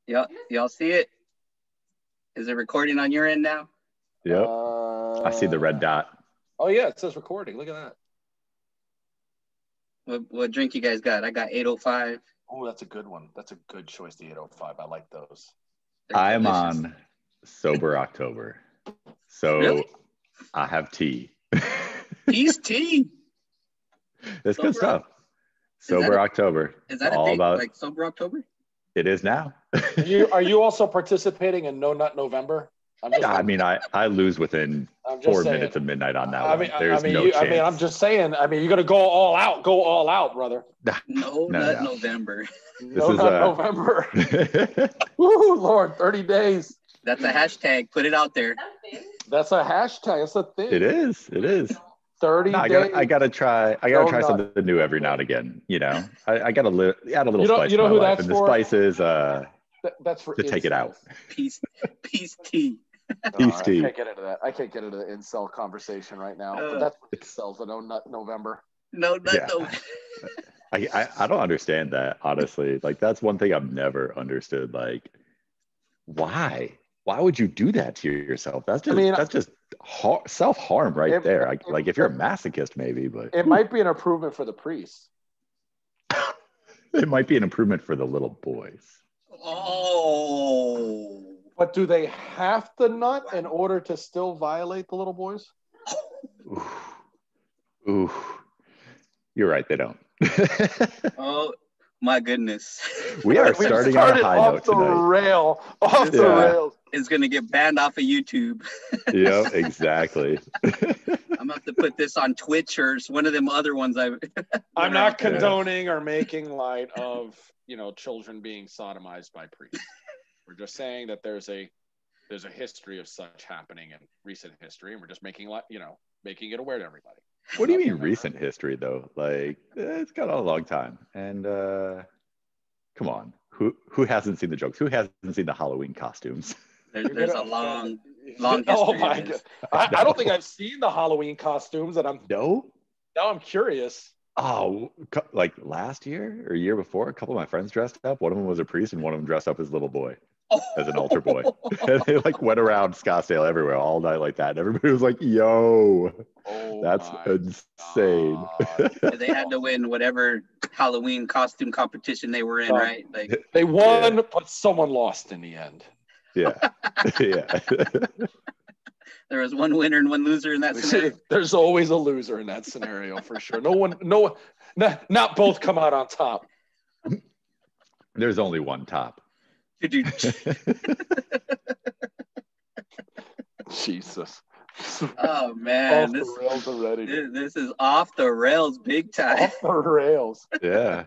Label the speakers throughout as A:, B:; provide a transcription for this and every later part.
A: Y'all see it? Is it recording on your end now?
B: Yep. I see the red dot.
C: Oh yeah, it says recording. Look at
A: that. What drink you guys got? I got 805.
C: Oh, that's a good one. That's a good choice, the 805. I like those.
B: I'm on sober October. So
A: really?
B: I have tea.
A: Tea's tea.
B: It's good stuff. Sober October.
A: Is that all about like sober October?
B: It is now.
C: Are you also participating in No Nut November?
B: I lose within 4 minutes of midnight on that one. There's no chance.
C: I'm just saying. You're gonna go all out. Go all out, brother.
A: No Nut November.
C: No Nut November. Woo, Lord, 30 days.
A: That's a hashtag. Put it out there.
C: That's a hashtag. That's a thing.
B: It is.
C: 30 days.
B: I gotta try something new every now and again. You know, I gotta add a little spice to my life, and the spice is
C: that's for
B: to take it out.
A: Peace tea.
B: Peace tea.
C: I can't get into that. I can't get into the incel conversation right now. But that's what incels, the No Nut November.
A: No Nut November.
B: I don't understand that, honestly. Like, that's one thing I've never understood. Like, why would you do that to yourself? That's just self-harm there. Like, if you're a masochist, maybe, but
C: it might be an improvement for the priests.
B: It might be an improvement for the little boys.
A: Oh.
C: But do they have to nut in order to still violate the little boys?
B: Ooh. You're right, they don't.
A: Oh my goodness.
B: We are starting on a high note tonight.
C: Off the rails.
A: It's gonna get banned off of YouTube.
B: Yeah, exactly.
A: I'm gonna have to put this on Twitch or one of them other ones.
C: I'm not condoning or making light of children being sodomized by priests. We're just saying that there's a history of such happening in recent history, and we're just making it aware to everybody.
B: What do you mean recent history, though? Like, it's got a long time. And come on, who hasn't seen the jokes? Who hasn't seen the Halloween costumes?
A: There's a long history. Oh my God!
C: I don't think I've seen the Halloween costumes, and now I'm curious.
B: Oh, like last year or year before, a couple of my friends dressed up. One of them was a priest, and one of them dressed up as a little boy, as an altar boy. And they went around Scottsdale everywhere all night like that. And everybody was like, "Yo, that's insane."
A: They had to win whatever Halloween costume competition they were in, right? Like
C: they won, but someone lost in the end.
B: Yeah.
A: There was one winner and one loser in that scenario.
C: There's always a loser in that scenario for sure. Not both come out on top.
B: There's only one top.
C: Jesus.
A: Oh man,
C: the rails already.
A: This is off the rails big time.
C: Off the rails.
B: Yeah.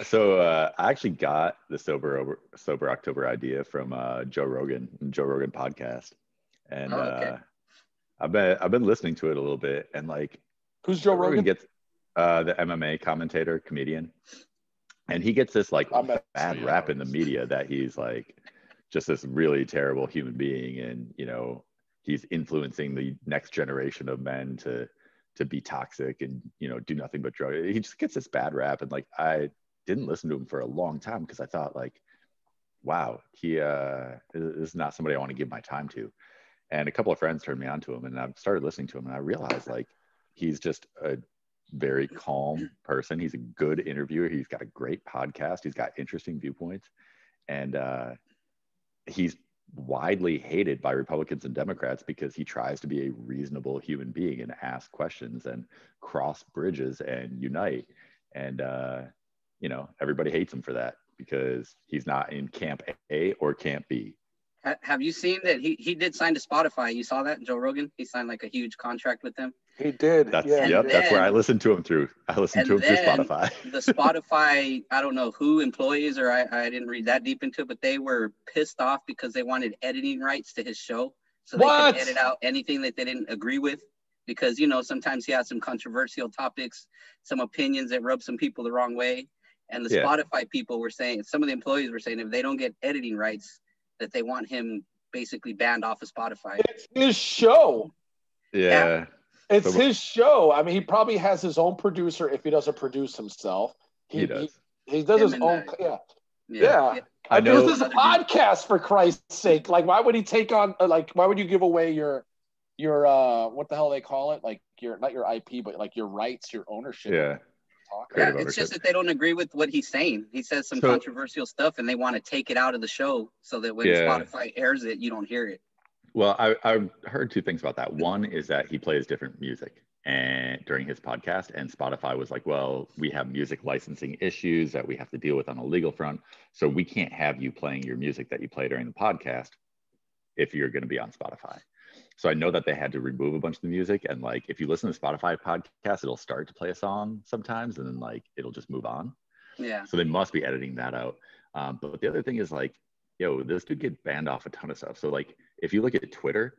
B: So I actually got the sober October idea from Joe Rogan podcast, and I've been listening to it a little bit, and like,
C: who's Joe Rogan?
B: Gets the MMA commentator, comedian, and he gets this like bad rap in the media that he's like just this really terrible human being, and he's influencing the next generation of men to be toxic and do nothing but drugs. He just gets this bad rap, and like, I didn't listen to him for a long time because I thought like, wow, he is not somebody I want to give my time to. And a couple of friends turned me on to him, and I've started listening to him, and I realized like he's just a very calm person. He's a good interviewer. He's got a great podcast. He's got interesting viewpoints, and he's widely hated by Republicans and Democrats because he tries to be a reasonable human being and ask questions and cross bridges and unite. And everybody hates him for that because he's not in camp A or camp B.
A: Have you seen that he did sign to Spotify? You saw that, Joe Rogan? He signed like a huge contract with them.
C: He did.
B: That's where I listened to him through. I listened to him through Spotify.
A: The Spotify, I don't know who employees, or I didn't read that deep into it, but they were pissed off because they wanted editing rights to his show. So they could edit out anything that they didn't agree with. Because, sometimes he has some controversial topics, some opinions that rub some people the wrong way. And the Spotify people were saying, some of the employees were saying, if they don't get editing rights, that they want him basically banned off of Spotify.
C: It's his show.
B: Yeah.
C: It's his show. I mean, he probably has his own producer if he doesn't produce himself.
B: He does.
C: He does his own. Yeah.
B: I know
C: this is a podcast, for Christ's sake. Like, why would he take on? Like, why would you give away your what the hell they call it? Like, not your IP, but like your rights, your ownership.
B: Yeah.
A: Yeah, it's just that they don't agree with what he's saying. He says some controversial stuff, and they want to take it out of the show so that when Spotify airs it, you don't hear it.
B: Well, I heard two things about that. One is that he plays different music and during his podcast, and Spotify was like, well, we have music licensing issues that we have to deal with on a legal front, so we can't have you playing your music that you play during the podcast if you're going to be on Spotify. So I know that they had to remove a bunch of the music, and like if you listen to Spotify podcast, it'll start to play a song sometimes, and then like it'll just move on.
A: Yeah.
B: So they must be editing that out. But the other thing is like, yo, this dude get banned off a ton of stuff. So like if you look at Twitter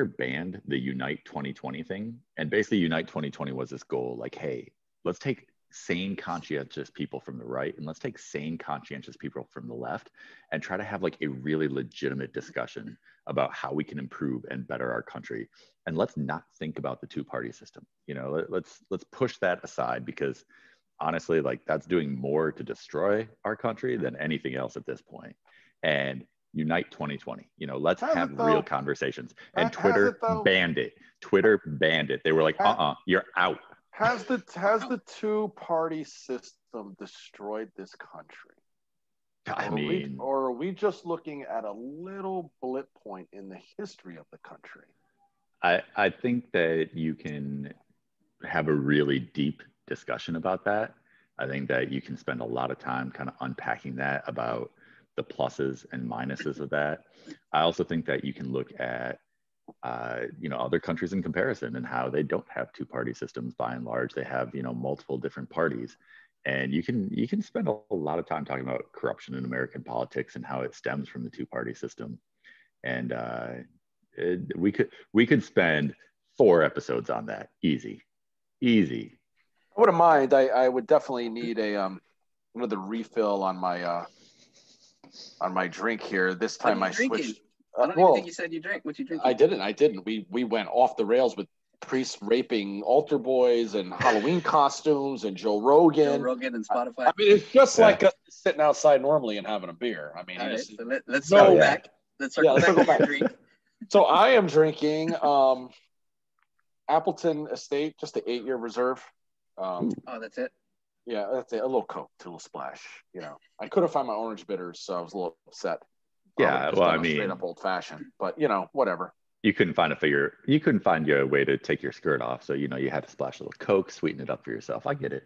B: banned the Unite 2020 thing, and basically Unite 2020 was this goal, like, hey, let's take sane, conscientious people from the right and let's take sane, conscientious people from the left and try to have like a really legitimate discussion about how we can improve and better our country. And let's not think about the two-party system. You know, let's push that aside, because honestly, like that's doing more to destroy our country than anything else at this point. And Unite 2020, you know, let's have real conversations. And Twitter banned it. Twitter banned it. They were like, you're out.
C: Has the two-party system destroyed this country?
B: I mean,
C: or are we just looking at a little blip point in the history of the country?
B: I think that you can have a really deep discussion about that. I think that you can spend a lot of time kind of unpacking that, about the pluses and minuses of that. I also think that you can look at you know, other countries in comparison and how they don't have two-party systems by and large. They have, you know, multiple different parties, and you can spend a lot of time talking about corruption in American politics and how it stems from the two-party system. And we could spend 4 episodes on that. Easy.
C: I wouldn't mind. I would definitely need another refill on my drink here. This time I switched.
A: I don't even think you said you drank. What you drinking?
C: I didn't. We went off the rails with priests raping altar boys and Halloween costumes and Joe Rogan.
A: And Spotify.
C: I mean, it's just like us sitting outside normally and having a beer. I mean,
A: right, so let's circle back. Let's circle back. Drink.
C: So I am drinking Appleton Estate, just the 8-year reserve.
A: That's it.
C: Yeah, that's it. A little Coke, a little splash. You know, I couldn't find my orange bitters, so I was a little upset.
B: Yeah, well, I mean,
C: straight up old fashioned, but you know, whatever.
B: You couldn't find your way to take your skirt off, so you know you had to splash a little Coke, sweeten it up for yourself. I get it.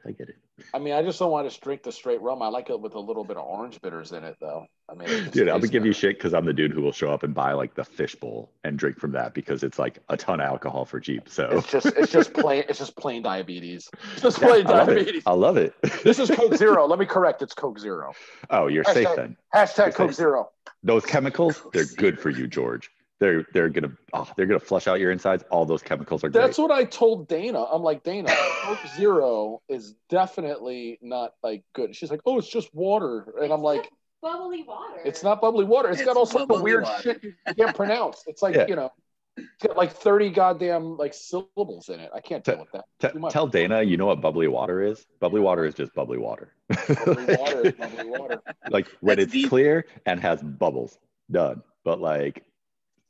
C: I mean, I just don't want to drink the straight rum. I like it with a little bit of orange bitters in it, though. I mean,
B: dude, I'm gonna give you shit because I'm the dude who will show up and buy like the fishbowl and drink from that because it's like a ton of alcohol for cheap. So
C: it's just plain diabetes. It's just plain diabetes.
B: I love it.
C: This is Coke Zero. Let me correct. It's Coke Zero.
B: Oh, you're safe then.
C: Hashtag Coke Zero.
B: Those chemicals, they're good for you, George. They're gonna flush out your insides. All those chemicals are great.
C: That's what I told Dana. I'm like, Dana, Coke Zero is definitely not like good. She's like, oh, it's just water, and I'm like,
D: bubbly water.
C: It's not bubbly water. It's got all sorts of weird shit you can't pronounce. It's like you know, it's got like 30 goddamn like syllables in it. I can't deal with that.
B: Tell Dana, you know what bubbly water is? Bubbly water is just bubbly water.
C: Bubbly water is bubbly water.
B: Like when it's clear and has bubbles, done. But like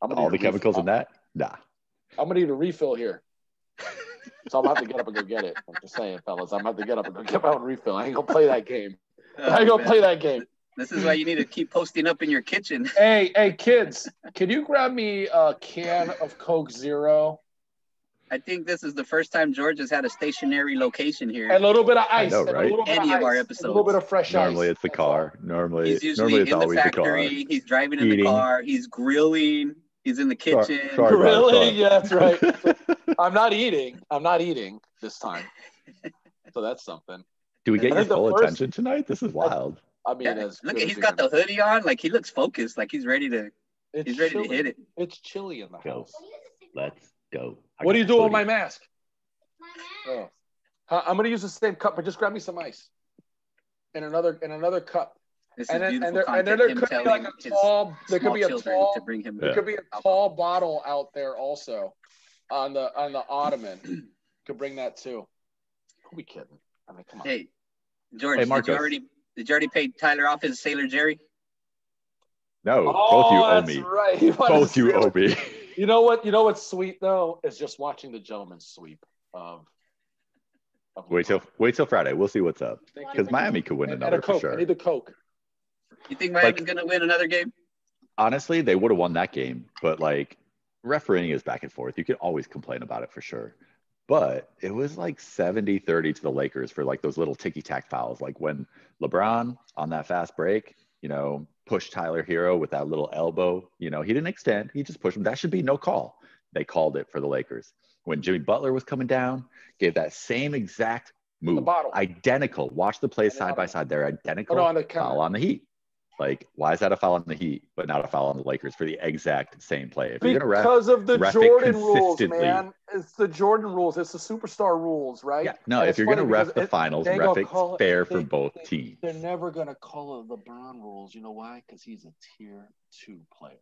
B: all the chemicals in that, nah.
C: I'm gonna need a refill here. So I'm gonna have to get up and go get it. I'm just saying, fellas. I'm gonna have to get up and go get my own refill. I ain't gonna play that game. Play that game.
A: This is why you need to keep posting up in your kitchen.
C: Hey, kids, can you grab me a can of Coke Zero?
A: I think this is the first time George has had a stationary location here.
C: A little bit of ice.
B: I know, right?
A: Any of our episodes.
C: A little bit of fresh
B: Normally
C: ice.
B: it's the car. Normally
A: he's usually
B: it's
A: in the
B: always
A: factory.
B: The car.
A: He's driving in the car. He's grilling. He's in the kitchen.
B: Sorry,
C: grilling. Yeah, that's right. I'm not eating this time. So that's something.
B: Do we get your full attention tonight? This is wild.
C: I mean,
A: look, he's got the hoodie on. Like he looks focused. Like he's ready to. He's ready to hit it.
C: It's chilly in the house.
B: Let's go.
C: What do you do with my mask? Oh. I'm gonna use the same cup, but just grab me some ice. In another cup.
A: This
C: and
A: is beautiful content.
C: there could be like a tall. There could be a tall.
A: To bring him
C: there could be a tall bottle out there also, on the ottoman. Could bring that too. Who we kidding? I mean, come on.
A: Hey, George, did you already pay Tyler off his Sailor Jerry?
B: No, both you owe me.
C: Right.
B: Both you owe me.
C: You know what? You know what's sweet though is just watching the gentleman's sweep of
B: wait till Friday. We'll see what's up because Miami could win another for sure.
C: I need the Coke.
A: You think Miami's gonna win another game?
B: Honestly, they would have won that game, but like refereeing is back and forth. You can always complain about it for sure. But it was like 70-30 to the Lakers for like those little ticky-tack fouls. Like when LeBron on that fast break, pushed Tyler Hero with that little elbow. He didn't extend. He just pushed him. That should be no call. They called it for the Lakers. When Jimmy Butler was coming down, gave that same exact move. Identical. Watch the plays side by side. They're identical. Foul on the Heat. Like, why is that a foul on the Heat, but not a foul on the Lakers for the exact same play? If you're gonna ref,
C: because of the
B: ref
C: Jordan rules, man. It's the Jordan rules. It's the superstar rules, right?
B: Yeah. No, if you're gonna ref the finals, ref it fair for both teams.
C: They're never gonna call it LeBron rules. You know why? Because he's a tier 2 player.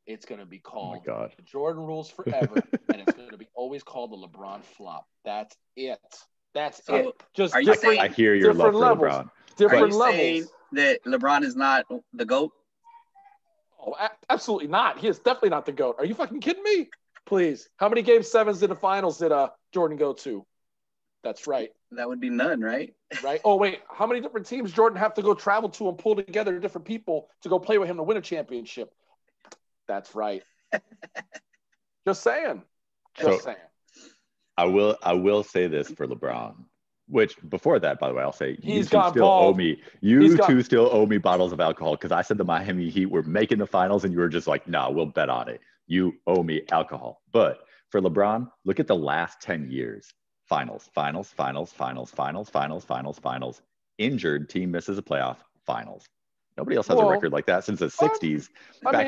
C: It's gonna be called the Jordan rules forever, and it's gonna be always called the LeBron flop. That's it. That's it. Just different.
B: I hear your love for LeBron.
C: Different levels.
A: That LeBron is not the GOAT?
C: Oh, absolutely not. He is definitely not the GOAT. Are you fucking kidding me? Please. How many game 7s in the finals did Jordan go to? That's right.
A: That would be none, right?
C: Right. Oh, wait. How many different teams Jordan have to go travel to and pull together different people to go play with him to win a championship? That's right. Just saying. Just saying.
B: I will say this for LeBron. Which before that, by the way, I'll say you two still owe me bottles of alcohol because I said the Miami Heat were making the finals and you were just like, nah, we'll bet on it. You owe me alcohol. But for LeBron, look at the last 10 years. Finals. Injured team misses a playoff. Finals. Nobody else has a record like that since the 60s,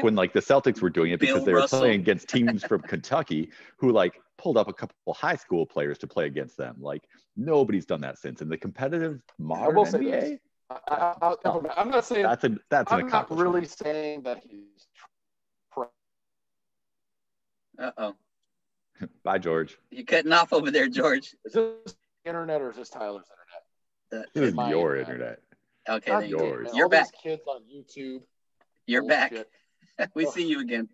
B: when like the Celtics were doing it because they were playing against teams from Kentucky who like pulled up a couple high school players to play against them. Like nobody's done that since. In the competitive modern NBA,
C: I'm not saying
B: that's an
C: I'm not really saying that he's.
B: Bye, George.
A: You're cutting off over there, George.
C: Is this internet or is this Tyler's internet?
B: This is your internet.
A: Okay,
B: yours.
C: You're back. Kids on YouTube.
A: You're back. We see you again.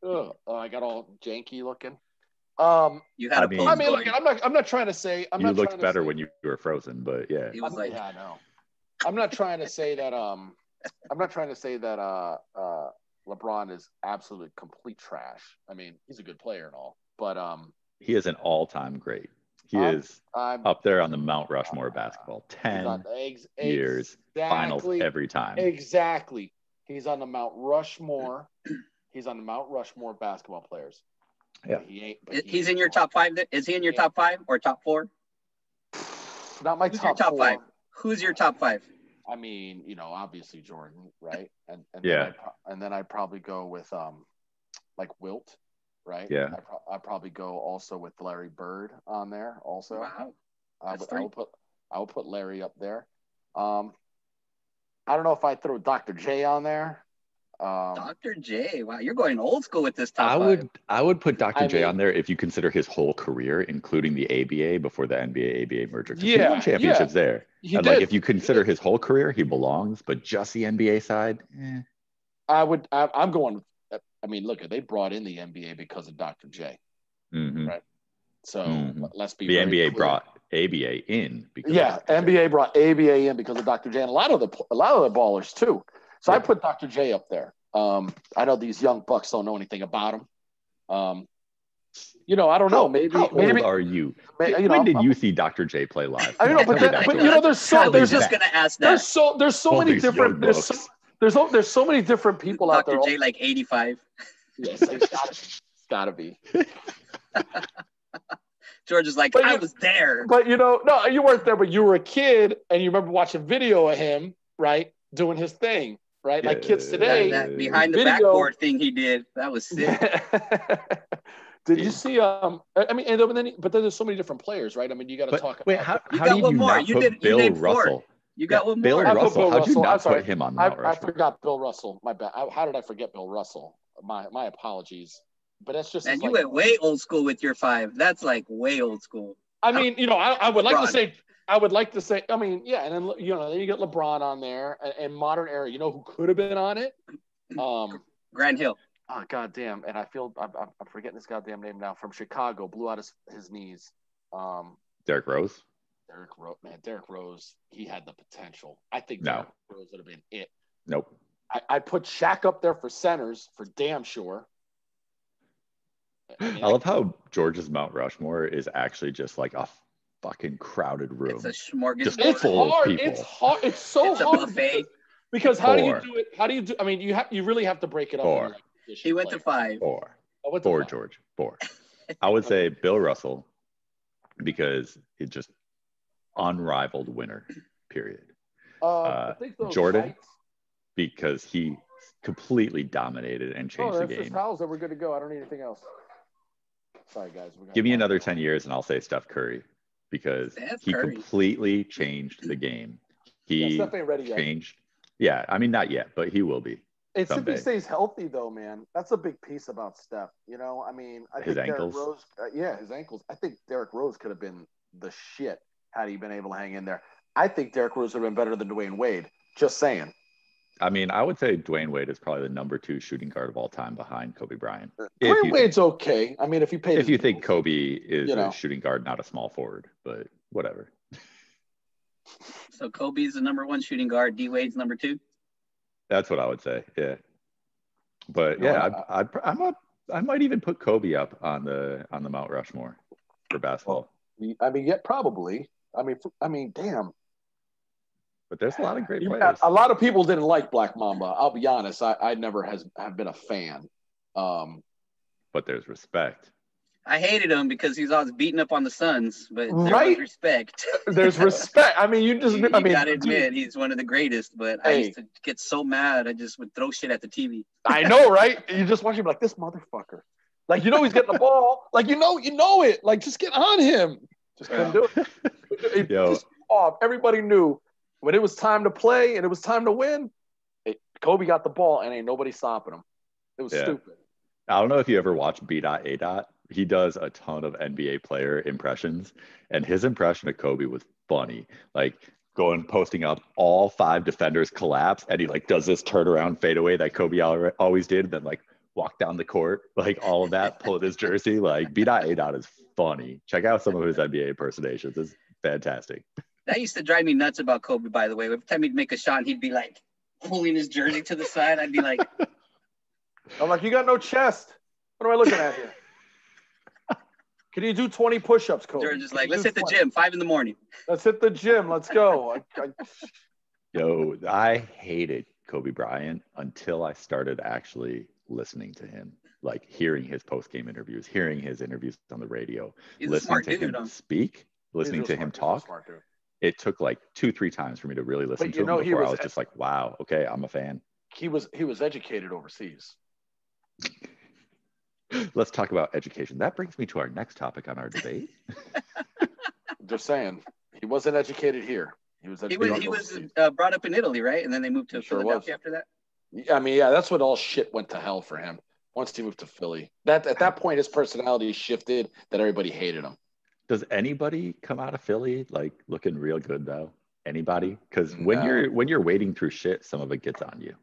C: I got all janky looking.
A: You had
C: look, I'm not trying to say.
B: You looked better when you were frozen, but yeah.
A: He was like,
C: yeah, I know. I'm not trying to say that. LeBron is absolute complete trash. I mean, he's a good player and all, but
B: he is an all-time great. He is up there on the Mount Rushmore of basketball. 10 years, finals every time.
C: Exactly. He's on the Mount Rushmore. He's on the Mount Rushmore of basketball players.
B: Yeah.
A: He's in your top 5. Is he in your top 5 or top 4?
C: Not my top 4.
A: 5. Who's your top 5?
C: I mean, obviously Jordan, right? And
B: yeah.
C: Then I'd probably go with like Wilt. Right.
B: Yeah.
C: I'd probably go also with Larry Bird on there. Also,
A: wow.
C: I would put Larry up there. I don't know if I'd throw Dr. J on there.
A: Dr. J. Wow, you're going old school with this top 5.
B: I would put Dr. J on there if you consider his whole career, including the ABA before the NBA ABA merger. He won championships there. Like if you consider his whole career, he belongs. But just the NBA side,
C: I'm going. I mean, look, they brought in the NBA because of Dr. J, right? So let's be.
B: The NBA brought ABA in because
C: NBA brought ABA in because of Dr. J, and a lot of the ballers too. So I put Dr. J up there. I know these young bucks don't know anything about him. I don't know. Maybe.
B: How old are you? When did you see Dr. J play live?
C: I don't know, but there's
A: just gonna ask that.
C: There's so many different. There's so many different people out there.
A: Dr. J like 85.
C: Yes, it's gotta be.
A: George is like, I was there.
C: But no, you weren't there, but you were a kid and you remember watching video of him, right? Doing his thing, right? Like kids today.
A: That behind the backboard thing he did, that was sick.
C: Did you see? I mean, but then there's so many different players, right? I mean, you got to talk.
B: Wait, how do you not put Bill Russell?
A: You got one
B: Bill
A: more.
B: Russell. How'd you not put him on Mount Rushmore?
C: I forgot Bill Russell. My bad. How did I forget Bill Russell? My apologies. But that's just.
A: And you went way old school with your 5. That's like way old school.
C: I mean, I would like to say. I mean, yeah, and then then you get LeBron on there, and modern era. You know who could have been on it?
A: Grant Hill.
C: Oh, goddamn. And I'm forgetting his goddamn name now. From Chicago, blew out his knees.
B: Derrick Rose?
C: Derrick Rose, he had the potential. I think
B: No.
C: Derrick Rose would have been it.
B: Nope.
C: I put Shaq up there for centers for damn sure.
B: I love how George's Mount Rushmore is actually just like a fucking crowded room.
A: It's a smorgasbord.
B: Just full of people.
C: It's hard. It's so
A: It's a
C: hard.
A: buffet.
C: Because how do you do it? How do you do? I mean, you really have to break it up.
B: Four.
A: He went to 5.
B: Four.
C: Went to
B: Four,
C: 5.
B: George. 4. I would say Bill Russell because he's just unrivaled winner, period.
C: I think
B: Jordan,
C: heights.
B: because he completely dominated and changed the
C: That's
B: game.
C: just fouls that we're good to go. I don't need anything else. Sorry, guys.
B: Give me another 10 years and I'll say Steph Curry because he completely changed the game.
C: Steph ain't ready yet.
B: Changed. Yeah, I mean, not yet, but he will be.
C: It's someday. If he stays healthy, though, man. That's a big piece about Steph. You know, I mean, I
B: his
C: think
B: ankles.
C: Derrick Rose, his ankles. I think Derrick Rose could have been the shit had he been able to hang in there. I think Derrick Rose would have been better than Dwayne Wade. Just saying.
B: I mean, I would say Dwayne Wade is probably the number 2 shooting guard of all time behind Kobe Bryant.
C: Dwayne Wade's okay. I mean, if you
B: think Kobe is a shooting guard, not a small forward, but whatever.
A: So Kobe's the number 1 shooting guard. D Wade's number 2.
B: That's what I would say. Yeah. But I might even put Kobe up on the Mount Rushmore for basketball.
C: I mean, probably. I mean, damn.
B: But there's a lot of great players.
C: A lot of people didn't like Black Mamba. I'll be honest. I never have been a fan.
B: But there's respect.
A: I hated him because he's always beating up on the Suns, but there's respect.
C: There's respect. I mean, you
A: gotta admit he's one of the greatest. But I used to get so mad, I just would throw shit at the TV.
C: I know, right? You just watch him like this motherfucker. Like he's getting the ball. Like you know it. Like just get on him. Just couldn't do it. Just off. Everybody knew when it was time to play and it was time to win. Kobe got the ball and ain't nobody stopping him. It was stupid.
B: I don't know if you ever watched B.A. He does a ton of NBA player impressions, and his impression of Kobe was funny. Like posting up all 5 defenders collapse, and he like does this turnaround fadeaway that Kobe always did, and then like walk down the court, like all of that, pull his jersey. Like B.A. is funny. Check out some of his NBA impersonations. It's fantastic.
A: That used to drive me nuts about Kobe, by the way. Every time he'd make a shot, he'd be like pulling his jersey to the side. I'd be like,
C: I'm like, you got no chest. What am I looking at here? Can you do 20 push-ups, Kobe?
A: They're just like, let's hit the gym, 5 a.m.
C: Let's hit the gym. Let's go.
B: Yo, I hated Kobe Bryant until I started actually listening to him, like hearing his post-game interviews, hearing his interviews on the radio, listening to him speak, listening to him talk. It took like 2-3 times for me to really listen to him before I was just like, wow, okay, I'm a fan.
C: He was educated overseas.
B: Let's talk about education. That brings me to our next topic on our debate.
C: Just saying, he wasn't educated here. He was
A: brought up in Italy, right? And then they moved to Philadelphia after that.
C: I mean, that's when all shit went to hell for him. Once he moved to Philly, at that point, his personality shifted. That everybody hated him.
B: Does anybody come out of Philly like looking real good though? Anybody? Because when you're wading through shit, some of it gets on you.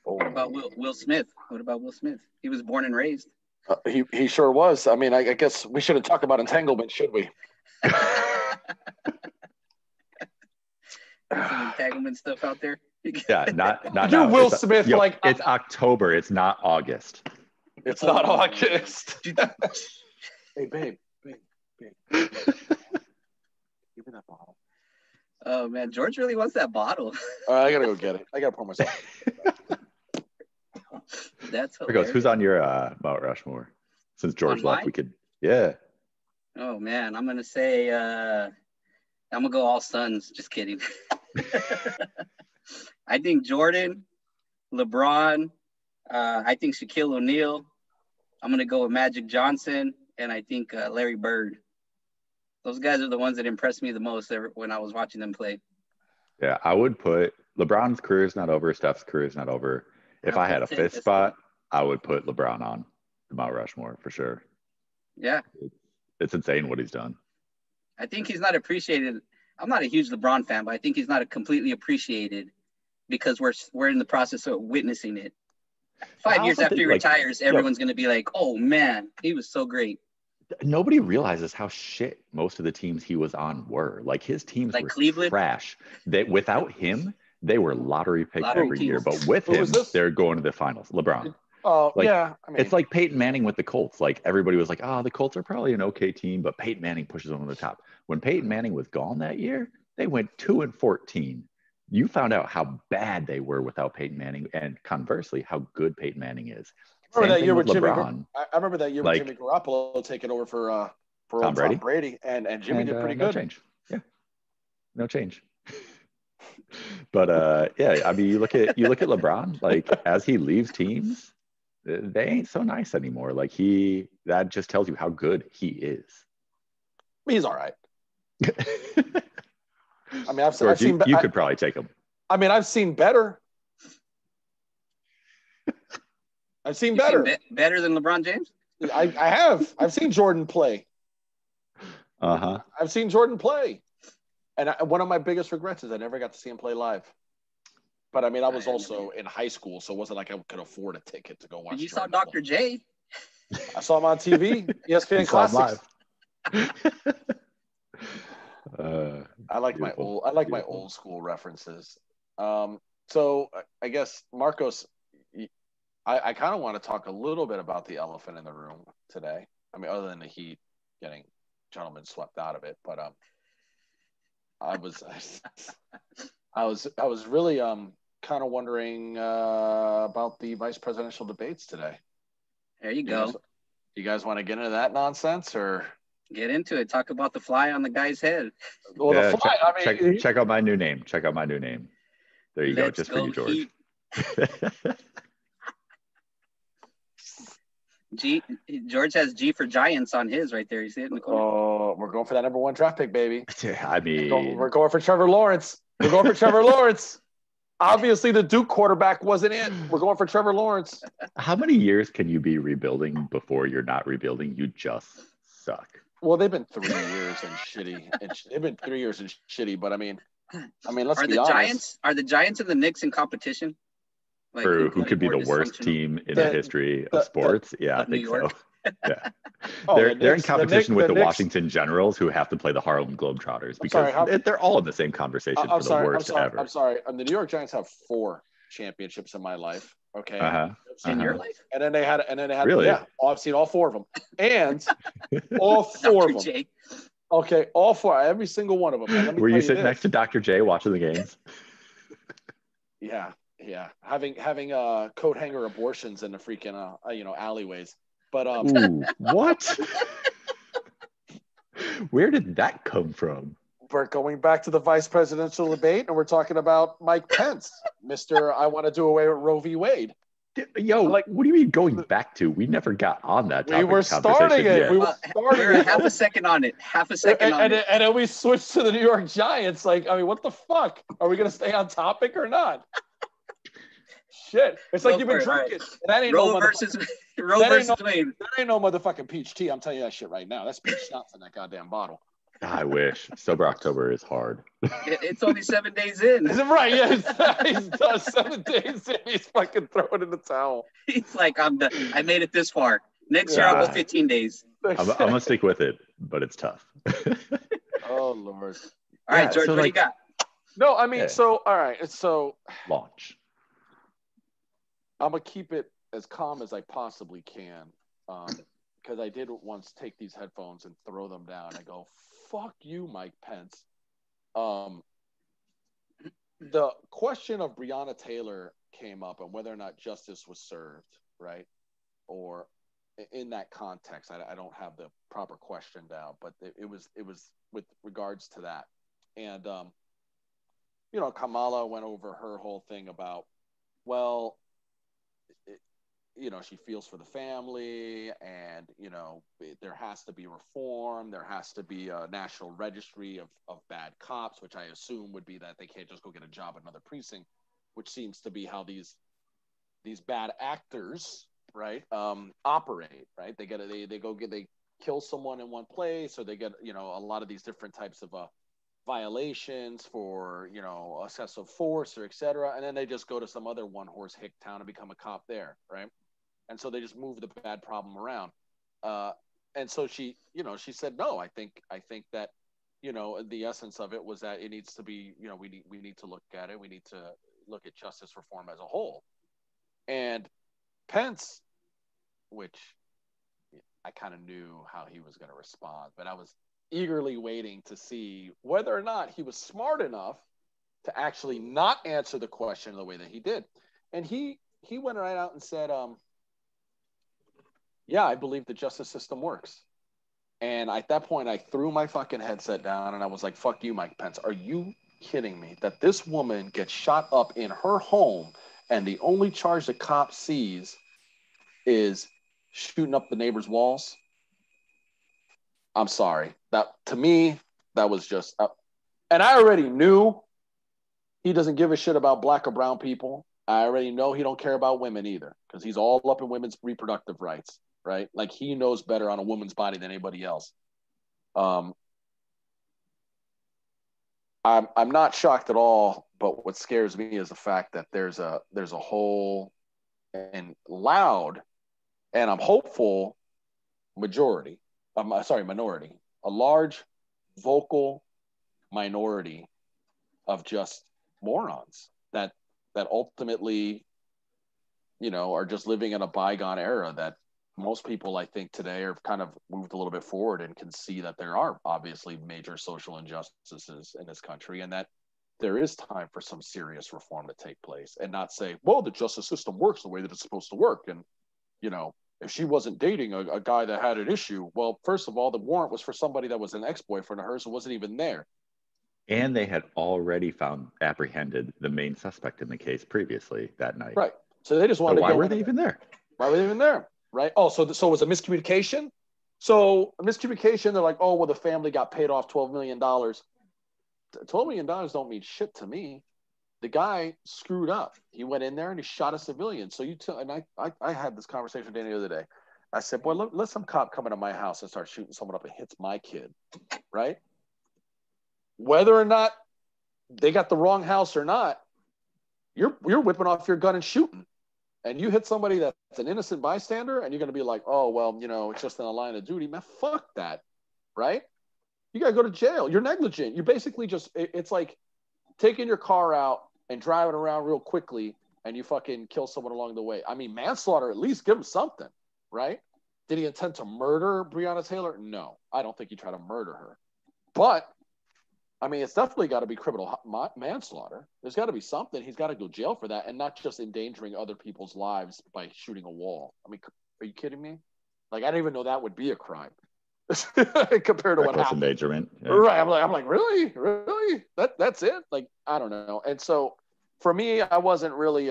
A: What about Will Smith? What about Will Smith? He was born and raised.
C: He sure was. I mean, I guess we shouldn't talk about entanglement, should we?
A: Some entanglement stuff out there.
B: Yeah, not
C: you Will Smith
B: it's October. It's not August.
C: It's not August. Hey, babe. Give me that bottle.
A: Oh man, George really wants that bottle.
C: All right, I gotta go get it. I gotta pour myself.
A: That's hilarious.
B: Who's on your Mount Rushmore? Since George left, we could. Yeah.
A: Oh man, I'm gonna say I'm gonna go all Suns. Just kidding. I think Jordan, LeBron. I think Shaquille O'Neal. I'm gonna go with Magic Johnson, and I think Larry Bird. Those guys are the ones that impressed me the most when I was watching them play.
B: Yeah, I would put LeBron's career is not over. Steph's career is not over. If I had a 5th spot, I would put LeBron on the Mount Rushmore for sure.
A: Yeah.
B: It's insane what he's done.
A: I think he's not appreciated. I'm not a huge LeBron fan, but I think he's not completely appreciated because we're in the process of witnessing it. 5 years after he retires, everyone's going to be like, oh, man, he was so great.
B: Nobody realizes how shit most of the teams he was on were. Like, his teams were Cleveland? Trash. Without him, they were lottery picks every year. But with him, they're going to the finals. LeBron.
C: Oh, yeah.
B: I mean, it's like Peyton Manning with the Colts. Like, everybody was like, the Colts are probably an okay team, but Peyton Manning pushes them on the top. When Peyton Manning was gone that year, they went 2-14. You found out how bad they were without Peyton Manning, and conversely, how good Peyton Manning is.
C: I remember that year with LeBron. I remember that year with Jimmy Garoppolo taking over for Tom Brady, and Jimmy did pretty good.
B: No change. Yeah, no change. But I mean, you look at LeBron. Like, as he leaves teams, they ain't so nice anymore. Like, that just tells you how good he is.
C: He's all right. I mean, I've
B: seen. You could probably take him.
C: I mean, I've seen better. I've seen better.
A: Better than LeBron James?
C: I have. I've seen Jordan play. I've seen Jordan play. And one of my biggest regrets is I never got to see him play live. But, I mean, I was also in high school, so it wasn't like I could afford a ticket to go watch.
A: You saw Dr. J.
C: I saw him on TV. ESPN Classics. I like my old school references. So I guess, Marcos, I kind of want to talk a little bit about the elephant in the room today. I mean, other than the Heat getting gentlemen swept out of it, but I was really kind of wondering about the vice presidential debates today.
A: There you go.
C: You guys want to get into that nonsense, or
A: get into it? Talk about the fly on the guy's head.
C: Well, the fly.
B: Check out my new name. Check out my new name. There you go. Just for you, George.
A: George has G for Giants on his right there. You see it in the corner?
C: Oh, we're going for that #1 draft pick, baby.
B: I mean,
C: we're going for Trevor Lawrence. We're going for Trevor Lawrence. Obviously, the Duke quarterback wasn't it. We're going for Trevor Lawrence.
B: How many years can you be rebuilding before you're not rebuilding? You just suck.
C: Well, they've been 3 years and shitty. They've been 3 years and shitty. But I mean, let's be honest.
A: Are the Giants and the Knicks in competition?
B: Like, who could be the worst team in the history of sports? Yeah, I think so. Yeah. They're in competition with the Washington Generals, who have to play the Harlem Globetrotters, because they're all in the same conversation for the worst ever.
C: I'm sorry. The New York Giants have 4 championships in my life. Okay.
A: In your life?
C: And then they had
B: really?
C: Yeah. I've seen all 4 of them. And all 4 of them. J. Okay, all 4, every single one of them.
B: Were you sitting next to Dr. J watching the games?
C: Yeah. Having coat hanger abortions in the freaking alleyways. But
B: ooh, what? Where did that come from?
C: We're going back to the vice presidential debate, and we're talking about Mike Pence, Mr. I want to do away with Roe v. Wade.
B: Yo, what do you mean going back to? We never got on that topic.
C: We were starting it.
A: Yet. We were half a second on it.
C: And then we switched to the New York Giants. Like, I mean, what the fuck? Are we going to stay on topic or not? Shit. It's like you've been drinking. Right. That ain't
A: Roe versus Wade.
C: That ain't no motherfucking peach tea. I'm telling you that shit right now. That's peach schnapps in that goddamn bottle.
B: I wish. Sober October is hard.
A: It's only 7 days in.
C: Is it right? Yeah, he's 7 days in. He's fucking throwing in the towel.
A: He's like, I'm done. I made it this far. Next year, I'll go 15 days.
B: I'm going to stick with it, but it's tough.
C: Oh, Lord.
A: All right, George, what do you got?
C: No, I mean, all right. So
B: launch.
C: I'm going to keep it as calm as I possibly can, because I did once take these headphones and throw them down and go, fuck you, Mike Pence. The question of Breonna Taylor came up and whether or not justice was served, right? Or in that context, I don't have the proper question down, but it was with regards to that. And, Kamala went over her whole thing about, well, she feels for the family, and there has to be reform. There has to be a national registry of bad cops, which I assume would be that they can't just go get a job at another precinct, which seems to be how these bad actors, right, operate. Right, they kill someone in one place, or they get a lot of these different types of violations for, you know, excessive force or etc. And then they just go to some other one-horse hick town and become a cop there, right? And so they just move the bad problem around. And so she, you know, she said, no, I think that, you know, the essence of it was that it needs to be, you know, we need to look at it. We need to look at justice reform as a whole. And Pence, which I kind of knew how he was going to respond, but I was eagerly waiting to see whether or not he was smart enough to actually not answer the question the way that he did. And he went right out and said, yeah, I believe the justice system works. And at that point, I threw my fucking headset down and I was like, fuck you, Mike Pence. Are you kidding me that this woman gets shot up in her home and the only charge the cop sees is shooting up the neighbor's walls? I'm sorry. That, to me, that was just, and I already knew he doesn't give a shit about black or brown people. I already know he don't care about women either, because he's all up in women's reproductive rights, right? Like, he knows better on a woman's body than anybody else. I'm not shocked at all, but what scares me is the fact that there's a whole and loud, and I'm hopeful, minority, a large vocal minority of just morons that ultimately, you know, are just living in a bygone era that most people, I think, today are kind of moved a little bit forward and can see that there are obviously major social injustices in this country, and that there is time for some serious reform to take place, and not say, well, the justice system works the way that it's supposed to work. And, you know, if she wasn't dating a guy that had an issue, well, first of all, the warrant was for somebody that was an ex-boyfriend of hers who wasn't even there.
B: And they had already apprehended the main suspect in the case previously that night.
C: Right. So they just wanted to
B: why were they even there?
C: Why were they even there? Right. Oh, so it was a miscommunication? So a miscommunication, they're like, oh, well, the family got paid off $12 million. $12 million don't mean shit to me. The guy screwed up. He went in there and he shot a civilian. So and I had this conversation with Danny the other day. I said, boy, let some cop come into my house and start shooting someone up and hits my kid, right? Whether or not they got the wrong house or not, you're whipping off your gun and shooting. And you hit somebody that's an innocent bystander, and you're going to be like, oh, well, you know, it's just in the line of duty. Man, fuck that, right? You got to go to jail. You're negligent. You're basically just, it's like taking your car out and driving around real quickly, and you fucking kill someone along the way. I mean, manslaughter, at least give him something, right? Did he intend to murder Breonna Taylor? No, I don't think he tried to murder her. But, I mean, it's definitely got to be criminal manslaughter. There's got to be something. He's got to go to jail for that, and not just endangering other people's lives by shooting a wall. I mean, are you kidding me? Like, I didn't even know that would be a crime compared to what happened.
B: Endangerment.
C: Yeah. Right. I'm like, really? That's it? Like, I don't know. And so, for me, I wasn't really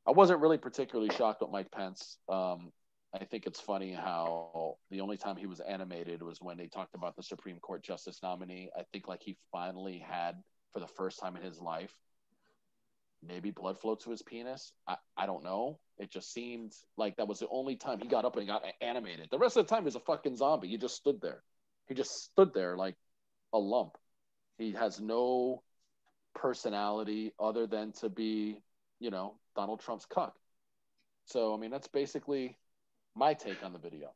C: particularly shocked with Mike Pence. I think it's funny how the only time he was animated was when they talked about the Supreme Court justice nominee. I think like he finally had, for the first time in his life, maybe blood flow to his penis. I don't know. It just seemed like that was the only time he got up and got animated. The rest of the time he was a fucking zombie. He just stood there. He just stood there like a lump. He has no personality other than to be, you know, Donald Trump's cuck. So, I mean, that's basically my take on the video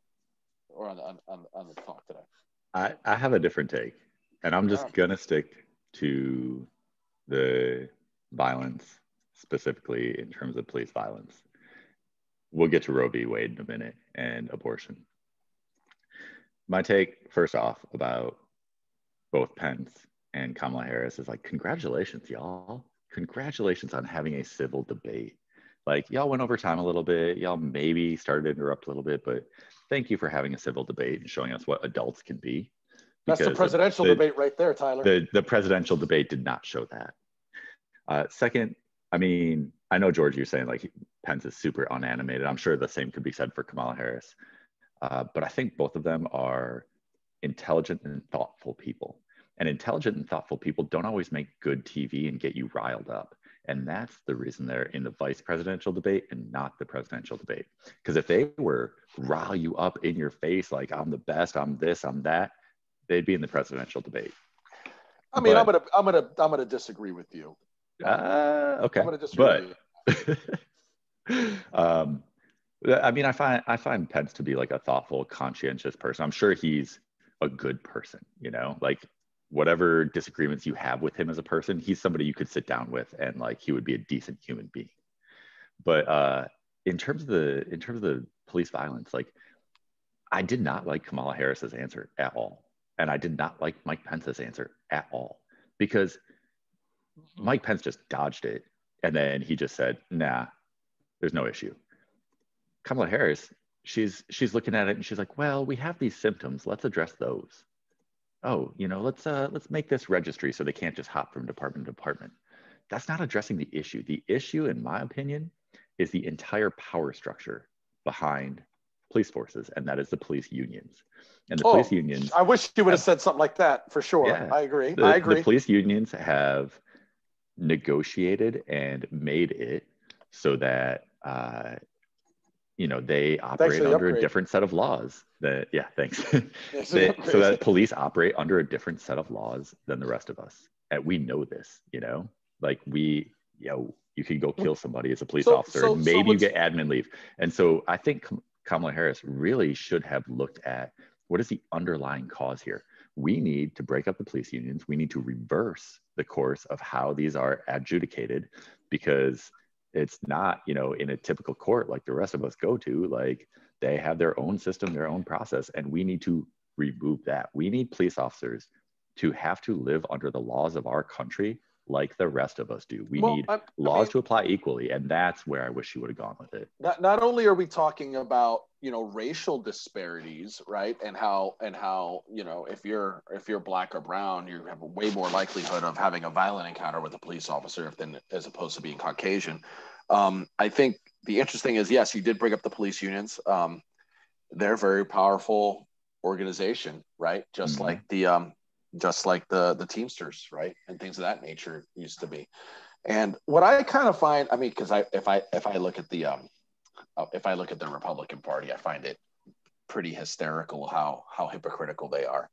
C: or on the talk today.
B: I have a different take, and I'm just going to stick to the violence, specifically in terms of police violence. We'll get to Roe v. Wade in a minute and abortion. My take, first off, about both Pence and Kamala Harris is like, congratulations, y'all. Congratulations on having a civil debate. Like, y'all went over time a little bit. Y'all maybe started to interrupt a little bit, but thank you for having a civil debate and showing us what adults can be.
C: That's the presidential debate right there, Tyler.
B: The presidential debate did not show that. Second, I mean, I know, George, you're saying like Pence is super unanimated. I'm sure the same could be said for Kamala Harris. But I think both of them are intelligent and thoughtful people. And intelligent and thoughtful people don't always make good TV and get you riled up. And that's the reason they're in the vice presidential debate and not the presidential debate. Because if they were rile you up in your face, like I'm the best, I'm this, I'm that, they'd be in the presidential debate.
C: I mean, but, I'm gonna disagree with you.
B: Okay.
C: I'm gonna disagree
B: with you. I mean, I find Pence to be like a thoughtful, conscientious person. I'm sure he's a good person, you know, like whatever disagreements you have with him as a person, he's somebody you could sit down with and like he would be a decent human being. But in terms of the police violence, like I did not like Kamala Harris's answer at all. And I did not like Mike Pence's answer at all, because Mike Pence just dodged it. And then he just said, nah, there's no issue. Kamala Harris, she's looking at it and she's like, well, we have these symptoms. Let's address those. Oh, you know, let's make this registry so they can't just hop from department to department. That's not addressing the issue. The issue, in my opinion, is the entire power structure behind police forces, and that is the police unions. And the police unions.
C: I wish you would have said something like that, for sure. Yeah, I agree.
B: The police unions have negotiated and made it so that you know, they operate under a different set of laws that, thanks. So that police operate under a different set of laws than the rest of us. And we know this, you know, like you can go kill somebody as a police officer and maybe you get admin leave. And so I think Kamala Harris really should have looked at what is the underlying cause here. We need to break up the police unions. We need to reverse the course of how these are adjudicated, because it's not, you know, in a typical court like the rest of us go to. Like they have their own system, their own process, and we need to remove that. We need police officers to have to live under the laws of our country like the rest of us do. We need laws to apply equally, and that's where I wish you would have gone with it.
C: Not only are we talking about, you know, racial disparities, right, and how you know, if you're black or brown, you have a way more likelihood of having a violent encounter with a police officer than as opposed to being Caucasian. I think the interesting is, yes, you did bring up the police unions. They're a very powerful organization, right? Just like the Teamsters, right, and things of that nature used to be. And what I kind of find, I mean, because if I look at the Republican Party, I find it pretty hysterical how hypocritical they are.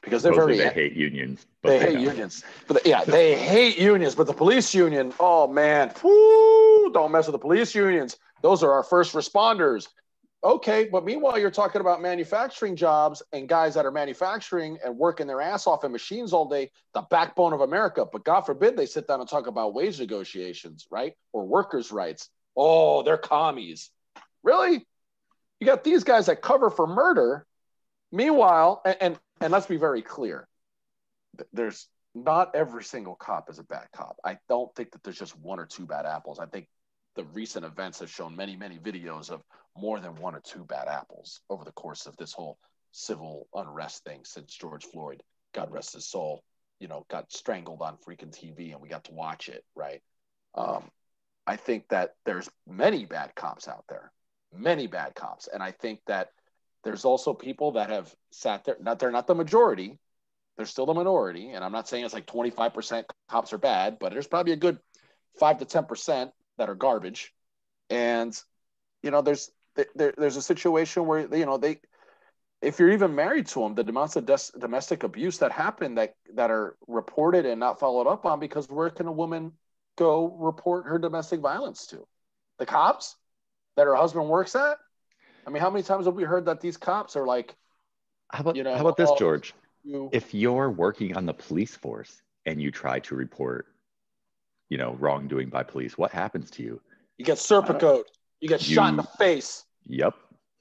C: Because
B: they hate unions.
C: They hate unions. But they hate unions. But the police union, oh man, whoo, don't mess with the police unions. Those are our first responders. Okay, but meanwhile, you're talking about manufacturing jobs and guys that are manufacturing and working their ass off in machines all day, the backbone of America. But God forbid they sit down and talk about wage negotiations, right? Or workers' rights. Oh, they're commies. Really? You got these guys that cover for murder. Meanwhile, and let's be very clear, there's not every single cop is a bad cop. I don't think that there's just one or two bad apples. I think the recent events have shown many, many videos of more than one or two bad apples over the course of this whole civil unrest thing since George Floyd, God rest his soul, you know, got strangled on freaking TV and we got to watch it, right? I think that there's many bad cops out there, many bad cops. And I think that there's also people that have sat there, they're not the majority, they're still the minority. And I'm not saying it's like 25% cops are bad, but there's probably a good 5 to 10% that are garbage. And, you know, there's a situation where, you know, if you're even married to them, the amounts of domestic abuse that happen that are reported and not followed up on, because where can a woman go report her domestic violence to? The cops that her husband works at? I mean, how many times have we heard that these cops are like,
B: how about this, George? If you're working on the police force and you try to report, you know, wrongdoing by police, what happens to you?
C: You get serpicoed. You get shot in the face.
B: Yep.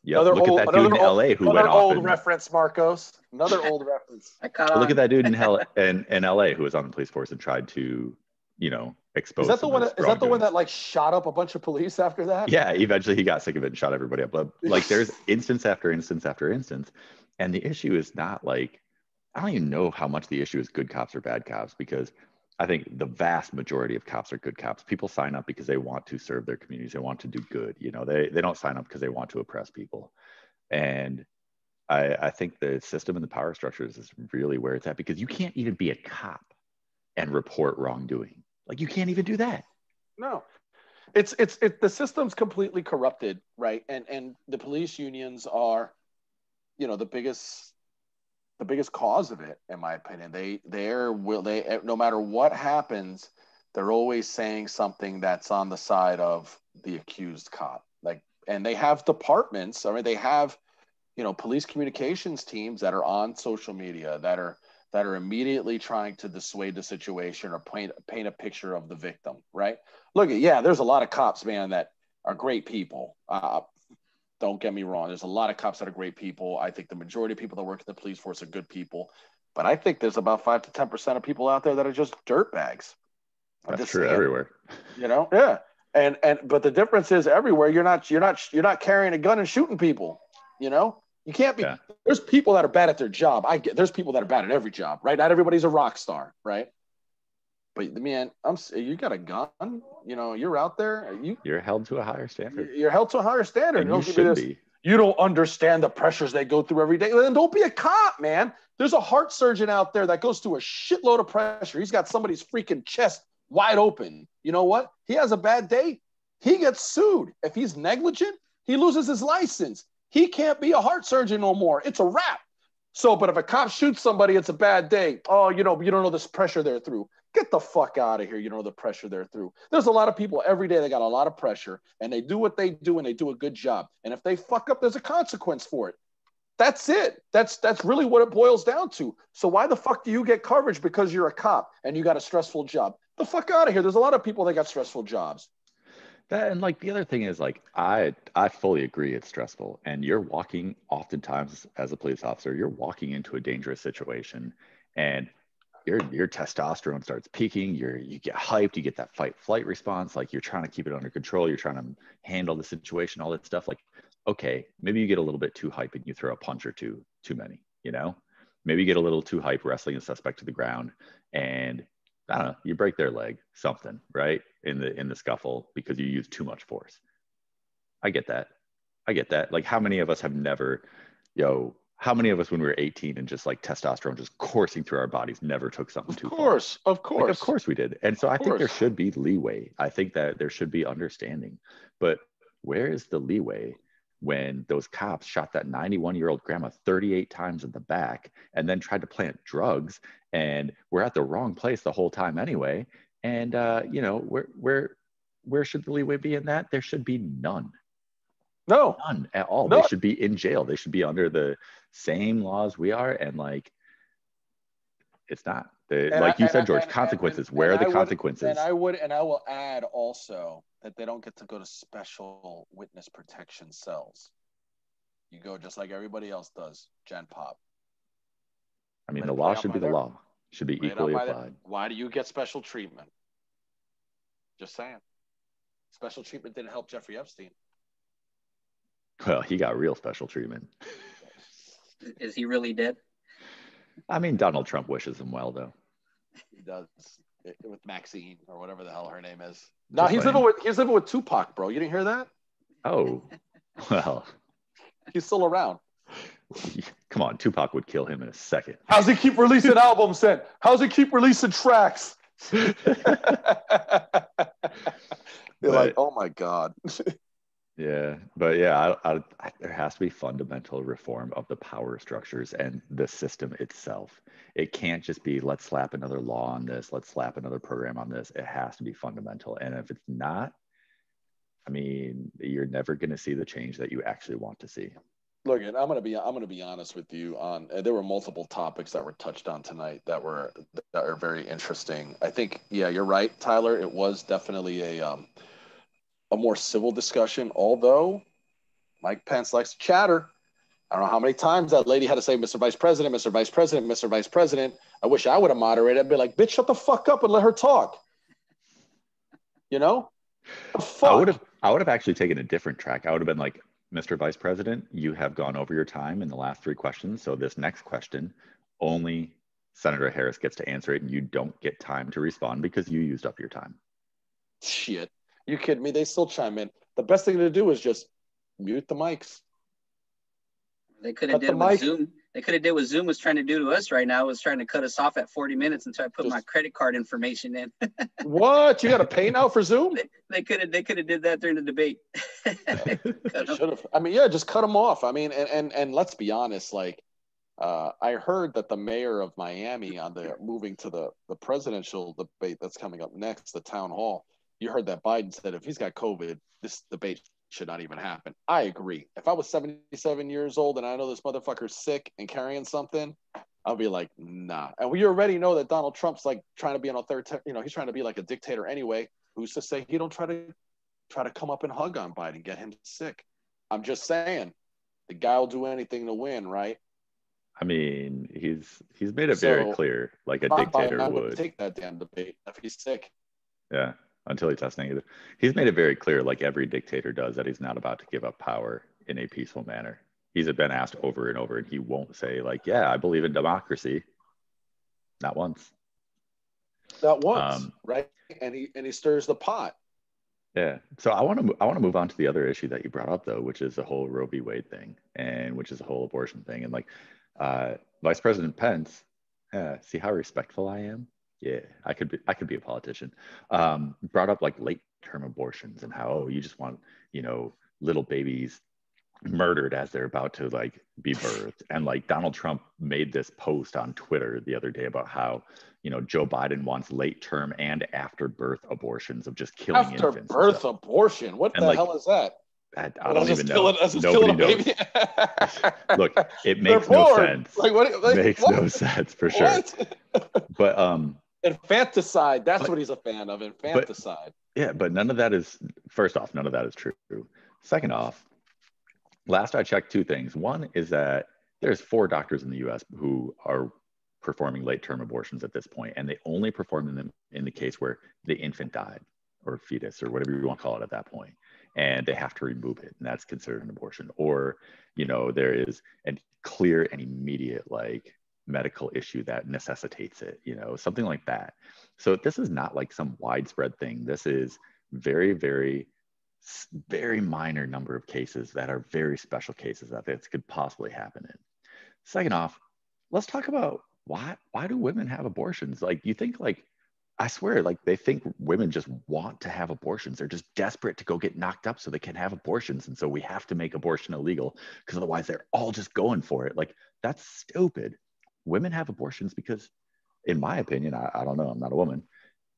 B: Look at that dude in LA who went off.
C: Another old reference, Marcos. Another old reference.
B: Look at that dude in LA who was on the police force and tried to, you know, expose.
C: Is that the one that like shot up a bunch of police after that?
B: Yeah, eventually he got sick of it and shot everybody up. But like there's instance after instance after instance. And the issue is not like, I don't even know how much the issue is good cops or bad cops, because I think the vast majority of cops are good cops. People sign up because they want to serve their communities. They want to do good. You know, they don't sign up because they want to oppress people. And I think the system and the power structures is really where it's at, because you can't even be a cop and report wrongdoing. Like you can't even do that.
C: No, it's the system's completely corrupted, right? And the police unions are, you know, the biggest the biggest cause of it, in my opinion. They no matter what happens, they're always saying something that's on the side of the accused cop. Like, and they have departments. I mean, they have, police communications teams that are on social media that are immediately trying to dissuade the situation or paint a picture of the victim, right? Look, there's a lot of cops, man, that are great people. Don't get me wrong. There's a lot of cops that are great people. I think the majority of people that work in the police force are good people. But I think there's about 5 to 10% of people out there that are just dirtbags.
B: That's true everywhere.
C: Yeah. But the difference is everywhere you're not carrying a gun and shooting people. You can't be. Yeah. There's people that are bad at their job. There's people that are bad at every job, right? Not everybody's a rock star, right? But man, you got a gun. You're out there.
B: You're held to a higher standard.
C: You're held to a higher standard.
B: And you should be.
C: You don't understand the pressures they go through every day. Then don't be a cop, man. There's a heart surgeon out there that goes through a shitload of pressure. He's got somebody's freaking chest wide open. You know what? He has a bad day. He gets sued. If he's negligent, he loses his license. He can't be a heart surgeon no more. It's a wrap. So, but if a cop shoots somebody, it's a bad day. Oh, you don't know this pressure they're through. Get the fuck out of here. You know the pressure they're through. There's a lot of people every day that got a lot of pressure, and they do what they do, and they do a good job. And if they fuck up, there's a consequence for it. That's it. That's really what it boils down to. So why the fuck do you get coverage because you're a cop and you got a stressful job? The fuck out of here. There's a lot of people that got stressful jobs.
B: That, and like the other thing is, like, I fully agree it's stressful, and you're walking, oftentimes as a police officer, you're walking into a dangerous situation, and your testosterone starts peaking. You get hyped, you get that fight flight response, like you're trying to keep it under control, you're trying to handle the situation, all that stuff. Like, okay, maybe you get a little bit too hyped and you throw a punch or two too many, maybe you get a little too hyped wrestling a suspect to the ground, and I don't know, you break their leg, something, right? In the scuffle because you use too much force. I get that. Like, how many of us have never, how many of us when we were 18 and just like testosterone just coursing through our bodies never took something too far?
C: Of course.
B: Like, of course we did. And so I think there should be leeway. I think that there should be understanding. But where is the leeway when those cops shot that 91-year-old grandma 38 times in the back and then tried to plant drugs, and we're at the wrong place the whole time anyway? And where should the leeway be in that? There should be none.
C: No,
B: none at all.
C: No.
B: They should be in jail. They should be under the same laws we are. And like, it's not. Like you said, George, consequences. Where are the consequences?
C: And I will add also that they don't get to go to special witness protection cells. You go just like everybody else does, Gen Pop.
B: I mean, the law should be the law. Should be equally applied.
C: Why do you get special treatment? Just saying. Special treatment didn't help Jeffrey Epstein.
B: Well, he got real special treatment.
A: Is he really dead?
B: I mean, Donald Trump wishes him well, though.
C: He does. With Maxine or whatever the hell her name is. No, he's living with Tupac, bro. You didn't hear that?
B: Oh, well.
C: He's still around.
B: Come on, Tupac would kill him in a second.
C: How's he keep releasing albums then? How's he keep releasing tracks? You're like, oh my God.
B: Yeah, but yeah, there has to be fundamental reform of the power structures and the system itself. It can't just be, let's slap another law on this, let's slap another program on this. It has to be fundamental. And if it's not, I mean, you're never going to see the change that you actually want to see.
C: Look, and I'm gonna be honest with you on. There were multiple topics that were touched on tonight that are very interesting. I think, yeah, you're right, Tyler. It was definitely a more civil discussion. Although Mike Pence likes to chatter. I don't know how many times that lady had to say, "Mr. Vice President, Mr. Vice President, Mr. Vice President." I wish I would have moderated. I'd be like, "Bitch, shut the fuck up and let her talk." You know? Fuck.
B: I would have actually taken a different track. I would have been like, Mr. Vice President, you have gone over your time in the last 3 questions. So this next question, only Senator Harris gets to answer it, and you don't get time to respond because you used up your time.
C: Shit. You kidding me? They still chime in. The best thing to do is just mute the mics.
A: They could have did what Zoom. They could have did what Zoom was trying to do to us right now. Was trying to cut us off at 40 minutes until I put my credit card information in.
C: What? You got to pay now for Zoom?
A: They could have did that during the debate.
C: Should have. I mean, yeah, just cut them off. I mean, and let's be honest. Like, I heard that the mayor of Miami on the moving to the presidential debate that's coming up next, the town hall, you heard that Biden said if he's got COVID, this debate should not even happen. I agree. If I was 77 years old and I know this motherfucker's sick and carrying something, I'll be like, nah. And we already know that Donald Trump's like trying to be on a third, he's trying to be like a dictator anyway. Who's to say he don't try to come up and hug on Biden, get him sick? I'm just saying, the guy will do anything to win, right?
B: I mean, he's made it very clear, like a dictator would.
C: Take that damn debate if he's sick.
B: Yeah, until he tests negative. He's made it very clear, like every dictator does, that he's not about to give up power in a peaceful manner. He's been asked over and over, and he won't say, like, yeah, I believe in democracy. Not once.
C: Not once, right? And he stirs the pot.
B: Yeah. So I want to move on to the other issue that you brought up, though, which is the whole Roe v. Wade thing, and which is the whole abortion thing. And like Vice President Pence, see how respectful I am? Yeah, I could be a politician. Brought up like late term abortions and how you just want, little babies murdered as they're about to like be birthed. And like Donald Trump made this post on Twitter the other day about how Joe Biden wants late term and after birth abortions of just killing infants.
C: After birth abortion, what the hell is that?
B: I don't even know. Nobody knows. Look, it makes no sense. Makes no sense for sure. But
C: infanticide, that's what he's a fan of, infanticide.
B: But none of that is, first off, none of that is true. Second off, last I checked, two things. One is that there's 4 doctors in the US who are performing late-term abortions at this point, and they only perform them in the case where the infant died, or fetus, or whatever you want to call it at that point, and they have to remove it, and that's considered an abortion. Or, there is a clear and immediate like medical issue that necessitates it, something like that. So this is not like some widespread thing. This is very, very, very minor number of cases that are very special cases that this could possibly happen in. Second off, let's talk about why do women have abortions? Like, you think, like, I swear, like, they think women just want to have abortions. They're just desperate to go get knocked up so they can have abortions. And so we have to make abortion illegal because otherwise they're all just going for it. Like, that's stupid. Women have abortions because, in my opinion, I don't know, I'm not a woman,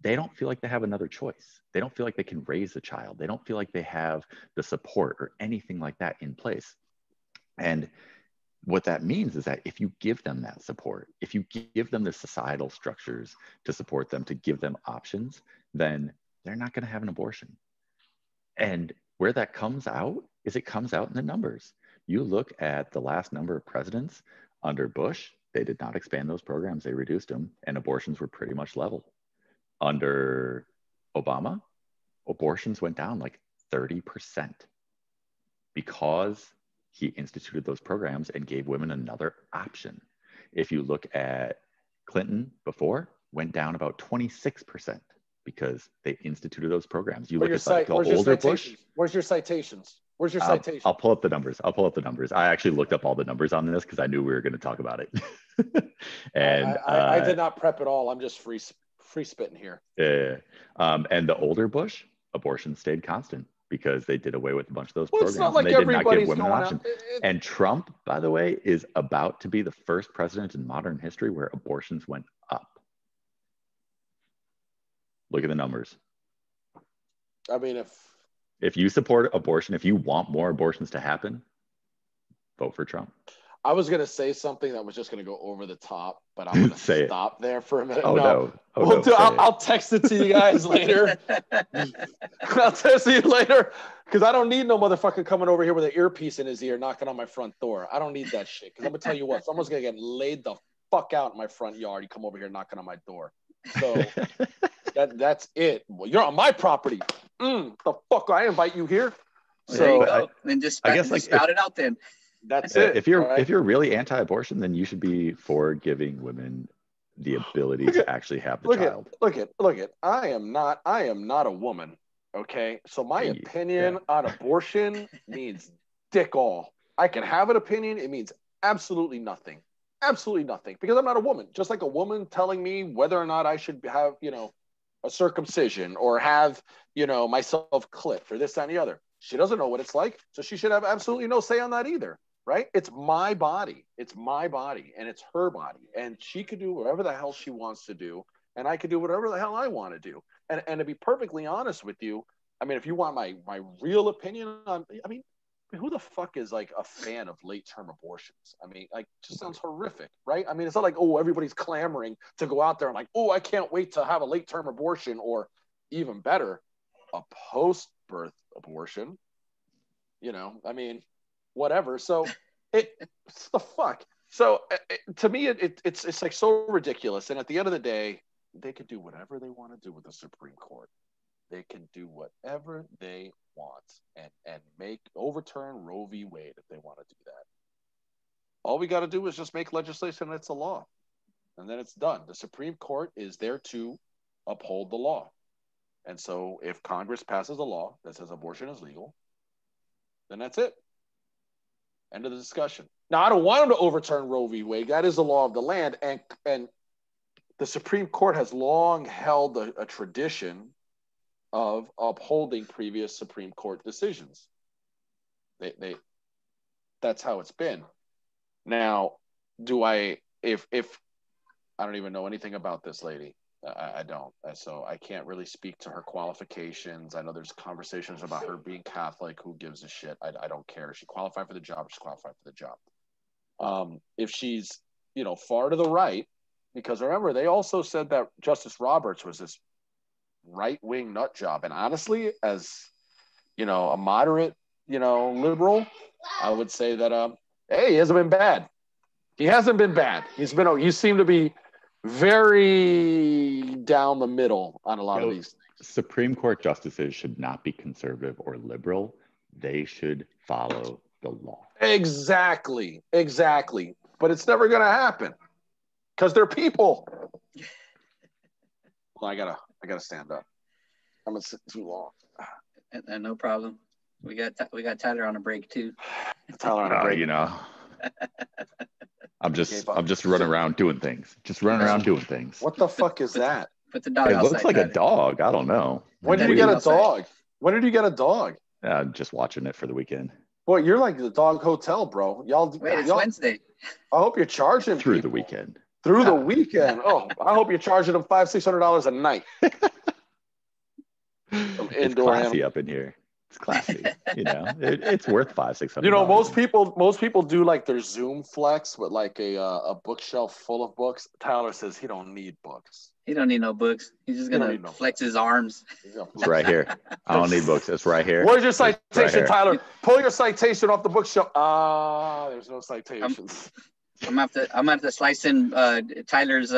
B: they don't feel like they have another choice. They don't feel like they can raise a child. They don't feel like they have the support or anything like that in place. And what that means is that if you give them that support, if you give them the societal structures to support them, to give them options, then they're not going to have an abortion. And where that comes out is it comes out in the numbers. You look at the last number of presidents under Bush, they did not expand those programs. They reduced them, and abortions were pretty much level. Under Obama, abortions went down like 30% because he instituted those programs and gave women another option. If you look at Clinton before, went down about 26% because they instituted those programs. You look at like the older Bush.
C: Where's your citations? Where's your citation?
B: I'll pull up the numbers. I actually looked up all the numbers on this because I knew we were going to talk about it. And
C: I did not prep at all. I'm just free spitting here.
B: Yeah. And the older Bush, abortion stayed constant because they did away with a bunch of those programs.
C: It's not like
B: and they did not give women an option. And Trump, by the way, is about to be the first president in modern history where abortions went up. Look at the numbers.
C: I mean,
B: if you support abortion, if you want more abortions to happen, vote for Trump.
C: I was going to say something that was just going to go over the top, but I'm going to stop there for a minute. I'll text it to you guys later. I'll text you later because I don't need no motherfucker coming over here with an earpiece in his ear knocking on my front door. I don't need that shit because I'm going to tell you what, someone's going to get laid the fuck out in my front yard. You come over here knocking on my door. So that's it. Well, you're on my property. The fuck, I invite you here.
A: So then just spout it out then.
C: That's it.
B: If you're really anti-abortion, then you should be for giving women the ability to actually have the child.
C: Look at. I am not a woman. Okay, so my opinion on abortion means dick all. I can have an opinion. It means absolutely nothing. Absolutely nothing because I'm not a woman. Just like a woman telling me whether or not I should have, a circumcision or have, myself clipped or this, that, and the other. She doesn't know what it's like, so she should have absolutely no say on that either. right? It's my body. It's my body, and it's her body, and she could do whatever the hell she wants to do, and I could do whatever the hell I want to do. And to be perfectly honest with you, I mean, if you want my real opinion on, I mean, who the fuck is like a fan of late-term abortions? I mean, like, just sounds horrific, right? I mean, it's not like, oh, everybody's clamoring to go out there and like, oh, I can't wait to have a late-term abortion, or even better, a post-birth abortion. You know, I mean, whatever. So it's the fuck. So to me, it's like so ridiculous. And at the end of the day, they could do whatever they want to do with the Supreme Court. They can do whatever they want and overturn Roe v. Wade if they want to do that. All we got to do is just make legislation that's a law, and then it's done. The Supreme Court is there to uphold the law. And so if Congress passes a law that says abortion is legal, then that's it. End of the discussion. Now, I don't want them to overturn Roe v. Wade. That is the law of the land. And the Supreme Court has long held a tradition of upholding previous Supreme Court decisions. That's how it's been. Now, if I don't even know anything about this lady. I don't. So I can't really speak to her qualifications. I know there's conversations about her being Catholic. Who gives a shit? I don't care. She qualified for the job. She's qualified for the job. If she's, far to the right, because remember, they also said that Justice Roberts was this right-wing nut job. And honestly, as, a moderate, liberal, I would say that, hey, he hasn't been bad. He hasn't been bad. He seemed to be very down the middle on a lot of these things.
B: Supreme Court justices should not be conservative or liberal. They should follow the law. Exactly.
C: But it's never going to happen because they're people. Well, I gotta stand up. I'm gonna sit too long.
A: No problem. We got Tyler on a break too.
C: Tyler on a break.
B: I'm just running around doing things.
C: What the fuck is that?
A: Put the dog
B: It
A: outside.
B: looks like a dog. I don't know.
C: When did you get a dog? When did you get a dog?
B: Just watching it for the weekend.
C: Boy, you're like the dog hotel, bro.
A: It's Wednesday.
C: I hope you're charging
B: through
C: people.
B: the weekend.
C: Through the weekend. Oh, I hope you're charging them $500-$600 a night.
B: It's classy up in here. It's classy. It's worth $500-$600.
C: Most people do like their Zoom flex with like a bookshelf full of books. Tyler says he don't need books.
A: He don't need no books. He's just gonna flex his arms.
B: It's right here. I don't need books. It's right here.
C: Where's your citation, right, Tyler? Pull your citation off the bookshelf. There's no citations.
A: I'm gonna have to slice in Tyler's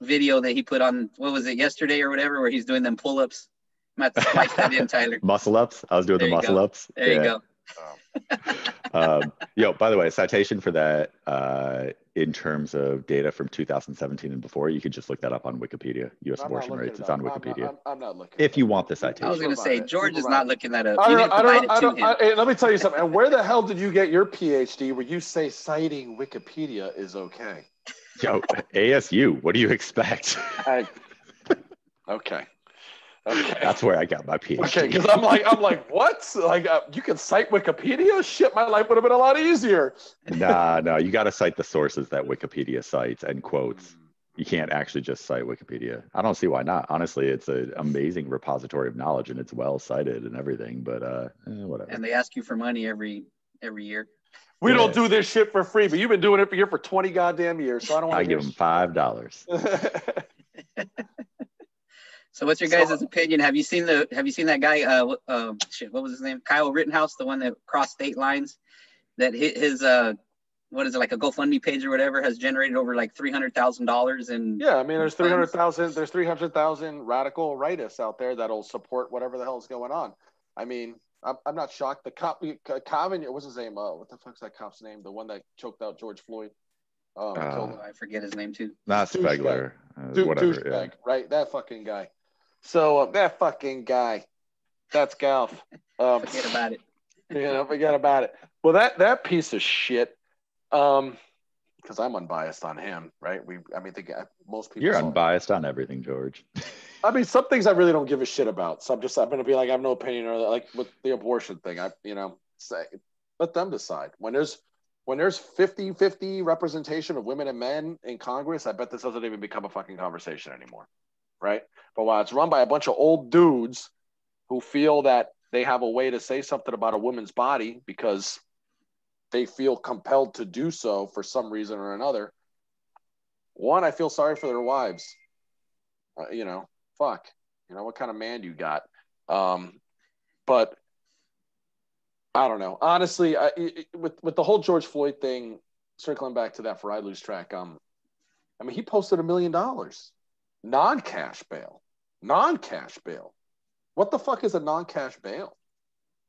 A: video that he put on, what was it, yesterday or whatever, where he's doing them pull-ups. I'm gonna have to slice that in, Tyler.
B: Muscle ups. I was doing the muscle ups.
A: There you
B: go. By the way, citation for that in terms of data from 2017 and before, you could just look that up on Wikipedia. U.S. abortion rates. It's on Wikipedia.
C: I'm not looking.
B: If you want the citation.
A: I was going to say, George is not looking that up.
C: Let me tell you something. And where the hell did you get your PhD where you say citing Wikipedia is okay?
B: Yo, ASU. What do you expect?
C: Okay.
B: That's where I got my PhD.
C: Okay, because I'm like, what? Like, you can cite Wikipedia? Shit, my life would have been a lot easier.
B: No, you got to cite the sources that Wikipedia cites and quotes. You can't actually just cite Wikipedia. I don't see why not. Honestly, it's an amazing repository of knowledge and it's well cited and everything. But whatever.
A: And they ask you for money every year.
C: We don't do this shit for free, but you've been doing it for 20 goddamn years, so I don't want to.
B: I give them $5.
A: So what's your guys' opinion? Have you seen that guy? What was his name? Kyle Rittenhouse, the one that crossed state lines. That his what is it, like a GoFundMe page or whatever, has generated over like $300,000 in.
C: Yeah, I mean, there's 300,000. There's 300,000 radical rightists out there that'll support whatever the hell is going on. I mean, I'm not shocked. The cop, what's his name? What the fuck's that cop's name? The one that choked out George Floyd. Killed him.
A: I forget his name too.
B: Not Spegler. Whatever. Yeah.
C: Right, that fucking guy. So that fucking guy, that's Galf.
A: Forget about it.
C: Forget about it. Well, that piece of shit. Because I'm unbiased on him, right? Most people.
B: You're unbiased on everything, George.
C: I mean, some things I really don't give a shit about. So I'm going to be like, I have no opinion, or like with the abortion thing. Let them decide. When there's when there's 50-50 representation of women and men in Congress, I bet this doesn't even become a fucking conversation anymore, right? But while it's run by a bunch of old dudes who feel that they have a way to say something about a woman's body because they feel compelled to do so for some reason or another, one, I feel sorry for their wives. Fuck. What kind of man you got? But I don't know. Honestly, with the whole George Floyd thing, circling back to that for I Lose Track, he posted $1 million. Non-cash bail. Non-cash bail. What the fuck is a non-cash bail?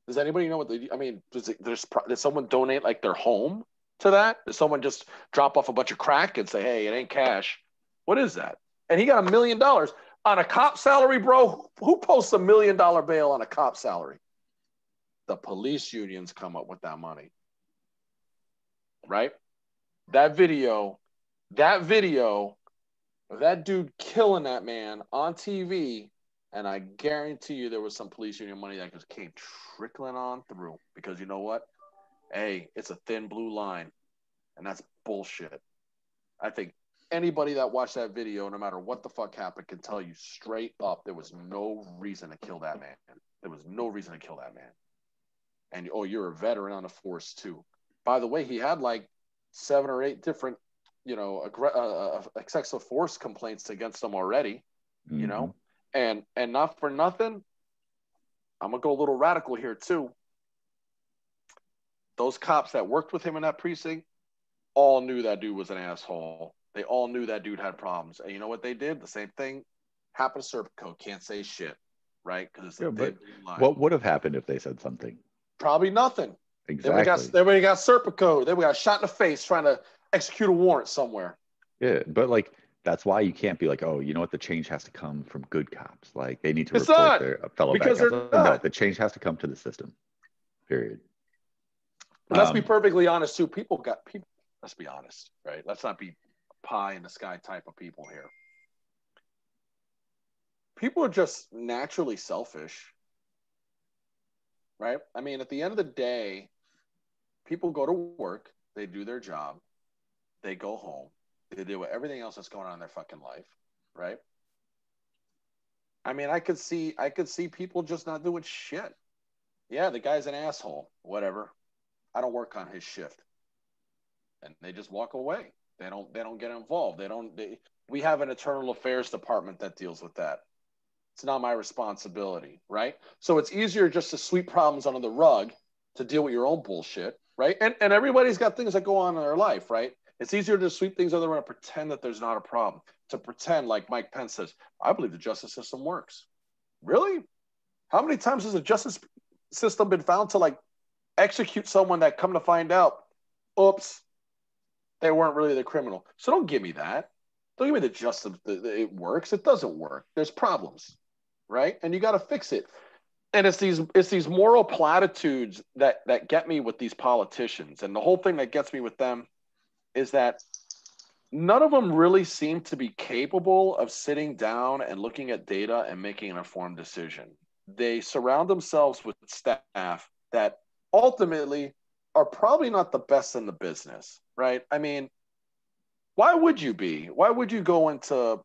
C: Does anybody know does someone donate like their home to that? Does someone just drop off a bunch of crack and say, hey, it ain't cash? What is that? And he got $1 million on a cop salary, bro. Who posts $1 million bail on a cop salary? The police unions come up with that money, right? That video of that dude killing that man on TV, and I guarantee you there was some police union money that just came trickling on through, because you know what? Hey, it's a thin blue line, and that's bullshit. I think anybody that watched that video, no matter what the fuck happened, can tell you straight up there was no reason to kill that man. There was no reason to kill that man. And, you're a veteran on the force, too. By the way, he had like 7 or 8 different, excessive force complaints against him already, And not for nothing, I'm going to go a little radical here, too. Those cops that worked with him in that precinct all knew that dude was an asshole. They all knew that dude had problems. And you know what they did? The same thing happened to Serpico. Can't say shit, right? Because
B: what would have happened if they said something?
C: Probably nothing.
B: Exactly.
C: Then we got Serpico. Then we got shot in the face trying to execute a warrant somewhere.
B: Yeah, but like that's why you can't be like, oh, you know what? The change has to come from good cops. Like they need to report their fellow bad cops. No, the change has to come to the system. Period.
C: Let's be perfectly honest too. People. Let's be honest, right? Let's not be pie in the sky type of people here. People are just naturally selfish. Right? At the end of the day, people go to work, they do their job, they go home, they deal with everything else that's going on in their fucking life, right? I could see people just not doing shit. Yeah, the guy's an asshole, whatever. I don't work on his shift. And they just walk away. They don't get involved. We have an internal affairs department that deals with that. It's not my responsibility, right? So it's easier just to sweep problems under the rug to deal with your own bullshit, right? And everybody's got things that go on in their life, right? It's easier to sweep things under the rug and pretend that there's not a problem. To pretend, like Mike Pence says, I believe the justice system works. Really? How many times has the justice system been found to like execute someone that come to find out, oops, they weren't really the criminal? So don't give me that. Don't give me the justice that it works. It doesn't work. There's problems. Right? And you got to fix it. And it's these moral platitudes that get me with these politicians. And the whole thing that gets me with them is that none of them really seem to be capable of sitting down and looking at data and making an informed decision. They surround themselves with staff that ultimately are probably not the best in the business, right? Why would you be? Why would you go into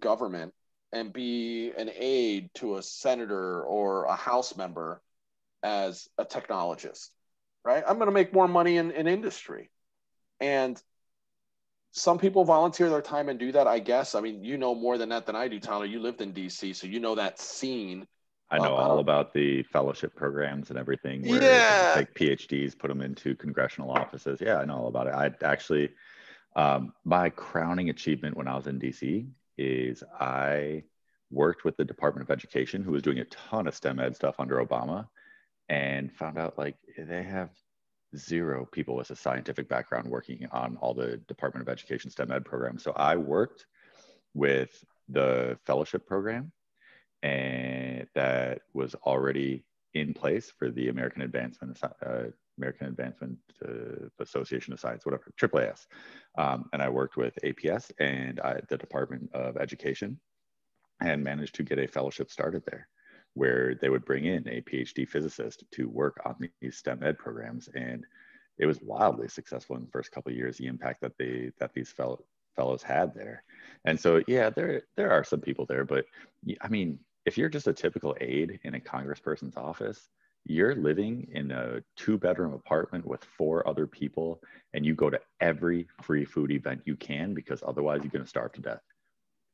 C: government and be an aide to a senator or a House member as a technologist, right? I'm going to make more money in industry. And some people volunteer their time and do that, I guess. You know more than that than I do, Tyler. You lived in DC, so you know that scene.
B: I know all about the fellowship programs and everything where they take PhDs, put them into congressional offices. Yeah, I know all about it. I actually, my crowning achievement when I was in DC is I worked with the Department of Education, who was doing a ton of STEM ed stuff under Obama, and found out like they have 0 people with a scientific background working on all the Department of Education STEM ed programs. So I worked with the fellowship program, and that was already in place for the American Advancement Association of Science, whatever, AAAS. And I worked with APS and the Department of Education, and managed to get a fellowship started there, where they would bring in a PhD physicist to work on these STEM ed programs. And it was wildly successful in the first couple of years, the impact that these fellows had there. And so, yeah, there are some people there, but I mean, if you're just a typical aide in a congressperson's office, you're living in a 2-bedroom apartment with 4 other people, and you go to every free food event you can because otherwise you're going to starve to death.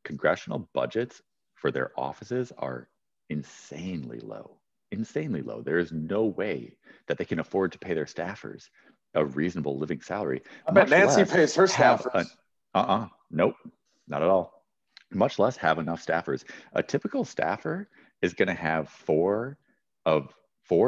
B: Congressional budgets for their offices are insanely low. There is no way that they can afford to pay their staffers a reasonable living salary.
C: I bet Nancy pays her staffers.
B: Nope, not at all. Much less have enough staffers. A typical staffer is going to have 4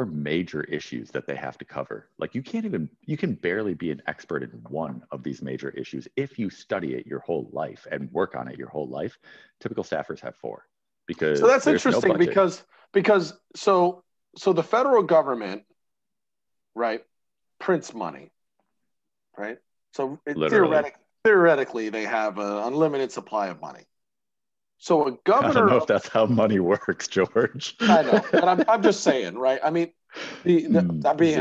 B: major issues that they have to cover. Like you can barely be an expert in one of these major issues if you study it your whole life and work on it your whole life. Typical staffers have 4. Because
C: so that's interesting because so the federal government, right, prints money, right? So theoretically they have an unlimited supply of money. So a governor,
B: I don't know if that's how money works, George.
C: I know, but I'm just saying, right? I mean, I'm being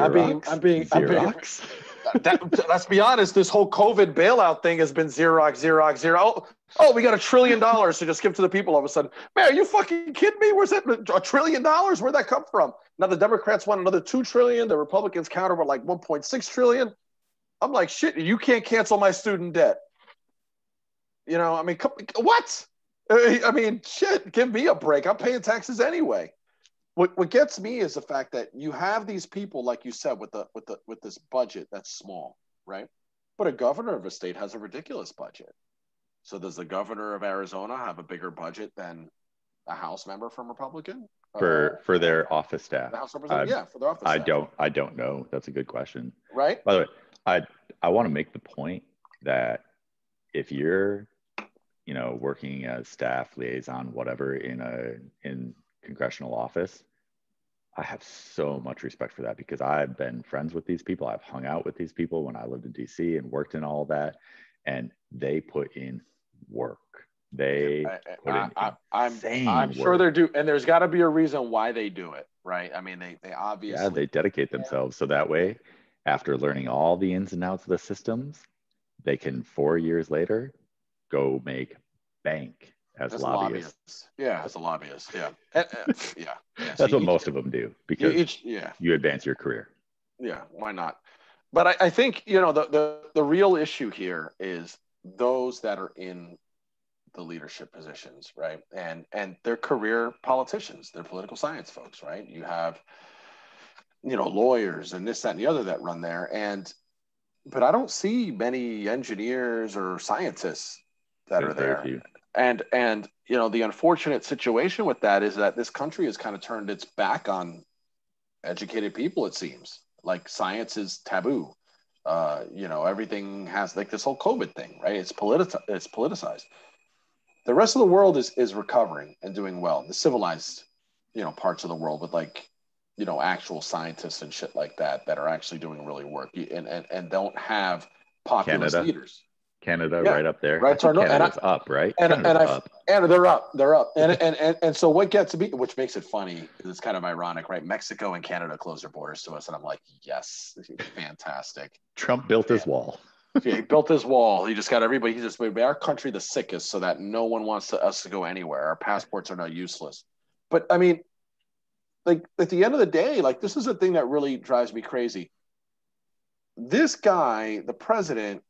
C: let's be honest, this whole COVID bailout thing has been Xerox. Oh, we got $1 trillion to just give to the people all of a sudden. Man, are you fucking kidding me? Where's that $1 trillion? Where'd that come from? Now the Democrats want another $2 trillion. The Republicans counter with like 1.6 trillion. I'm like, shit, you can't cancel my student debt. You know, I mean, what? I mean, shit, give me a break. I'm paying taxes anyway. What gets me is the fact that you have these people, like you said, with this budget that's small, right? But a governor of a state has a ridiculous budget. So does the governor of Arizona have a bigger budget than a House member from Republican
B: for their office staff?
C: The House representative, for their office staff.
B: I don't know. That's a good question.
C: Right.
B: By the way, I want to make the point that if you're, you know, working as staff liaison, whatever, in congressional office, I have so much respect for that because I've been friends with these people. I've hung out with these people when I lived in DC and worked in all that, and they put in work.
C: I'm sure they do, and there's got to be a reason why they do it, right? I mean, they obviously
B: they dedicate themselves so that way, after learning all the ins and outs of the systems, they can 4 years later go make bank as lobbyists.
C: Yeah, as a lobbyist. Yeah. Yeah.
B: That's what most of them do because you advance your career.
C: Yeah, why not? But I think, you know, the real issue here is those that are in the leadership positions, right? And they're career politicians, they're political science folks, right? You have, you know, lawyers and this, that, and the other that run there. But I don't see many engineers or scientists that are there. And you know, the unfortunate situation with that is that this country has kind of turned its back on educated people, it seems. Like science is taboo. You know, everything has like this whole COVID thing, right? It's politicized. The rest of the world is recovering and doing well. The civilized, you know, parts of the world with like, you know, actual scientists and shit like that are actually doing really work and don't have populist leaders.
B: Canada, right up there.
C: Right,
B: Canada's up, right?
C: And they're up. And so what gets me, which makes it funny, because it's kind of ironic, right? Mexico and Canada close their borders to us, and I'm like, yes, fantastic.
B: Trump built his wall.
C: Yeah, he built his wall. He just got everybody. He just made our country the sickest, so that no one wants us to go anywhere. Our passports are now useless. But I mean, like at the end of the day, like this is the thing that really drives me crazy. This guy, the president,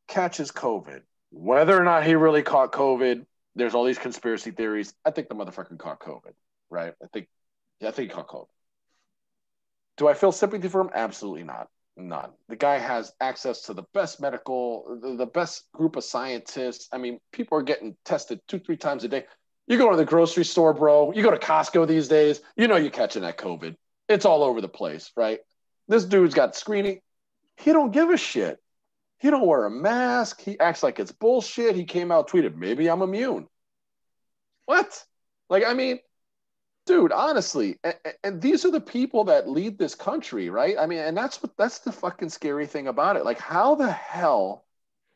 C: catches COVID. Whether or not he really caught COVID, there's all these conspiracy theories. I think the motherfucker caught COVID, right? I think he caught COVID. Do I feel sympathy for him? Absolutely not. None. The guy has access to the best the best group of scientists. I mean, people are getting tested 2-3 times a day. You go to the grocery store, bro. You go to Costco these days. You know you're catching that COVID. It's all over the place, right? This dude's got screening. He don't give a shit. He don't wear a mask. He acts like it's bullshit. He came out, tweeted, maybe I'm immune. What? Like, I mean, dude, honestly, and these are the people that lead this country, right? I mean, and that's the fucking scary thing about it. Like, how the hell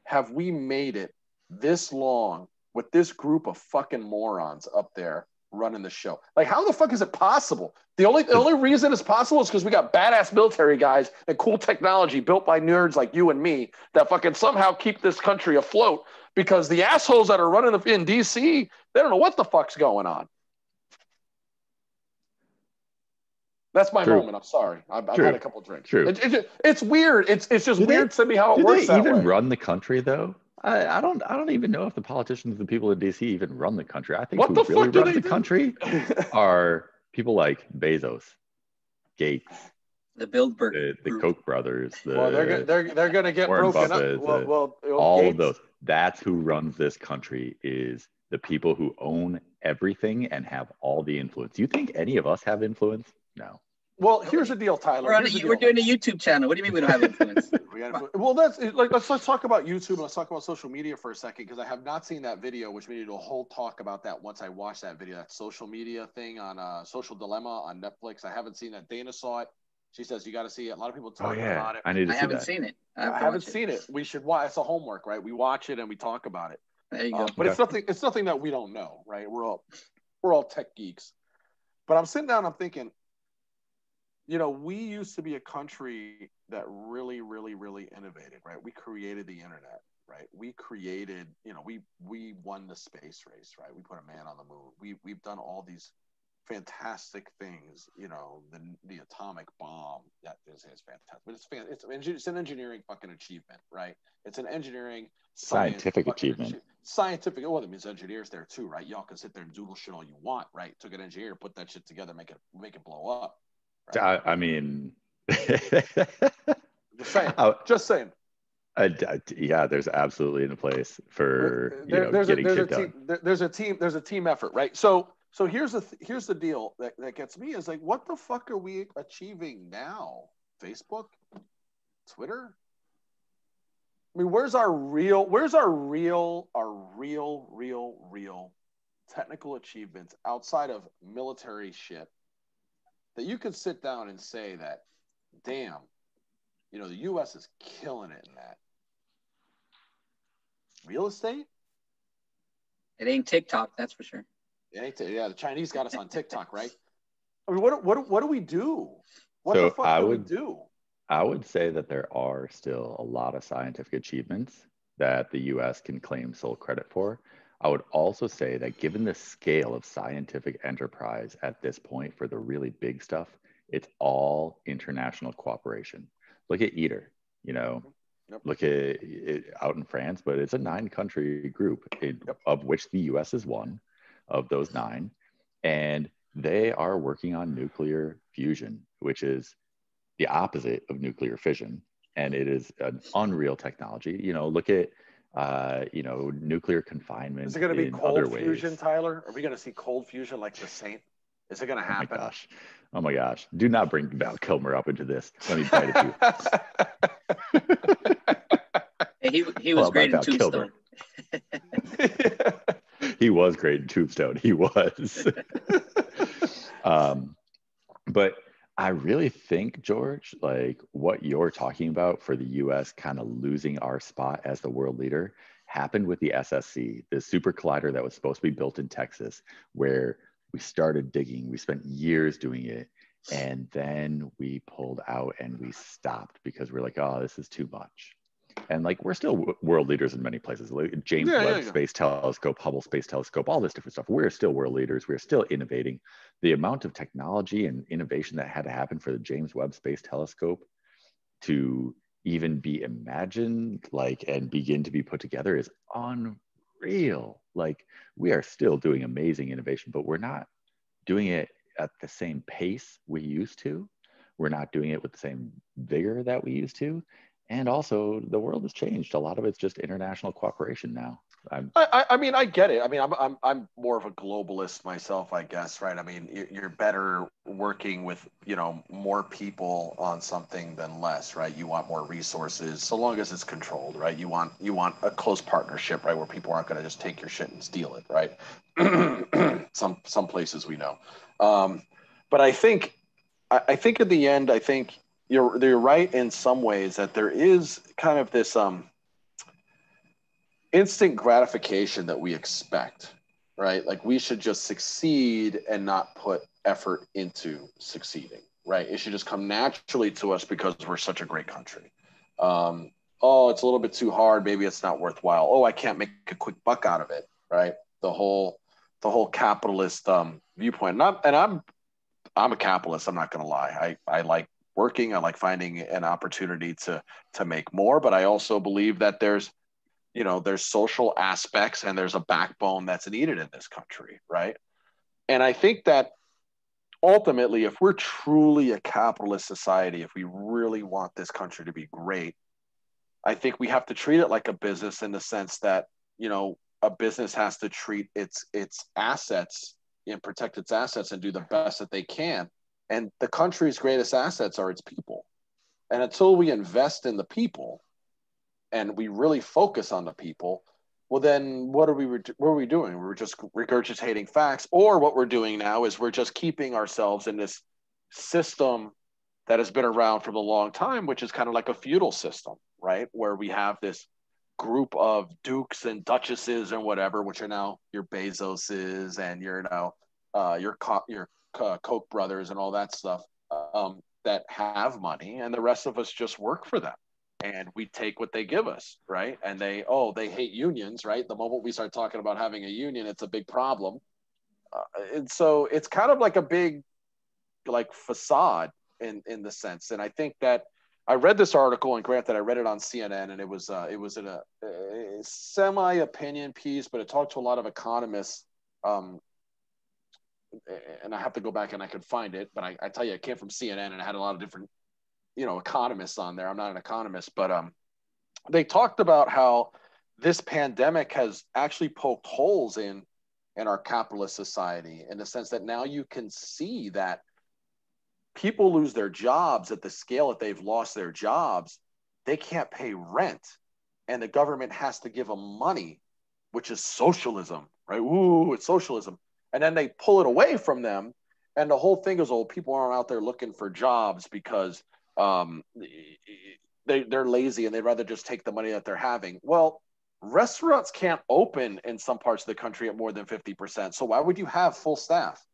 C: have we made it this long with this group of fucking morons up there running the show. Like, how the fuck is it possible? The only reason it's possible is because we got badass military guys and cool technology built by nerds like you and me that fucking somehow keep this country afloat, because the assholes that are running in DC, they don't know what the fuck's going on. That's my moment. I'm sorry. I've had a couple drinks.
B: True.
C: It's weird. It's just weird to me how it works that way.
B: Do they even run the country, though? I don't even know if the politicians, the people in DC, even run the country. I think who really runs the country are people like Bezos, Gates,
A: the Bilderberg,
B: the Koch brothers.
C: They're going to get
B: Warren
C: broken
B: Buffett,
C: up.
B: All
C: Gates,
B: of those. That's who runs this country, is the people who own everything and have all the influence. You think any of us have influence? No.
C: Well, here's the deal, Tyler.
A: We're doing a YouTube channel. What do you mean we don't have influence?
C: Well, let's talk about YouTube. Let's talk about social media for a second, because I have not seen that video, which we need to do a whole talk about that once I watch that video. That social media thing on Social Dilemma on Netflix. I haven't seen that. Dana saw it. She says you got to see it. A lot of people talking about it.
B: I haven't
A: seen it.
C: I haven't seen it. We should watch. It's a homework, right? We watch it and we talk about it.
A: There you go.
C: But it's nothing that we don't know, right? We're all tech geeks. But I'm sitting down. I'm thinking, we used to be a country that really, really, really innovated, right? We created the internet, right? We created, we won the space race, right? We put a man on the moon. We've done all these fantastic things, the atomic bomb. That is fantastic. But it's an engineering fucking achievement, right? It's an engineering
B: scientific achievement.
C: Scientific. Well, that means engineers there too, right? Y'all can sit there and doodle shit all you want, right? Took an engineer to put that shit together, make it blow up. Right?
B: I mean,
C: just saying.
B: Yeah, there's absolutely a place for getting shit done.
C: There's a team effort, right? So here's the deal that gets me is like, what the fuck are we achieving now? Facebook, Twitter. I mean, where's our real technical achievements outside of military shit that you could sit down and say that, damn, the U.S. is killing it in that. Real estate?
A: It ain't TikTok, that's for sure.
C: The Chinese got us on TikTok, right? I mean, what do we do? What the fuck do we do?
B: I would say that there are still a lot of scientific achievements that the U.S. can claim sole credit for. I would also say that given the scale of scientific enterprise at this point for the really big stuff, it's all international cooperation. Look at ITER, Look at it out in France, but it's a 9-country group of which the U.S. is one of those 9. And they are working on nuclear fusion, which is the opposite of nuclear fission. And it is an unreal technology. Look at nuclear confinement.
C: Is it going to be cold fusion, Tyler? Are we going to see cold fusion like the Saint? Is it going to happen?
B: Oh my gosh. Do not bring Val Kilmer up into this. Let me bite at
A: you. He was great in Tombstone.
B: He was great in Tombstone. He was. But I really think, George, like what you're talking about for the U.S. kind of losing our spot as the world leader happened with the SSC, the super collider that was supposed to be built in Texas, where we started digging. We spent years doing it. And then we pulled out and we stopped because we're like, oh, this is too much. And like, we're still world leaders in many places. Like James Webb Space Telescope, Hubble Space Telescope, all this different stuff. We're still world leaders. We're still innovating. The amount of technology and innovation that had to happen for the James Webb Space Telescope to even be imagined, like, and begin to be put together is unreal. Like, we are still doing amazing innovation, but we're not doing it at the same pace we used to. We're not doing it with the same vigor that we used to. And also, the world has changed. A lot of it's just international cooperation now.
C: I mean, I get it. I mean, I'm more of a globalist myself, I guess, right? I mean, you're better working with, more people on something than less, right? You want more resources, so long as it's controlled, right? You want a close partnership, right, where people aren't going to just take your shit and steal it, right? Some places we know, but I think at the end, I think you're right in some ways that there is kind of this instant gratification that we expect,
D: right? Like we should just succeed and not put effort into succeeding, right? It should just come naturally to us because we're such a great country. Oh, it's a little bit too hard. Maybe it's not worthwhile. Oh, I can't make a quick buck out of it, right? The whole capitalist viewpoint. I'm a capitalist. I'm not going to lie. I like working. I like finding an opportunity to make more. But I also believe that there's social aspects and there's a backbone that's needed in this country, right? And I think that ultimately, if we're truly a capitalist society, if we really want this country to be great, I think we have to treat it like a business in the sense that, a business has to treat its assets and protect its assets and do the best that they can. And the country's greatest assets are its people. And until we invest in the people and we really focus on the people, well, then what are we doing? We're just regurgitating facts, or what we're doing now is we're just keeping ourselves in this system that has been around for a long time, which is kind of like a feudal system, right? Where we have this group of dukes and duchesses and whatever, which are now your Bezoses and your Koch brothers and all that stuff, that have money, and the rest of us just work for them. And we take what they give us, right? And they hate unions, right? The moment we start talking about having a union, it's a big problem. And so it's kind of like a big facade in the sense. And I think that I read this article, and granted, I read it on CNN, and it was in a semi-opinion piece, but it talked to a lot of economists. And I have to go back and I could find it, but I tell you, it came from CNN, and it had a lot of different, economists on there. I'm not an economist, but they talked about how this pandemic has actually poked holes in our capitalist society, in the sense that now you can see that people lose their jobs at the scale that they've lost their jobs. They can't pay rent, and the government has to give them money, which is socialism, right? Ooh, it's socialism. And then they pull it away from them, and the whole thing is, people aren't out there looking for jobs because they're lazy and they'd rather just take the money that they're having. Well, restaurants can't open in some parts of the country at more than 50%. So why would you have full staff?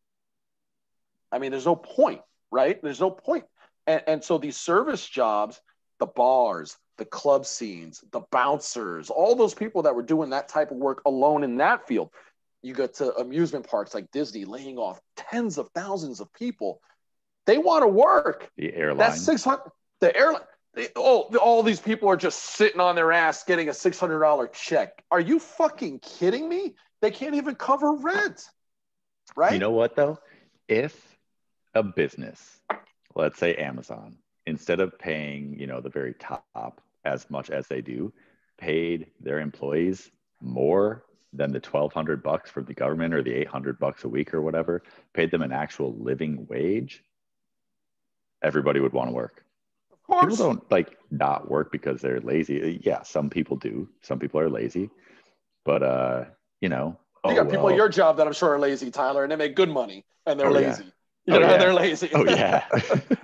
D: I mean, there's no point, right? There's no point. And so these service jobs, the bars, the club scenes, the bouncers, all those people that were doing that type of work alone in that field. You go to amusement parks like Disney, laying off tens of thousands of people. They want to work.
B: The airline.
D: That's 600. The airline. All these people are just sitting on their ass getting a $600 check. Are you fucking kidding me? They can't even cover rent, right?
B: You know what though? If a business, let's say Amazon, instead of paying, the very top as much as they do, paid their employees more than the $1,200 from the government, or the $800 a week or whatever, paid them an actual living wage, everybody would want to work.
D: Of course.
B: People don't not work because they're lazy. Yeah, some people do. Some people are lazy, but
D: you got people at your job that I'm sure are lazy, Tyler, and they make good money and they're lazy.
B: Yeah.
D: They're lazy.
B: Oh yeah.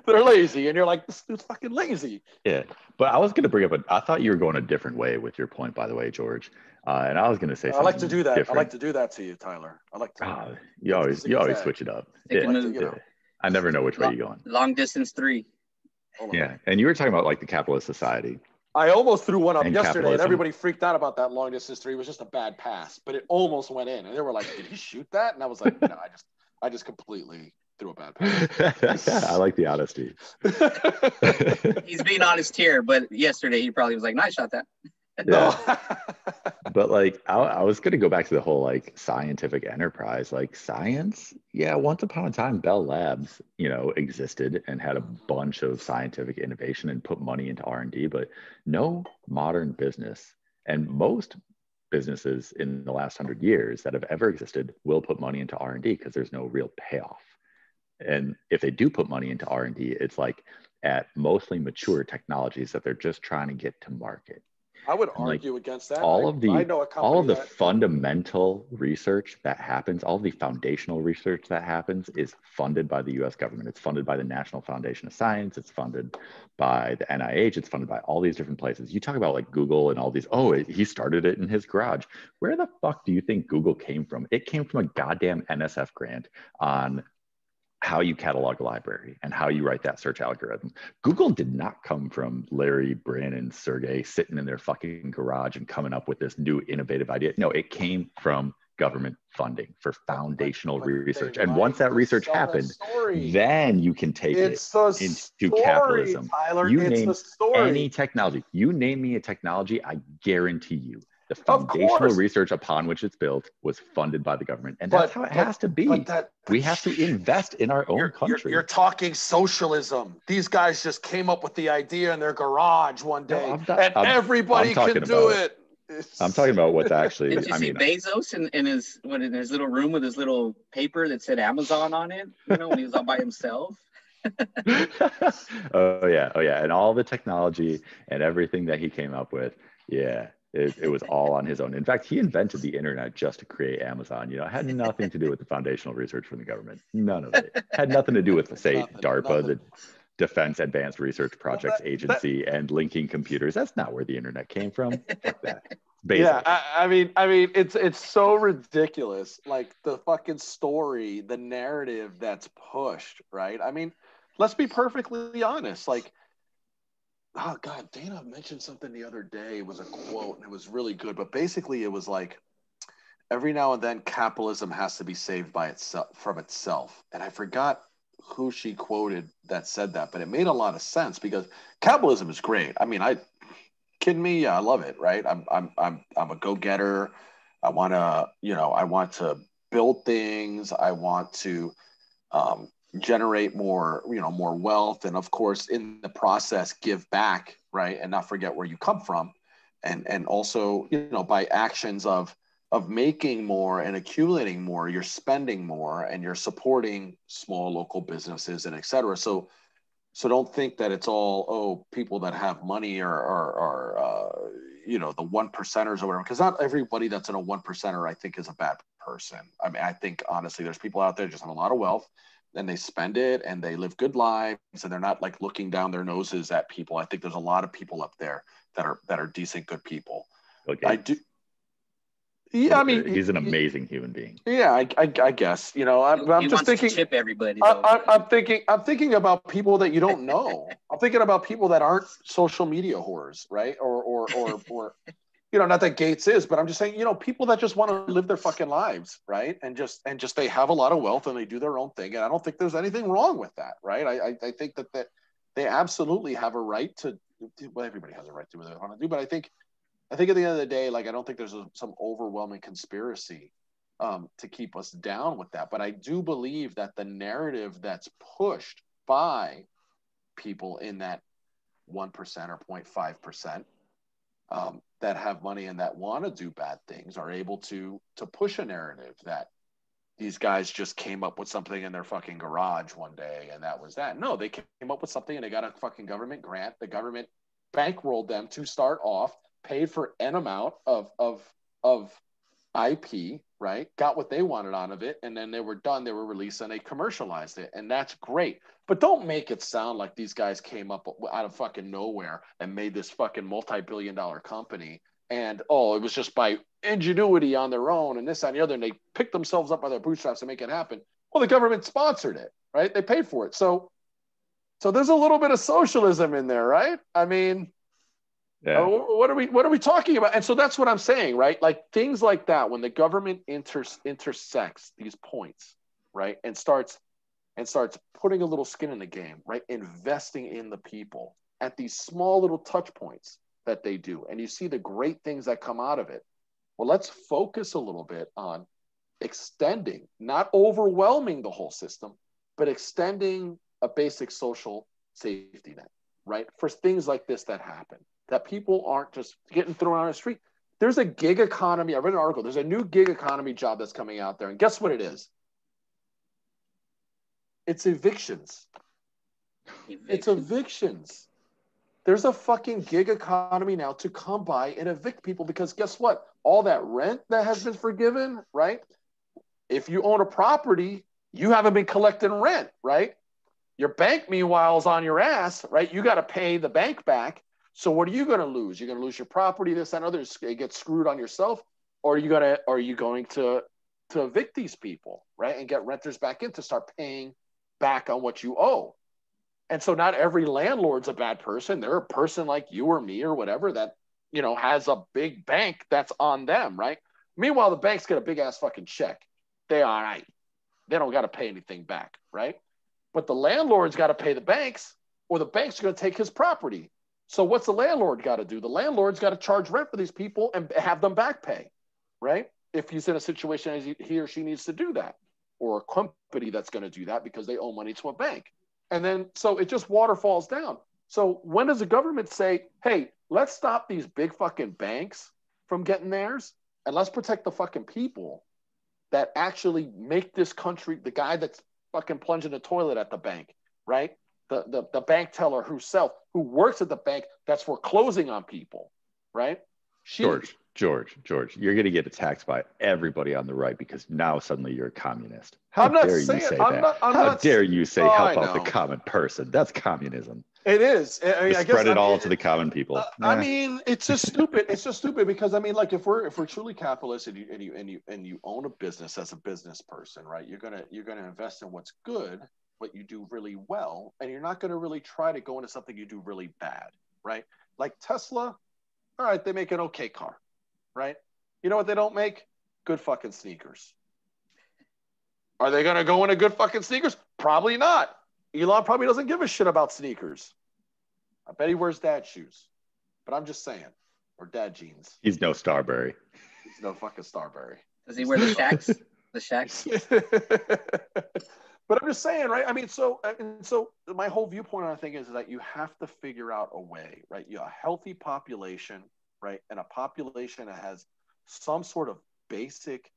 D: They're lazy, and you're like, this dude's fucking lazy.
B: Yeah, but I was going to bring up I thought you were going a different way with your point, by the way, George. And I was going to say something.
D: I like to do that.
B: Different.
D: I like to do that to you, Tyler. I like to.
B: You always switch it up. Yeah. I never know which way you're going.
A: Long distance 3.
B: Yeah, and you were talking about the capitalist society.
D: I almost threw one up yesterday, and everybody freaked out about that long distance 3. It was just a bad pass, but it almost went in, and they were like, "Did he shoot that?" And I was like, "No, I just completely threw a bad pass."
B: I like the honesty.
A: He's being honest here, but yesterday he probably was like, "No, I shot that."
B: Yeah. But I was going to go back to the whole scientific enterprise, science. Yeah, once upon a time, Bell Labs, existed and had a bunch of scientific innovation and put money into R&D, but no modern business, and most businesses in the last 100 years that have ever existed will put money into R&D because there's no real payoff. And if they do put money into R&D, it's at mostly mature technologies that they're just trying to get to market.
D: I would argue against that.
B: All of the
D: that...
B: fundamental research that happens, all the foundational research that happens is funded by the US government. It's funded by the National Foundation of Science. It's funded by the NIH. It's funded by all these different places. You talk about like Google and all these, he started it in his garage. Where the fuck do you think Google came from? It came from a goddamn NSF grant on how you catalog a library and how you write that search algorithm. Google did not come from Larry, Brin, and Sergey sitting in their fucking garage and coming up with this new innovative idea. No, it came from government funding for foundational research. And once that research happened, then you can take it into capitalism.
D: Tyler,
B: you name any technology. You name me a technology, I guarantee you the foundational research upon which it's built was funded by the government. And that's how it has to be. We have to invest in our own country.
D: You're talking socialism. These guys just came up with the idea in their garage one day, everybody can do it.
B: I'm talking about what's actually.
A: Did you see Bezos in his little room with his little paper that said Amazon on it? You know, when he was all by himself.
B: Oh yeah, and all the technology and everything that he came up with. Yeah. It was all on his own. In fact, he invented the internet just to create Amazon. You know, it had nothing to do with the foundational research from the government. None of it. Had nothing to do with, say, DARPA, the Defense Advanced Research Projects Agency, and linking computers. That's not where the internet came from. Fuck that.
D: Yeah, I mean, it's so ridiculous. Like the fucking story, the narrative that's pushed, right? I mean, let's be perfectly honest. Like, oh God, Dana mentioned something the other day. It was a quote and it was really good. But basically it was like, every now and then capitalism has to be saved by itself from itself. And I forgot who she quoted that said that, but it made a lot of sense because capitalism is great. I mean, kidding me? Yeah, I love it, right? I'm a go-getter. I want to build things. I want to generate more wealth, and of course in the process give back, right, and not forget where you come from, and also by actions of making more and accumulating more, you're spending more and you're supporting small local businesses and etc. So don't think that it's all people that have money are the one percenters or whatever, because not everybody that's in a one percenter I think is a bad person. I mean, I think honestly there's people out there just have a lot of wealth and they spend it and they live good lives and they're not like looking down their noses at people. I think there's a lot of people up there that are decent, good people.
B: Okay.
D: I do. Yeah, I mean,
B: he's an amazing human being.
D: Yeah, I guess I'm just thinking.
A: To chip everybody.
D: I'm thinking about people that you don't know. I'm thinking about people that aren't social media whores, right? Or not that Gates is, but I'm just saying, people that just want to live their fucking lives, right? And just they have a lot of wealth and they do their own thing, and I don't think there's anything wrong with that, right? I think that they absolutely have a right to. Well, everybody has a right to do what they want to do, but I think at the end of the day, like I don't think there's some overwhelming conspiracy to keep us down with that. But I do believe that the narrative that's pushed by people in that 1% or 0.5% that have money and that want to do bad things are able to push a narrative that these guys just came up with something in their fucking garage one day and that was that. No, they came up with something and they got a fucking government grant. The government bankrolled them to start off, paid for N amount of IP, right? Got what they wanted out of it, and then they were done. They were released and they commercialized it, and that's great. But don't make it sound like these guys came up out of fucking nowhere and made this fucking multi-billion-dollar company, and it was just by ingenuity on their own, and this and the other, and they picked themselves up by their bootstraps to make it happen. Well, the government sponsored it, right? They paid for it, so there's a little bit of socialism in there, right? I mean.
B: Yeah.
D: What are we talking about? And so that's what I'm saying, right? Like things like that, when the government intersects these points, right, and starts putting a little skin in the game, right, investing in the people at these small little touch points that they do, and you see the great things that come out of it. Well, let's focus a little bit on extending, not overwhelming the whole system, but extending a basic social safety net, right, for things like this that happen. That people aren't just getting thrown on the street. There's a gig economy. I read an article. There's a new gig economy job that's coming out there. And guess what it is? It's evictions. It's evictions. There's a fucking gig economy now to come by and evict people because guess what? All that rent that has been forgiven, right? If you own a property, you haven't been collecting rent, right? Your bank, meanwhile, is on your ass, right? You got to pay the bank back. So what are you going to lose? You're going to lose your property, this and others. Get screwed on yourself, or are you going to evict these people, right? And get renters back in to start paying back on what you owe. And so not every landlord's a bad person. They're a person like you or me or whatever that, has a big bank that's on them, right? Meanwhile, the banks get a big ass fucking check. They're all right. They don't got to pay anything back, right? But the landlord's got to pay the banks, or the bank's going to take his property. So what's the landlord got to do? The landlord's got to charge rent for these people and have them back pay, right? If he's in a situation as he or she needs to do that, or a company that's going to do that because they owe money to a bank. And then, so it just waterfalls down. So when does the government say, hey, let's stop these big fucking banks from getting theirs, and let's protect the fucking people that actually make this country, the guy that's fucking plunging the toilet at the bank, right? The bank teller who works at the bank that's foreclosing on people, right?
B: George, you're going to get attacked by everybody on the right because now suddenly you're a communist. How dare you say that? How dare you say help out the common person? That's communism.
D: It is.
B: Spread it all to the common people.
D: I mean, it's just stupid. It's just stupid because I mean, like if we're truly capitalist and you own a business as a business person, right? You're gonna invest in what's good, what you do really well, and you're not gonna really try to go into something you do really bad, right? Like Tesla, all right, they make an okay car, right? You know what they don't make? Good fucking sneakers. Are they gonna go into good fucking sneakers? Probably not. Elon probably doesn't give a shit about sneakers. I bet he wears dad shoes. But I'm just saying. Or dad jeans.
B: He's no Starberry.
D: He's no fucking Starberry.
A: Does he wear the Shacks? The Shacks?
D: But I'm just saying, right? I mean, so my whole viewpoint on the thing is that you have to figure out a way, right? You have a healthy population, right? And a population that has some sort of basic,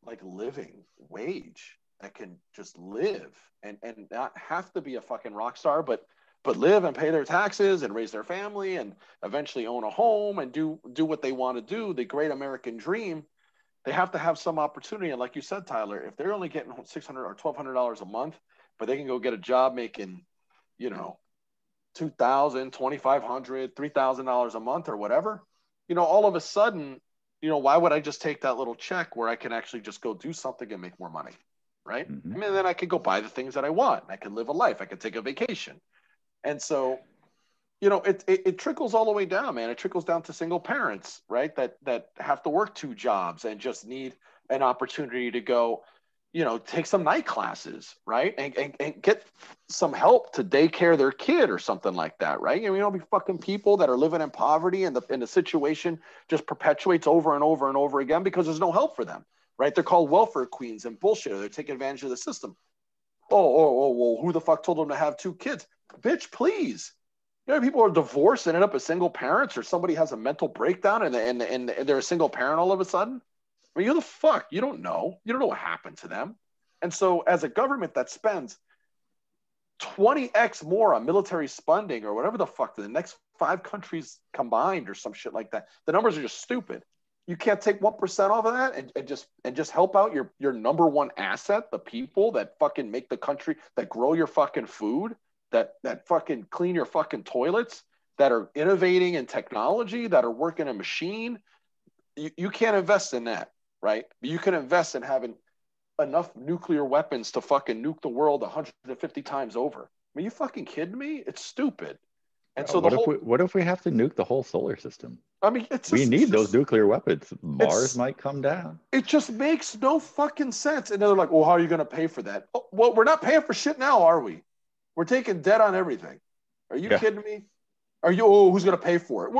D: like, living wage that can just live and not have to be a fucking rock star, but live and pay their taxes and raise their family and eventually own a home and do what they want to do, the great American dream. They have to have some opportunity. And like you said, Tyler, if they're only getting $600 or $1,200 a month, but they can go get a job making, $2,000, $2,500, $3,000 a month or whatever, all of a sudden, why would I just take that little check where I can actually just go do something and make more money? Right?
B: Mm-hmm.
D: I mean, then I could go buy the things that I want. I can live a life. I can take a vacation. And so, it trickles all the way down, man. It trickles down to single parents, right? That have to work 2 jobs and just need an opportunity to go, take some night classes, right? And get some help to daycare their kid or something like that, right? Be fucking people that are living in poverty and the situation just perpetuates over and over and over again because there's no help for them. Right? They're called welfare queens and bullshit. They're taking advantage of the system. Well, who the fuck told them to have 2 kids? Bitch, please. People are divorced and end up as single parents, or somebody has a mental breakdown and they're a single parent all of a sudden. I mean, who the fuck? You don't know. You don't know what happened to them. And so as a government that spends 20x more on military spending or whatever the fuck, the next 5 countries combined or some shit like that, the numbers are just stupid. You can't take 1% off of that and just help out your number one asset, the people that fucking make the country, that grow your fucking food, that fucking clean your fucking toilets, that are innovating in technology, that are working a machine. You can't invest in that, right? You can invest in having enough nuclear weapons to fucking nuke the world 150 times over. Are you fucking kidding me? It's stupid. And so
B: what if we have to nuke the whole solar system?
D: I mean, we
B: need those nuclear weapons. Mars might come down.
D: It just makes no fucking sense. And they're like, well, how are you going to pay for that? Oh, well, we're not paying for shit now, are we? We're taking debt on everything. Are you kidding me? Are you? Oh, who's going to pay for it?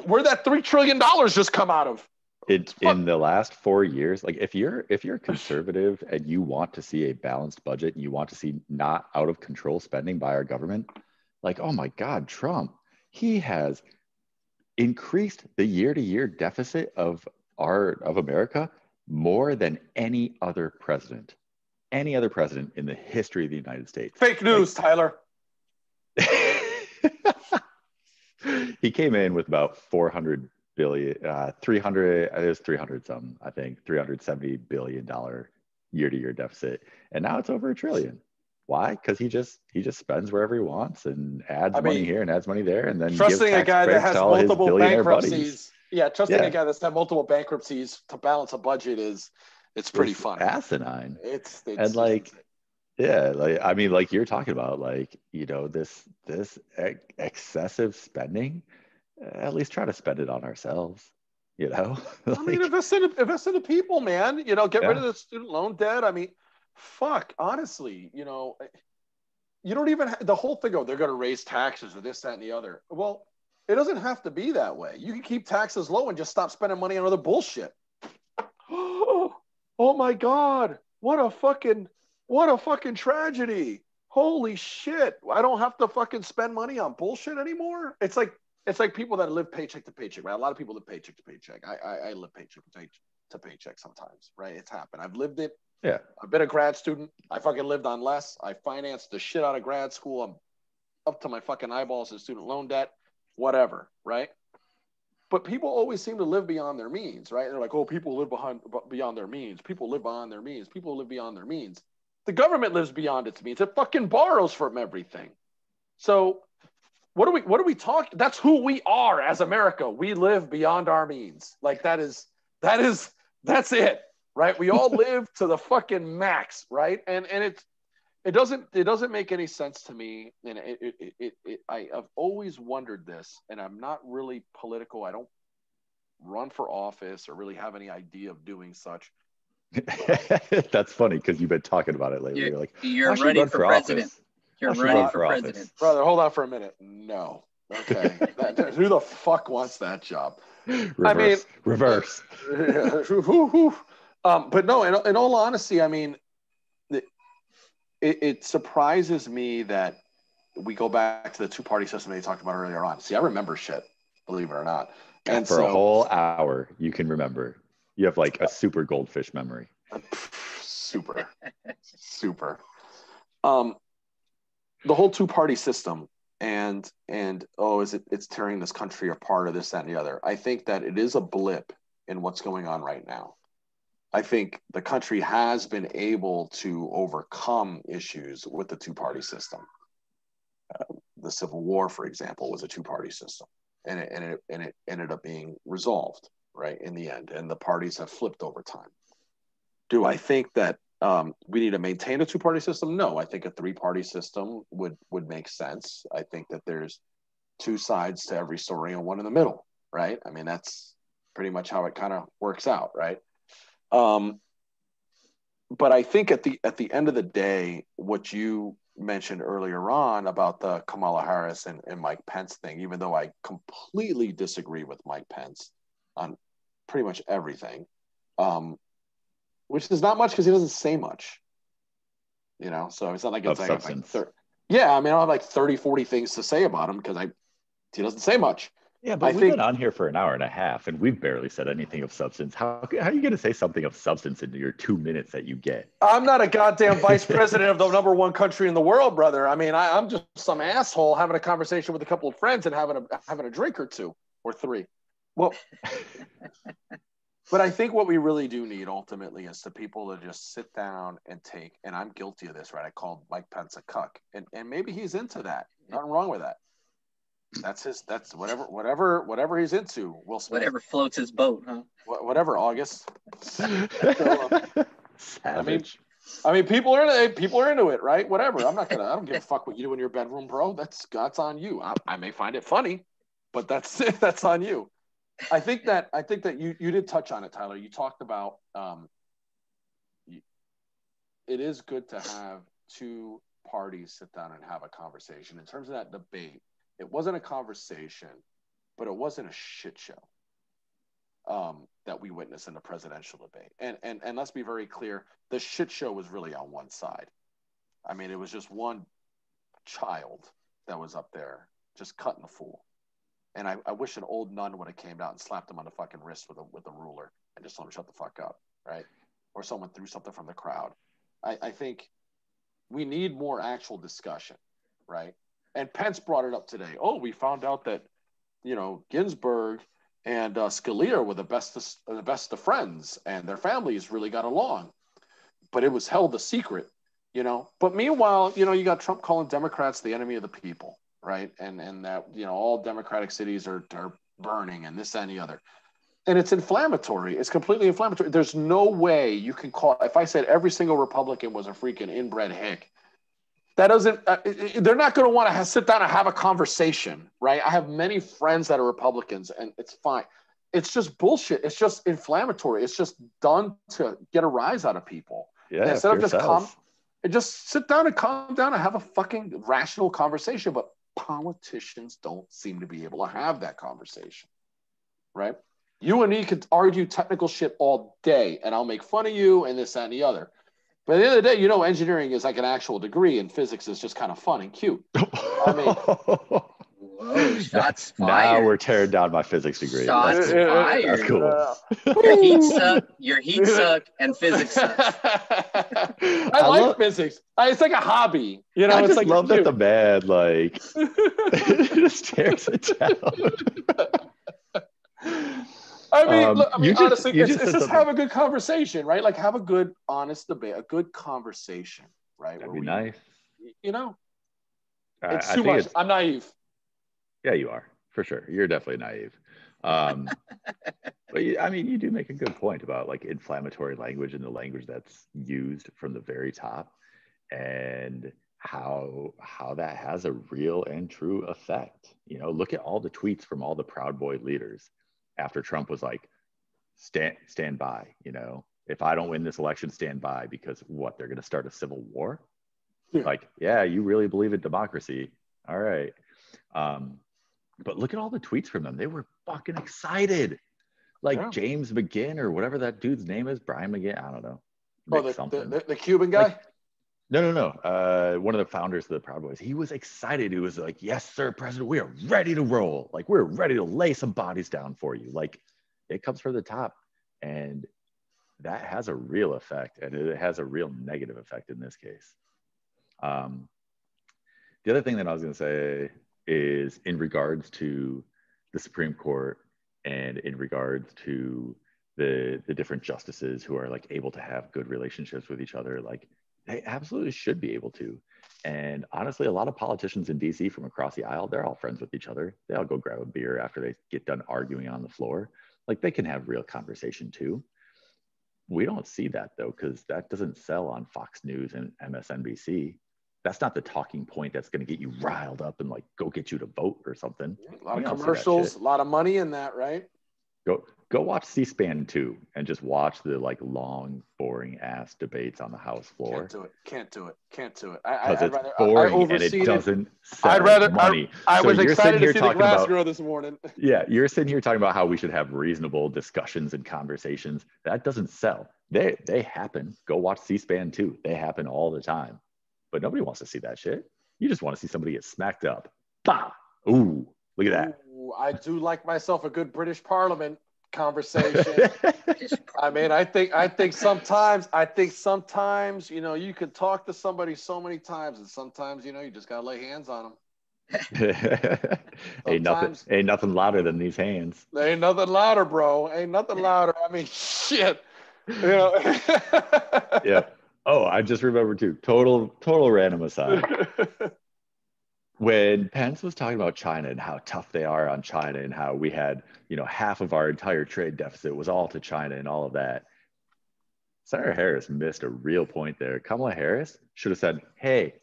D: Where'd that $3 trillion just come out of?
B: In the last 4 years, like if you're conservative and you want to see a balanced budget and you want to see not out of control spending by our government, like, oh my God, Trump, he has increased the year-to-year deficit of America more than any other president in the history of the United States.
D: Fake news, Tyler.
B: he came in with about 400 billion, 300, it was 300 some, I think, $370 billion year-to-year deficit, and now it's over $1 trillion. Why? Because he just spends wherever he wants and adds money here and adds money there, and then
C: trusting
B: gives
C: a guy that has multiple bankruptcies. Yeah, trusting a guy that's had multiple bankruptcies to balance a budget it's pretty funny.
B: Asinine.
C: It's
B: and like, yeah, like I mean, like you're talking about, like, you know, this excessive spending. At least try to spend it on ourselves. You know,
C: like, I mean, invest in the people, man. You know, get rid of the student loan debt. I mean, fuck, honestly, you know, you don't even the whole thing. Oh, they're going to raise taxes or this, that, and the other. Well, it doesn't have to be that way. You can keep taxes low and just stop spending money on other bullshit. Oh my God, what a fucking tragedy! Holy shit, I don't have to fucking spend money on bullshit anymore. It's like people that live paycheck to paycheck, right? A lot of people live paycheck to paycheck. I live paycheck to paycheck sometimes, right? It's happened. I've lived it.
B: Yeah.
C: I've been a grad student. I fucking lived on less. I financed the shit out of grad school. I'm up to my fucking eyeballs in student loan debt, whatever, right? But people always seem to live beyond their means, right? They're like, oh, people live beyond their means. People live beyond their means. People live beyond their means. The government lives beyond its means. It fucking borrows from everything. So what are we talking? That's who we are as America. We live beyond our means. Like that's it, right? We all live to the fucking max, right? And it doesn't make any sense to me. And I've always wondered this, and I'm not really political. I don't run for office or really have any idea of doing such.
B: That's funny because you've been talking about it lately. You're like,
A: you're running for president.
B: Office.
A: You're running for president.
C: Brother, hold on for a minute. No. Okay. Who the fuck wants that job?
B: Reverse.
C: But no, in all honesty, I mean, it surprises me that we go back to the two-party system they talked about earlier on. See, I remember shit, believe it or not. And
B: for a whole hour, you can remember. You have like a super goldfish memory.
C: Super. The whole two-party system and it's tearing this country apart or this, that, and the other. I think that it is a blip in what's going on right now. I think the country has been able to overcome issues with the two-party system. The Civil War, for example, was a two-party system, and it ended up being resolved, right, in the end, and the parties have flipped over time. Do I think that we need to maintain a two-party system? No, I think a three-party system would make sense. I think that there's two sides to every story and one in the middle, right? I mean, that's pretty much how it kind of works out, right? But I think at the end of the day, what you mentioned earlier on about the Kamala Harris and Mike Pence thing, even though I completely disagree with Mike Pence on pretty much everything, which is not much because he doesn't say much, you know? So it's not like it's like yeah, I mean, I have like 30, 40 things to say about him because he doesn't say much.
B: Yeah, but we've been on here for an hour and a half, and we've barely said anything of substance. How are you going to say something of substance in your 2 minutes that you get?
C: I'm not a goddamn vice president of the #1 country in the world, brother. I mean, I'm just some asshole having a conversation with a couple of friends and having a drink or two or three. Well, but I think what we really do need ultimately is the people to just sit down and take. And I'm guilty of this, right? I called Mike Pence a cuck, and maybe he's into that. Nothing wrong with that. That's whatever he's into. Will Smith.
A: Whatever floats his boat, huh?
C: Whatever, August.
B: Savage.
C: I mean, people are into it, right? Whatever. I don't give a fuck what you do in your bedroom, bro. That's on you. I may find it funny, but that's on you. I think that you did touch on it, Tyler. You talked about it is good to have two parties sit down and have a conversation. In terms of that debate, it wasn't a conversation, but it wasn't a shit show that we witnessed in the presidential debate. And let's be very clear, the shit show was really on one side. I mean, it was just one child that was up there just cutting the fool. And I wish an old nun would have came out and slapped him on the fucking wrist with a ruler and just told him shut the fuck up, right? Or someone threw something from the crowd. I think we need more actual discussion, right? And Pence brought it up today. Oh, we found out that
D: Ginsburg and Scalia were the best of friends, and their families really got along, but it was held a secret, But meanwhile, you got Trump calling Democrats the enemy of the people, right? And that all Democratic cities are burning and this, that, and the other. And it's inflammatory. It's completely inflammatory. There's no way you can call. If I said every single Republican was a freaking inbred hick, that doesn't. They're not going to want to sit down and have a conversation, right? I have many friends that are Republicans, and it's fine. It's just bullshit. It's just inflammatory. It's just done to get a rise out of people.
B: Yeah.
D: And instead of just sit down and calm down and have a fucking rational conversation. But politicians don't seem to be able to have that conversation, right? You and me could argue technical shit all day, and I'll make fun of you and this, that, and the other. But at the end of the day, engineering is like an actual degree, and physics is just kind of fun and cute. I mean,
A: whoa, shots fired.
B: Now we're tearing down my physics degree.
A: Shots fired.
B: That's cool.
A: Your heat suck, and physics sucks.
D: I like physics. It's like a hobby.
B: I
D: it's
B: just
D: like
B: love that the man just tears it down.
D: Honestly, it's just have a good conversation, right? Like have a good, honest debate, a good conversation, right?
B: That'd be nice.
D: It's too much. I'm naive.
B: Yeah, you are, for sure. You're definitely naive. But you do make a good point about like inflammatory language and the language that's used from the very top, and how that has a real and true effect. Look at all the tweets from all the Proud Boy leaders after Trump was like, stand by, if I don't win this election, stand by, because they're going to start a civil war. Like, yeah, you really believe in democracy. All right. But look at all the tweets from them. They were fucking excited. Like James McGinn or whatever that dude's name is, Brian McGinn. I don't know.
D: The Cuban guy?
B: Like, no. One of the founders of the Proud Boys. He was excited. He was like, yes, sir, President, we are ready to roll. Like, we're ready to lay some bodies down for you. Like, it comes from the top. And that has a real effect. And it has a real negative effect in this case. The other thing that I was going to say is in regards to the Supreme Court and in regards to the different justices who are like able to have good relationships with each other, like they absolutely should be able to. And honestly, a lot of politicians in DC from across the aisle, they're all friends with each other. They all go grab a beer after they get done arguing on the floor. Like they can have real conversation too. We don't see that though, because that doesn't sell on Fox News and MSNBC. That's not the talking point that's going to get you riled up and like go get you to vote or something.
D: A lot of commercials, a lot of money in that, right?
B: Go watch C-SPAN 2 and just watch the like long, boring ass debates on the House floor.
D: Can't do it.
B: Because it's boring and it doesn't sell money.
D: I was excited to see the grass grow this morning.
B: Yeah, you're sitting here talking about how we should have reasonable discussions and conversations. That doesn't sell. They happen. Go watch C-SPAN 2. They happen all the time. But nobody wants to see that shit. You just want to see somebody get smacked up. Bah! Ooh, look at that.
D: Ooh, I do like myself a good British Parliament conversation. I mean, I think sometimes, you can talk to somebody so many times, and sometimes, you just gotta lay hands on them.
B: Ain't nothing louder than these hands.
D: Ain't nothing louder, bro. Ain't nothing louder. I mean, shit.
B: Yeah. Oh, I just remembered too. Total random aside. When Pence was talking about China and how tough they are on China and how we had, half of our entire trade deficit was all to China and all of that, Senator Harris missed a real point there. Kamala Harris should have said, hey,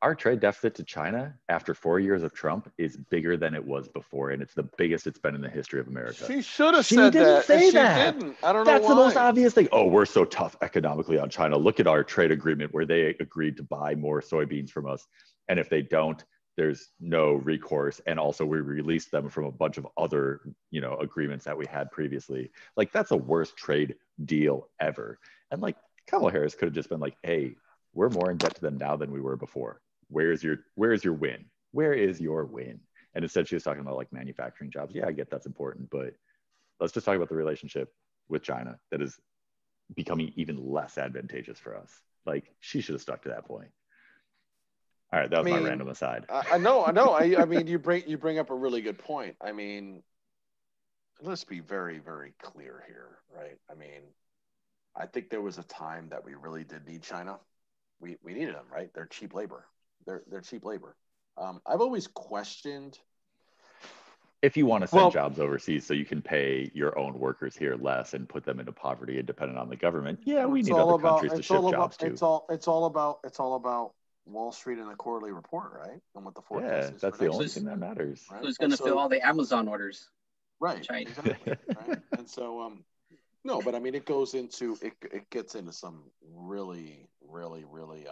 B: our trade deficit to China after 4 years of Trump is bigger than it was before, and it's the biggest it's been in the history of America.
D: She should have said that.
B: She didn't.
D: I don't know why.
B: That's the most obvious thing. Oh, we're so tough economically on China. Look at our trade agreement where they agreed to buy more soybeans from us. And if they don't, there's no recourse. And also we released them from a bunch of other, agreements that we had previously. Like that's the worst trade deal ever. And like Kamala Harris could have just been like, hey, we're more in debt to them now than we were before. Where's your win? Where is your win? And instead she was talking about like manufacturing jobs. Yeah, I get that's important, but let's just talk about the relationship with China that is becoming even less advantageous for us. Like she should have stuck to that point. All right, that was my random aside.
D: I know. I mean, you bring up a really good point. I mean, let's be very, very clear here, right? I mean, I think there was a time that we really did need China. We needed them, right? They're cheap labor. They're cheap labor. I've always questioned.
B: If you want to send jobs overseas so you can pay your own workers here less and put them into poverty and dependent on the government, we need other countries to ship jobs to.
D: It's all about Wall Street and the quarterly report, right? And what the forecast is.
B: That's the only thing that matters.
A: Right? Who's going to fill all the Amazon orders?
D: Right. Exactly. Right. And so, no, but I mean, it goes into it gets into some really, really, really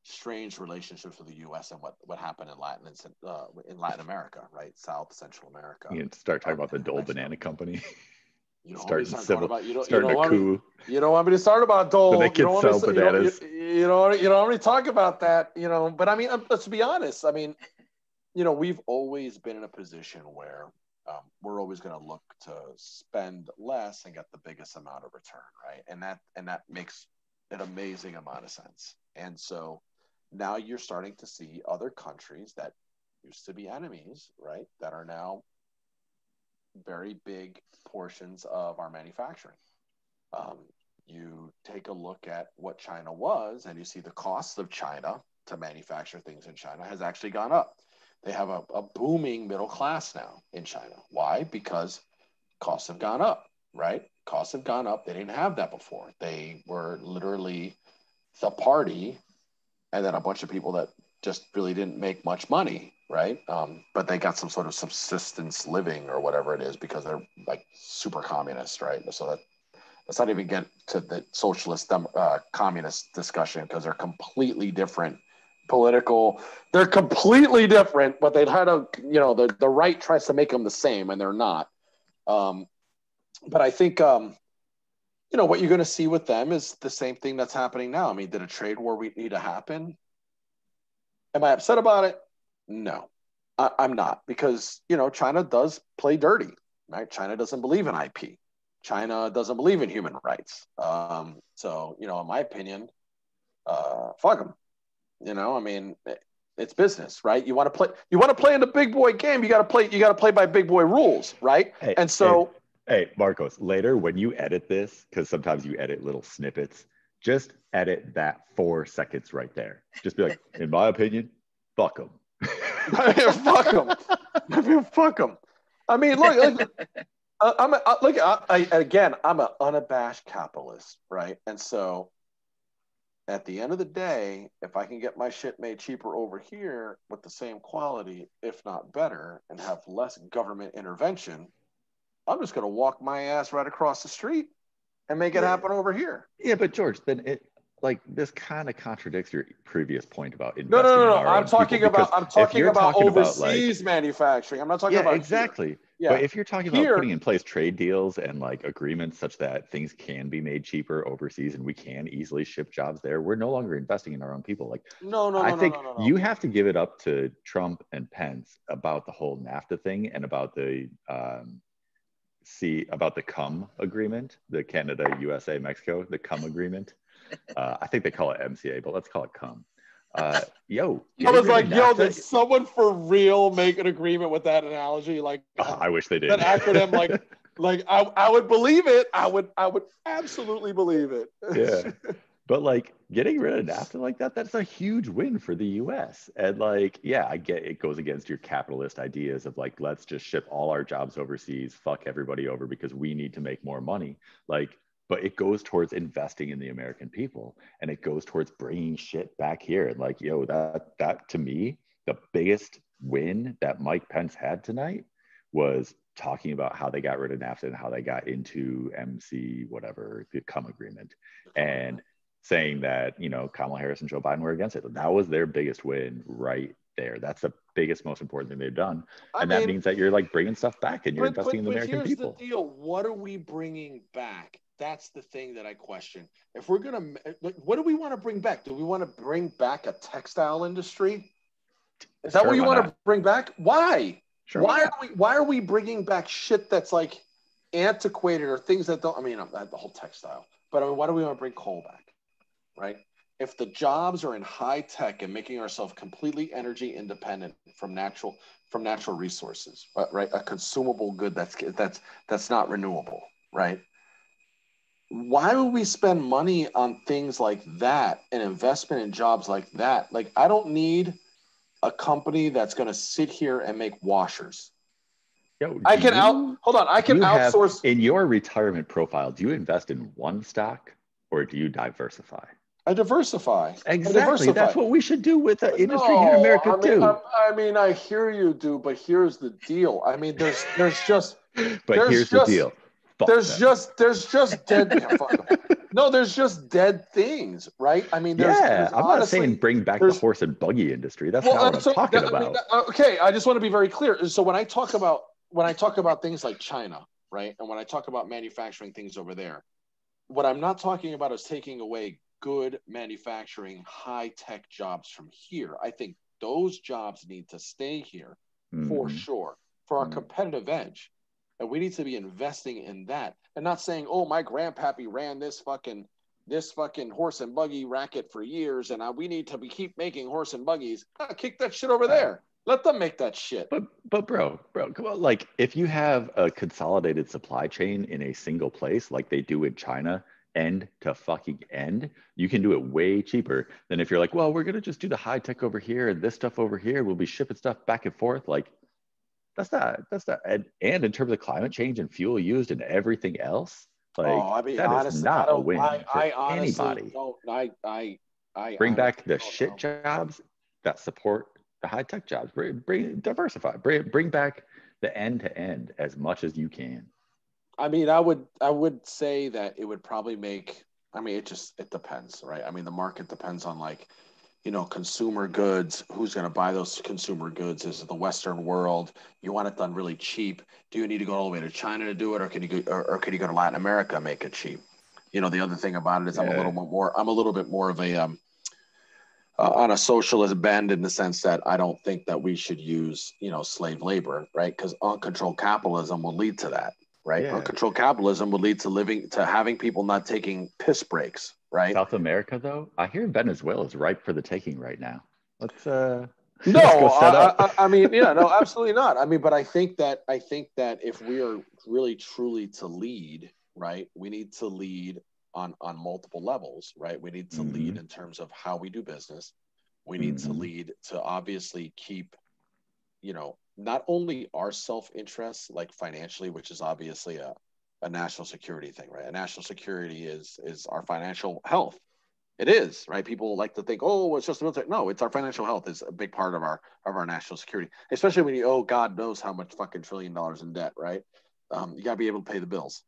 D: strange relationships with the U.S. and what happened in Latin America, right? South Central America.
B: You can start talking about the Dole Banana Company.
D: You don't
B: starting
D: a coup. You don't want me to start about Dole.
B: So they can sell bananas.
D: You don't want me to talk about that. But I mean, let's be honest. I mean, we've always been in a position where we're always going to look to spend less and get the biggest amount of return, right? And that makes an amazing amount of sense. And so now you're starting to see other countries that used to be enemies, right, that are now very big portions of our manufacturing. You take a look at what China was, and you see the cost of China to manufacture things in China has actually gone up. They have a booming middle class now in China. Why? Because costs have gone up, right? Costs have gone up. They didn't have that before. They were literally the party and then a bunch of people that just really didn't make much money, right? But they got some sort of subsistence living or whatever it is because they're like super communist, right? So let's not even get to the socialist communist discussion because they're completely different they're completely different, but they've had the right tries to make them the same and they're not. But I think, what you're going to see with them is the same thing that's happening now. I mean, did a trade war need to happen? Am I upset about it? No, I'm not, because, China does play dirty, right? China doesn't believe in IP. China doesn't believe in human rights. So, in my opinion, fuck them. I mean, it's business, right? You want to play in the big boy game. You got to play by big boy rules, right? And so,
B: hey, Marcos, later when you edit this, because sometimes you edit little snippets, just edit that 4 seconds right there. Just be like, in my opinion, fuck them.
D: Fuck them. I mean, fuck them. I mean, look. I'm an unabashed capitalist, right? And so, at the end of the day, if I can get my shit made cheaper over here with the same quality, if not better, and have less government intervention, I'm just going to walk my ass right across the street and make it happen over here.
B: Yeah, but George, then this kind of contradicts your previous point about investing.
D: No. I'm talking about overseas manufacturing. I'm not talking about
B: exactly.
D: Here.
B: Yeah. But if you're talking about putting in place trade deals and like agreements such that things can be made cheaper overseas and we can easily ship jobs there, we're no longer investing in our own people. Like, I think you have to give it up to Trump and Pence about the whole NAFTA thing and about the CUM agreement, the Canada, USA, Mexico, the CUM agreement. I think they call it MCA, but let's call it CUM.
D: I was like, did someone for real make an agreement with that analogy? Like,
B: I wish they did.
D: That acronym, I would believe it. I would absolutely believe it.
B: Yeah. But like getting rid of NAFTA like that, that's a huge win for the US. And like, yeah, I get it goes against your capitalist ideas of like, let's just ship all our jobs overseas, fuck everybody over because we need to make more money. Like, but it goes towards investing in the American people and it goes towards bringing shit back here. And like, that to me, the biggest win that Mike Pence had tonight was talking about how they got rid of NAFTA and how they got into MC, whatever, the CUM agreement, and saying that, Kamala Harris and Joe Biden were against it. That was their biggest win right there. That's the biggest, most important thing they've done. And that means that you're like bringing stuff back and you're investing in the American people.
D: Here's the deal. What are we bringing back? That's the thing that I question. If we're going to, what do we want to bring back? Do we want to bring back a textile industry? Is that what you want to bring back? Why?
B: Sure,
D: why are we bringing back shit that's like antiquated or things that don't, the whole textile, but why do we want to bring coal back? Right. if the jobs are in high tech and making ourselves completely energy independent from natural resources, right? A consumable good that's not renewable, right? Why would we spend money on things like that and investment in jobs like that? Like, I don't need a company that's going to sit here and make washers.
B: Yo,
D: I can outsource.
B: In your retirement profile, do you invest in one stock or do you diversify?
D: I diversify.
B: Exactly. That's what we should do with the industry here in America too.
D: I hear you do, but here's the deal. I mean, there's just.
B: But here's the deal.
D: There's just dead. No, there's just dead things, right? I mean, there's
B: I'm not saying bring back the horse and buggy industry. That's not what I'm talking about.
D: Okay, I just want to be very clear. So when I talk about things like China, right, and when I talk about manufacturing things over there, what I'm not talking about is taking away good manufacturing, high-tech jobs from here. I think those jobs need to stay here for sure, for our competitive edge. And we need to be investing in that and not saying, oh, my grandpappy ran this fucking horse and buggy racket for years, and we need to keep making horse and buggies. Kick that shit over there. Let them make that shit.
B: But bro, come on. Like, if you have a consolidated supply chain in a single place, like they do in China, end to fucking end, you can do it way cheaper than if you're like, well, we're gonna just do the high tech over here and this stuff over here. We'll be shipping stuff back and forth. Like, that's not. And in terms of climate change and fuel used and everything else, like, that honestly, is not a win for anybody. Bring back the shit jobs that support the high tech jobs. Diversify. Bring back the end to end as much as you can.
D: I mean, I would say that it would probably make. I mean, it depends, right? I mean, the market depends on, like, consumer goods. Who's going to buy those consumer goods? Is it the Western world? You want it done really cheap. Do you need to go all the way to China to do it, or can you go to Latin America and make it cheap? The other thing about it is I'm a little bit more of a on a socialist bend, in the sense that I don't think that we should use slave labor, right? Because uncontrolled capitalism will lead to that, right? Yeah. Uncontrolled capitalism will lead to having people not taking piss breaks. Right.
B: South America, though, I hear Venezuela is ripe for the taking right now. Let's
D: go set up. I mean, no, absolutely not. I mean, but I think that if we are really truly to lead, right, we need to lead on multiple levels, right? We need to lead in terms of how we do business. We need to lead to obviously keep, not only our self-interest, like financially, which is obviously a national security thing, right? A national security is our financial health. It is, right? People like to think, oh, it's just the military. No, it's our financial health is a big part of our national security, especially when you owe God knows how much fucking $1 trillion in debt, right? You gotta be able to pay the bills.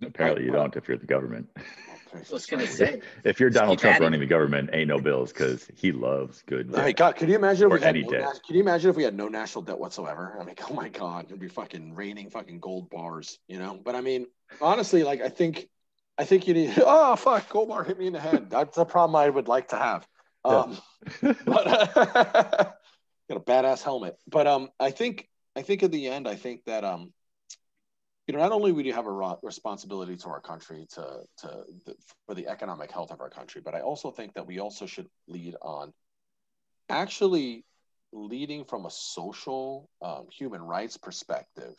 B: Apparently you don't if you're the government.
A: I was gonna say,
B: if you're Donald Trump running the government, ain't no bills, because he loves good debt.
D: Oh my God, could you imagine if we had no national debt whatsoever? I mean, oh my God, it'd be fucking raining fucking gold bars, But I mean, honestly, like I think you need. Oh fuck, gold bar hit me in the head. That's a problem I would like to have. But got a badass helmet. But I think in the end, I think that not only do we have a responsibility to our country for the economic health of our country, but I also think that we also should lead on actually leading from a social human rights perspective.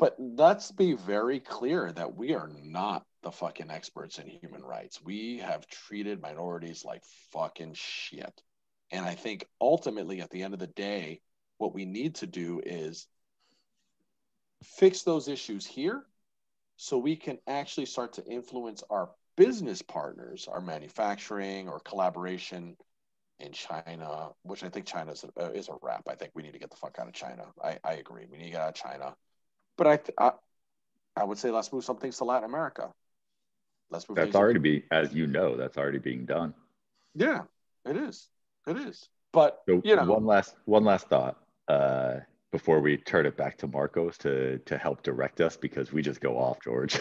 D: But let's be very clear that we are not the fucking experts in human rights. We have treated minorities like fucking shit. And I think ultimately, at the end of the day, what we need to do is fix those issues here so we can actually start to influence our business partners, our manufacturing or collaboration in China, which I think China is a wrap. I think we need to get the fuck out of China. I agree. We need to get out of China. But I would say let's move some things to Latin America. Let's move.
B: That's already that's already being done.
D: Yeah, it is. It is. But
B: so, one last thought. Before we turn it back to Marcos to help direct us, because we just go off, George.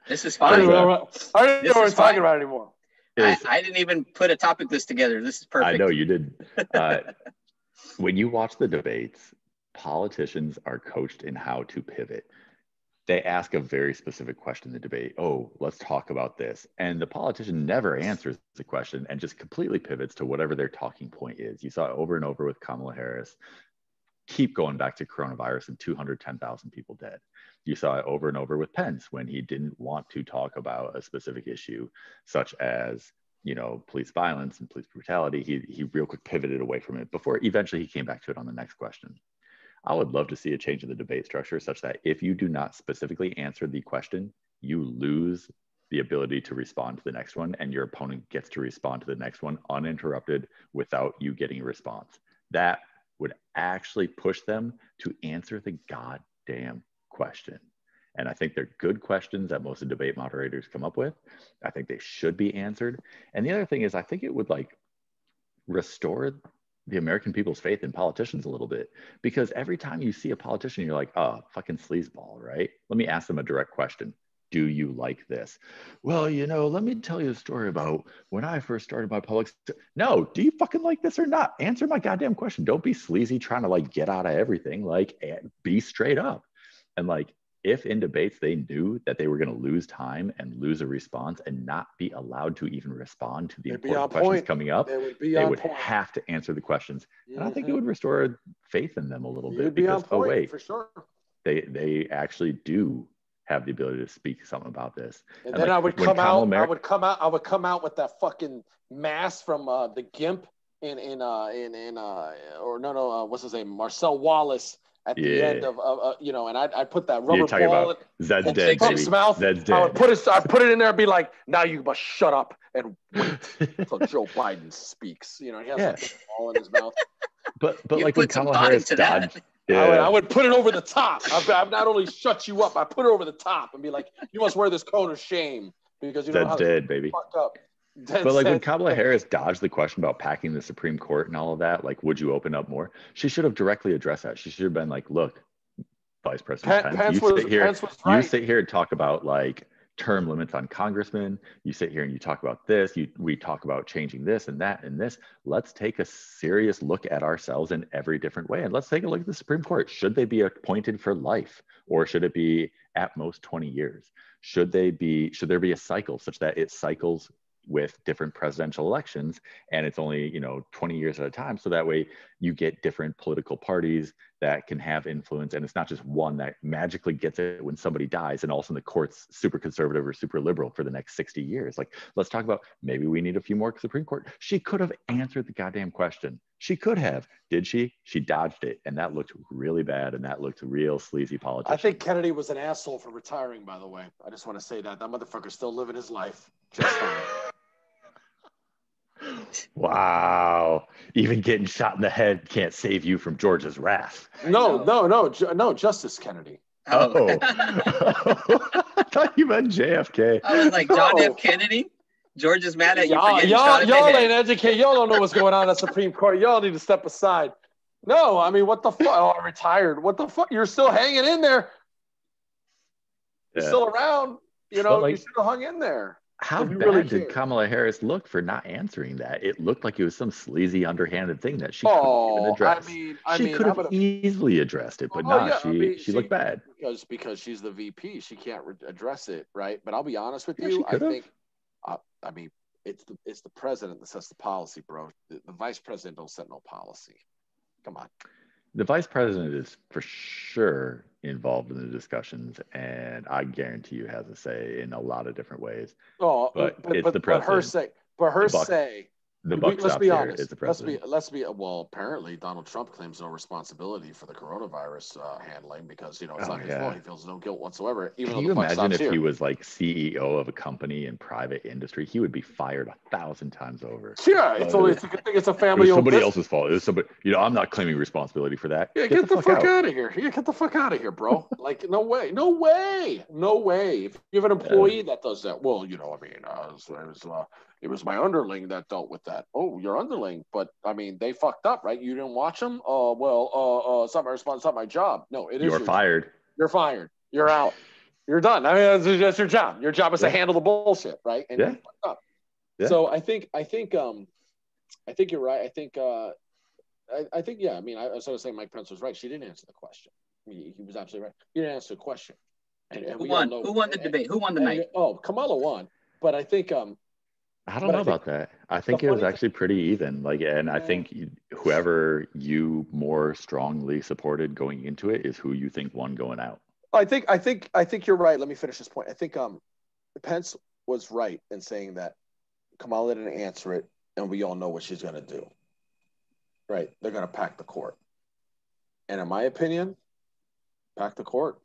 A: This is fine.
D: I don't know what we're talking about anymore.
A: I didn't even put a topic list together. This is perfect.
B: I know you didn't. When you watch the debates, politicians are coached in how to pivot. they ask a very specific question in the debate. Oh, let's talk about this. And the politician never answers the question and just completely pivots to whatever their talking point is. You saw it over and over with Kamala Harris. Keep going back to coronavirus and 210,000 people dead. You saw it over and over with Pence when he didn't want to talk about a specific issue, such as, you know, police violence and police brutality. He real quick pivoted away from it before eventually he came back to it on the next question. I would love to see a change in the debate structure such that if you do not specifically answer the question, you lose the ability to respond to the next one, and your opponent gets to respond to the next one uninterrupted without you getting a response. That would actually push them to answer the goddamn question. And I think they're good questions that most of the debate moderators come up with. I think they should be answered. And the other thing is, I think it would like restore the American people's faith in politicians a little bit, because every time you see a politician, you're like, oh, fucking sleazeball, right? Let me ask them a direct question. Do you like this? Well, you know, let me tell you a story about when I first started my public. No, do you fucking like this or not? Answer my goddamn question. Don't be sleazy trying to like get out of everything. Like, be straight up. And like, if in debates they knew that they were going to lose time and lose a response and not be allowed to even respond to the important questions coming up, they would have to answer the questions. And I think it would restore faith in them a little bit, because, oh wait,
D: for sure,
B: they actually do have the ability to speak something about this.
D: And then like, I would come out with that fucking mask from the GIMP what's his name, Marcel Wallace at the end of you know, and I'd put that rubber ball in
B: Zed's dead,
D: Trump's mouth. Zed's dead. I'd put it in there and be like, now you must shut up and wait until Joe Biden speaks. You know, he has a ball in his mouth.
B: But like when Kamala Harris dodged.
D: I would put it over the top. I've not only shut you up, I put it over the top and be like, you must wear this coat of shame because you know how
B: dead, baby.
D: Fucked up.
B: But like when Kamala Harris dodged the question about packing the Supreme Court and all of that, like, would you open up more? She should have directly addressed that. She should have been like, look, Vice President Pence, you sit here and talk about like term limits on congressmen. You sit here and you talk about this. We talk about changing this and that and this. Let's take a serious look at ourselves in every different way. And let's take a look at the Supreme Court. Should they be appointed for life, or should it be at most 20 years? Should there be a cycle such that it cycles with different presidential elections, and it's only, you know, 20 years at a time, so that way you get different political parties that can have influence, and it's not just one that magically gets it when somebody dies and all of a sudden the court's super conservative or super liberal for the next 60 years. Like, let's talk about maybe we need a few more Supreme Court. She could have answered the goddamn question. She could have. Did she? She dodged it, and that looked really bad, and that looked real sleazy politician.
D: I think Kennedy was an asshole for retiring, by the way. I just want to say that motherfucker's still living his life just fine.
B: Wow. Even getting shot in the head can't save you from George's wrath.
D: No, Justice Kennedy.
B: Oh. I thought you meant JFK.
A: I was like, John F. Kennedy? George is mad at you for getting
D: shot in the head.
A: Y'all
D: ain't educated. Y'all don't know what's going on at the Supreme Court. Y'all need to step aside. No, I mean, what the fuck? Oh, I retired. What the fuck? You're still hanging in there. You're still around. You know, you should have hung in there.
B: How bad did Kamala Harris look for not answering that? It looked like it was some sleazy, underhanded thing that she couldn't even address. She could have easily addressed it, but she looked bad.
D: Because she's the VP, she can't address it, right? But I'll be honest with you, I think, I mean, it's the president that sets the policy, bro. The vice president don't set no policy. Come on.
B: The vice president is for sure involved in the discussions, and I guarantee you has a say in a lot of different ways.
D: Oh, but it's the president. But her say.
B: The buck stops here is the president.
D: Let's be well. Apparently, Donald Trump claims no responsibility for the coronavirus handling because it's not his fault. He feels no guilt whatsoever.
B: Can you imagine if he was like CEO of a company in private industry? He would be fired 1,000 times over.
D: Yeah, it's a good thing. It's a family.
B: Somebody else's fault. It was somebody. I'm not claiming responsibility for that.
D: Yeah, get the fuck out of here. Yeah, get the fuck out of here, bro. Like, no way. If you have an employee that does that, well, I mean, it was my underling that dealt with that. Oh, your underling, but I mean, they fucked up, right? You didn't watch them. Oh, well, it's not my response. It's not my job. No, it is.
B: You're fired.
D: You're fired. You're out. You're done. I mean, that's your job. Your job is to handle the bullshit, right? And you fucked up. Yeah. So I think you're right. I think, yeah. I mean, I was sort of saying Mike Pence was right. She didn't answer the question. He was absolutely right. He didn't answer the question. And
A: Who won? Who won the debate? Who won the night?
D: Oh, Kamala won, but I think
B: I don't know about that. I think it was actually pretty even. Like, and I think whoever you more strongly supported going into it is who you think won going out.
D: I think you're right. Let me finish this point. I think Pence was right in saying that Kamala didn't answer it, and we all know what she's going to do. Right? They're going to pack the court. And in my opinion, pack the court.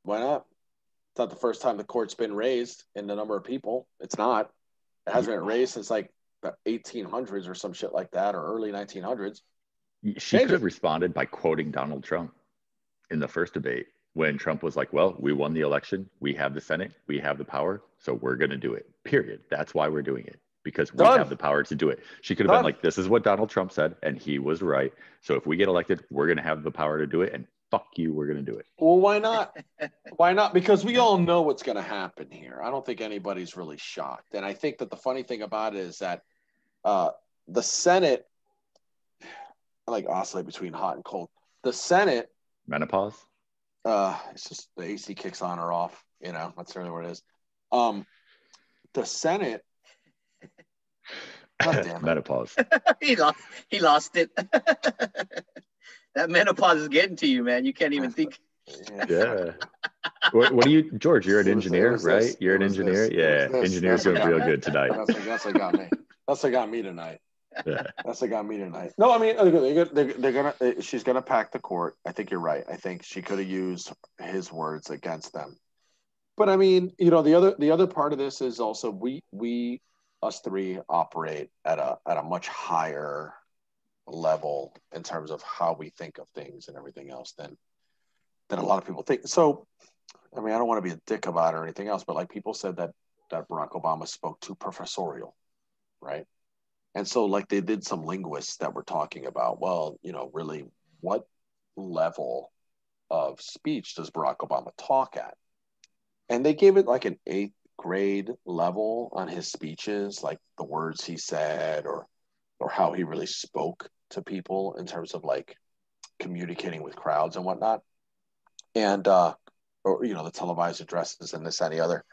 D: Why not? It's not the first time the court's been raised in the number of people. It's not. It hasn't been raised since like the 1800s or some shit like that, or early 1900s.
B: She could have responded by quoting Donald Trump in the first debate when Trump was like, well, we won the election. We have the Senate. We have the power. So we're going to do it. Period. That's why we're doing it. Because we have the power to do it. She could have been like, this is what Donald Trump said, and he was right. So if we get elected, we're going to have the power to do it, and fuck you, we're going to do it.
D: Well, why not? Why not? Because we all know what's going to happen here. I don't think anybody's really shocked. And I think that the funny thing about it is that the Senate, I like oscillate between hot and cold. The Senate.
B: Menopause?
D: It's just the AC kicks on or off. You know, that's really what it is. The Senate. God damn it.
B: Menopause.
A: he lost it. That menopause is getting to you, man. You can't even think.
B: Yeah. What do you, George? You're an engineer, right? You're an engineer. Yeah. Engineer's doing real good tonight.
D: That's what got me. That's what got me tonight.
B: Yeah.
D: That's what got me tonight. No, I mean they're gonna. She's gonna pack the court. I think you're right. I think she could have used his words against them. But I mean, you know, the other part of this is also we us three operate at a much higher level in terms of how we think of things and everything else than a lot of people think. So, I mean, I don't want to be a dick about it or anything else, but like people said that Barack Obama spoke too professorial, right? And so like they did some linguists that were talking about, well, you know, really what level of speech does Barack Obama talk at? And they gave it like an 8th grade level on his speeches, like the words he said or how he really spoke to people in terms of like communicating with crowds and whatnot. And or you know, the televised addresses and this, that, and the other.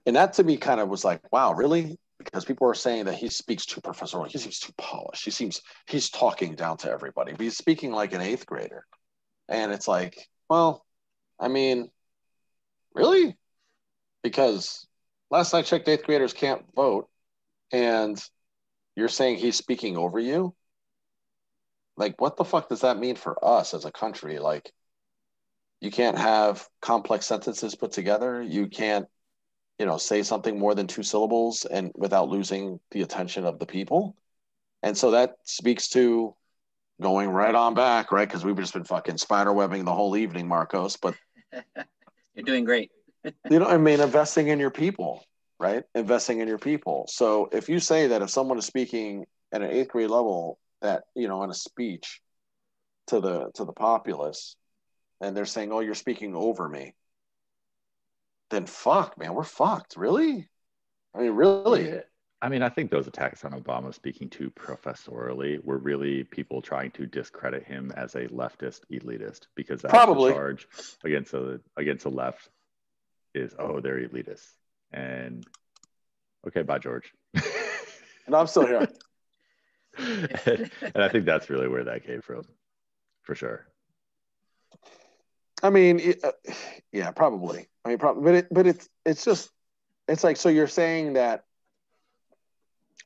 D: And that to me kind of was like, wow, really? Because people are saying that he speaks too professorial. He seems too polished. He's talking down to everybody. But he's speaking like an 8th grader. And it's like, well, I mean, really? Because last I checked, 8th graders can't vote. And you're saying he's speaking over you? Like, what the fuck does that mean for us as a country? Like, you can't have complex sentences put together. You can't, you know, say something more than 2 syllables and without losing the attention of the people. And so that speaks to going right on back, right? Because we've just been fucking spiderwebbing the whole evening, Marcos. But
A: you're doing great.
D: You know, I mean, investing in your people, right? Investing in your people. So if you say that if someone is speaking at an 8th grade level, that, you know, in a speech to the populace, and they're saying, oh, you're speaking over me, then fuck, man, we're fucked. Really? I mean, really?
B: Yeah. I mean, I think those attacks on Obama speaking too professorially were really people trying to discredit him as a leftist elitist, because that's the charge against the left is, oh, they're elitists. And okay, bye, George.
D: And I'm still here.
B: and I think that's really where that came from, for sure.
D: I mean, yeah, probably. I mean, probably, but it's just, it's like, so you're saying that,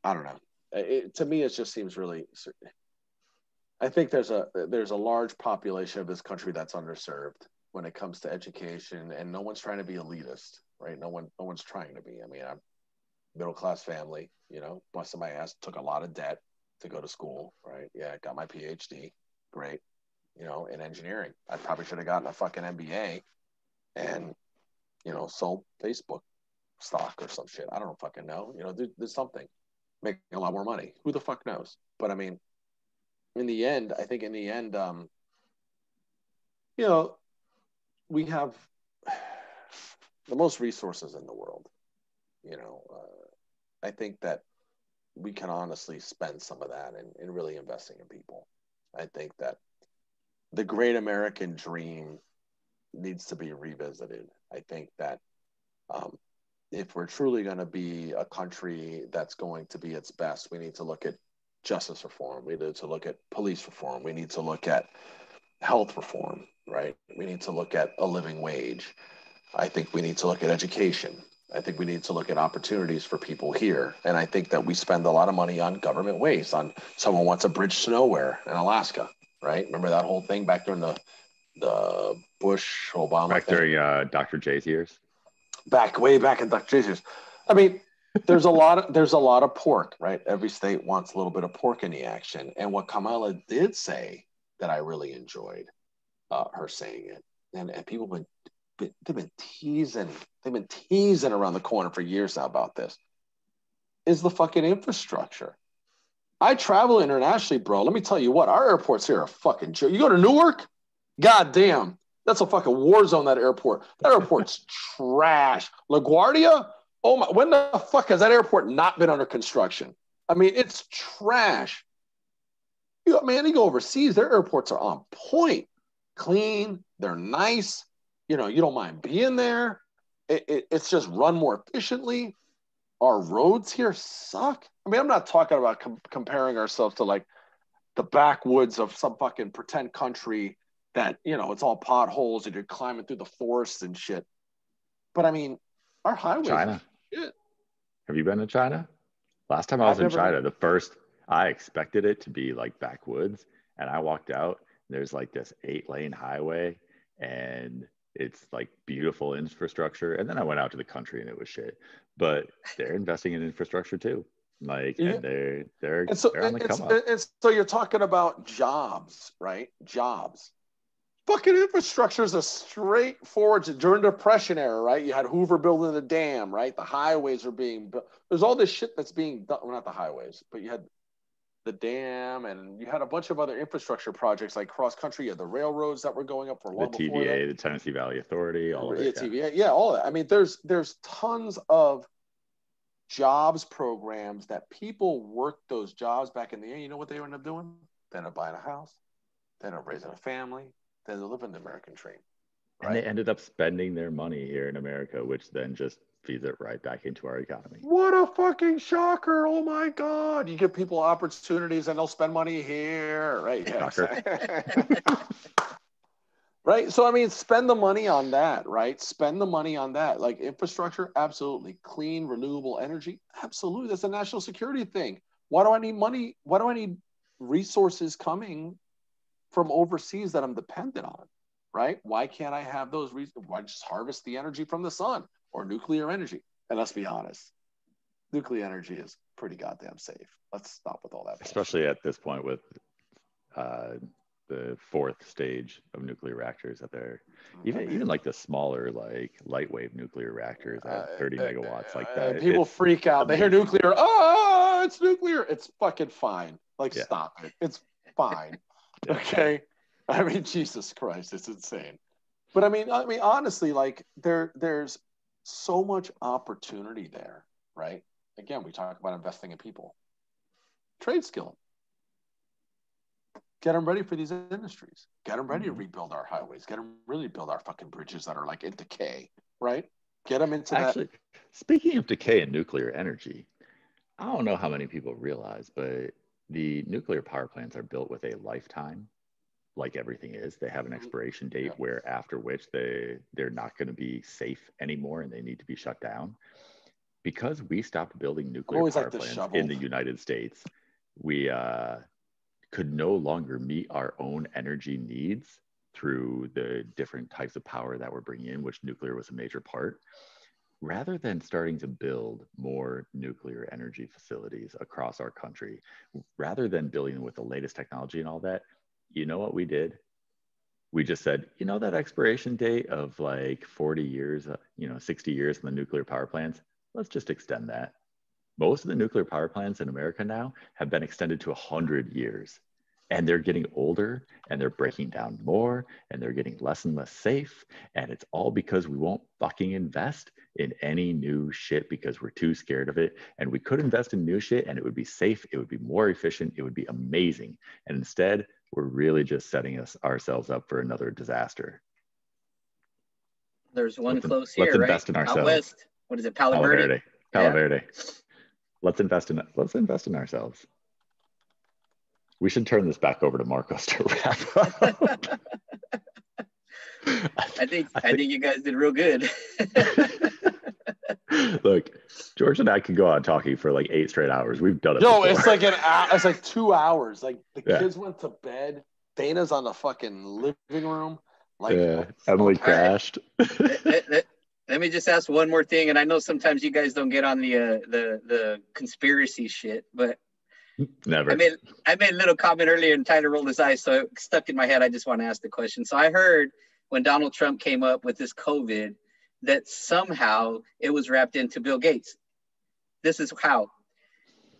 D: I don't know. To me, it just seems really. I think there's a large population of this country that's underserved when it comes to education, and no one's trying to be elitist, right? No one's trying to be. I mean, I'm middle class family, you know, busted my ass, took a lot of debt to go to school, right? Yeah, got my PhD, great, you know, in engineering. I probably should have gotten a fucking MBA, and you know, sold Facebook stock or some shit. I don't fucking know. You know, there's something. Making a lot more money. Who the fuck knows? But I mean, in the end, you know, we have the most resources in the world. You know, I think that we can honestly spend some of that in really investing in people. I think that the great American dream needs to be revisited. I think that if we're truly going to be a country that's going to be its best, we need to look at justice reform. We need to look at police reform. We need to look at health reform, right? We need to look at a living wage. I think we need to look at education. I think we need to look at opportunities for people here. And I think that we spend a lot of money on government waste, on someone wants a bridge to nowhere in Alaska, right? Remember that whole thing back during the Bush, Obama
B: back
D: thing?
B: during Dr. J's years?
D: Way back in Dr. J's years. I mean, there's a lot of pork, right? Every state wants a little bit of pork in the action. And what Kamala did say that I really enjoyed her saying it, and people they've been teasing around the corner for years now about this, is the fucking infrastructure. I travel internationally, bro. Let me tell you what, our airports here are fucking joke. You go to Newark, goddamn, that's a fucking war zone, that airport. That airport's trash. LaGuardia, oh my, when the fuck has that airport not been under construction? I mean, it's trash. You go overseas, their airports are on point, clean, they're nice. You don't mind being there. It's just run more efficiently. Our roads here suck. I mean, I'm not talking about comparing ourselves to like the backwoods of some fucking pretend country that, it's all potholes and you're climbing through the forests and shit. But I mean, our highways.
B: China.
D: Shit.
B: Have you been to China? Last time I was in China, I expected it to be like backwoods, and I walked out, there's like this 8-lane highway, and it's like beautiful infrastructure. And then I went out to the country and it was shit, but they're investing in infrastructure too. Like, yeah. And they're on the come up.
D: And so you're talking about jobs, right? Jobs. Fucking infrastructure is a straightforward, during the Depression era, right? You had Hoover building the dam, right? The highways are being built. There's all this shit that's being done. Well, not the highways, but you had the dam, and you had a bunch of other infrastructure projects like cross country. You had the railroads that were going up for long before that.
B: The Tennessee Valley Authority, all of it.
D: TVA, yeah, all of that. I mean, there's tons of jobs programs that people worked those jobs back in the day. You know what they ended up doing? They ended up buying a house. They ended up raising a family. They live in the American dream.
B: Right? And they ended up spending their money here in America, which then just feeds it right back into our economy.
D: What a fucking shocker. Oh my God. You give people opportunities and they'll spend money here. Right. Yeah, right. So, I mean, spend the money on that, right? Spend the money on that. Like infrastructure, absolutely. Clean, renewable energy, absolutely. That's a national security thing. Why do I need money? Why do I need resources coming from overseas that I'm dependent on, right? Why can't I have those reasons? Why just harvest the energy from the sun or nuclear energy? And let's be honest, nuclear energy is pretty goddamn safe. Let's stop with all that.
B: Especially at this point with the 4th stage of nuclear reactors that they're even like the smaller, like light wave nuclear reactors at 30 megawatts like that.
D: People freak out. They hear nuclear. Oh, it's nuclear. It's fucking fine. Like, stop it. It's fine. Okay. I mean, Jesus Christ, it's insane. But I mean, honestly, like there's so much opportunity there, right? Again, we talk about investing in people. Trade skill. Get them ready for these industries. Get them ready to rebuild our highways. Get them really build our fucking bridges that are like in decay, right? Get them into
B: Actually, speaking of decay and nuclear energy, I don't know how many people realize, but the nuclear power plants are built with a lifetime, like everything is. They have an expiration date where after which they're not going to be safe anymore and they need to be shut down. Because we stopped building nuclear power plants in the United States, we could no longer meet our own energy needs through the different types of power that we're bringing in, which nuclear was a major part. Rather than starting to build more nuclear energy facilities across our country, rather than building with the latest technology and all that, you know what we did? We just said, that expiration date of like 40 years, 60 years in the nuclear power plants, let's just extend that. Most of the nuclear power plants in America now have been extended to 100 years. And they're getting older and they're breaking down more and they're getting less and less safe. And it's all because we won't fucking invest in any new shit because we're too scared of it. And we could invest in new shit and it would be safe. It would be more efficient. It would be amazing. And instead, we're really just setting ourselves up for another disaster.
A: There's one close here,
B: let's invest in ourselves.
A: Out west. What is it? Palo Verde.
B: Palo Verde. Let's invest in ourselves. We should turn this back over to Marcos to wrap up.
A: I think you guys did real good.
B: Look, George and I could go on talking for like 8 straight hours. We've done it. Before.
D: It's like 2 hours. Like the kids went to bed. Dana's on the fucking living room. Like
B: Emily crashed.
A: Let me just ask one more thing, and I know sometimes you guys don't get on the conspiracy shit, but
B: never.
A: I made a little comment earlier, and Tyler rolled his eyes, so it stuck in my head. I just want to ask the question. So I heard when Donald Trump came up with this COVID, that somehow it was wrapped into Bill Gates. This is how.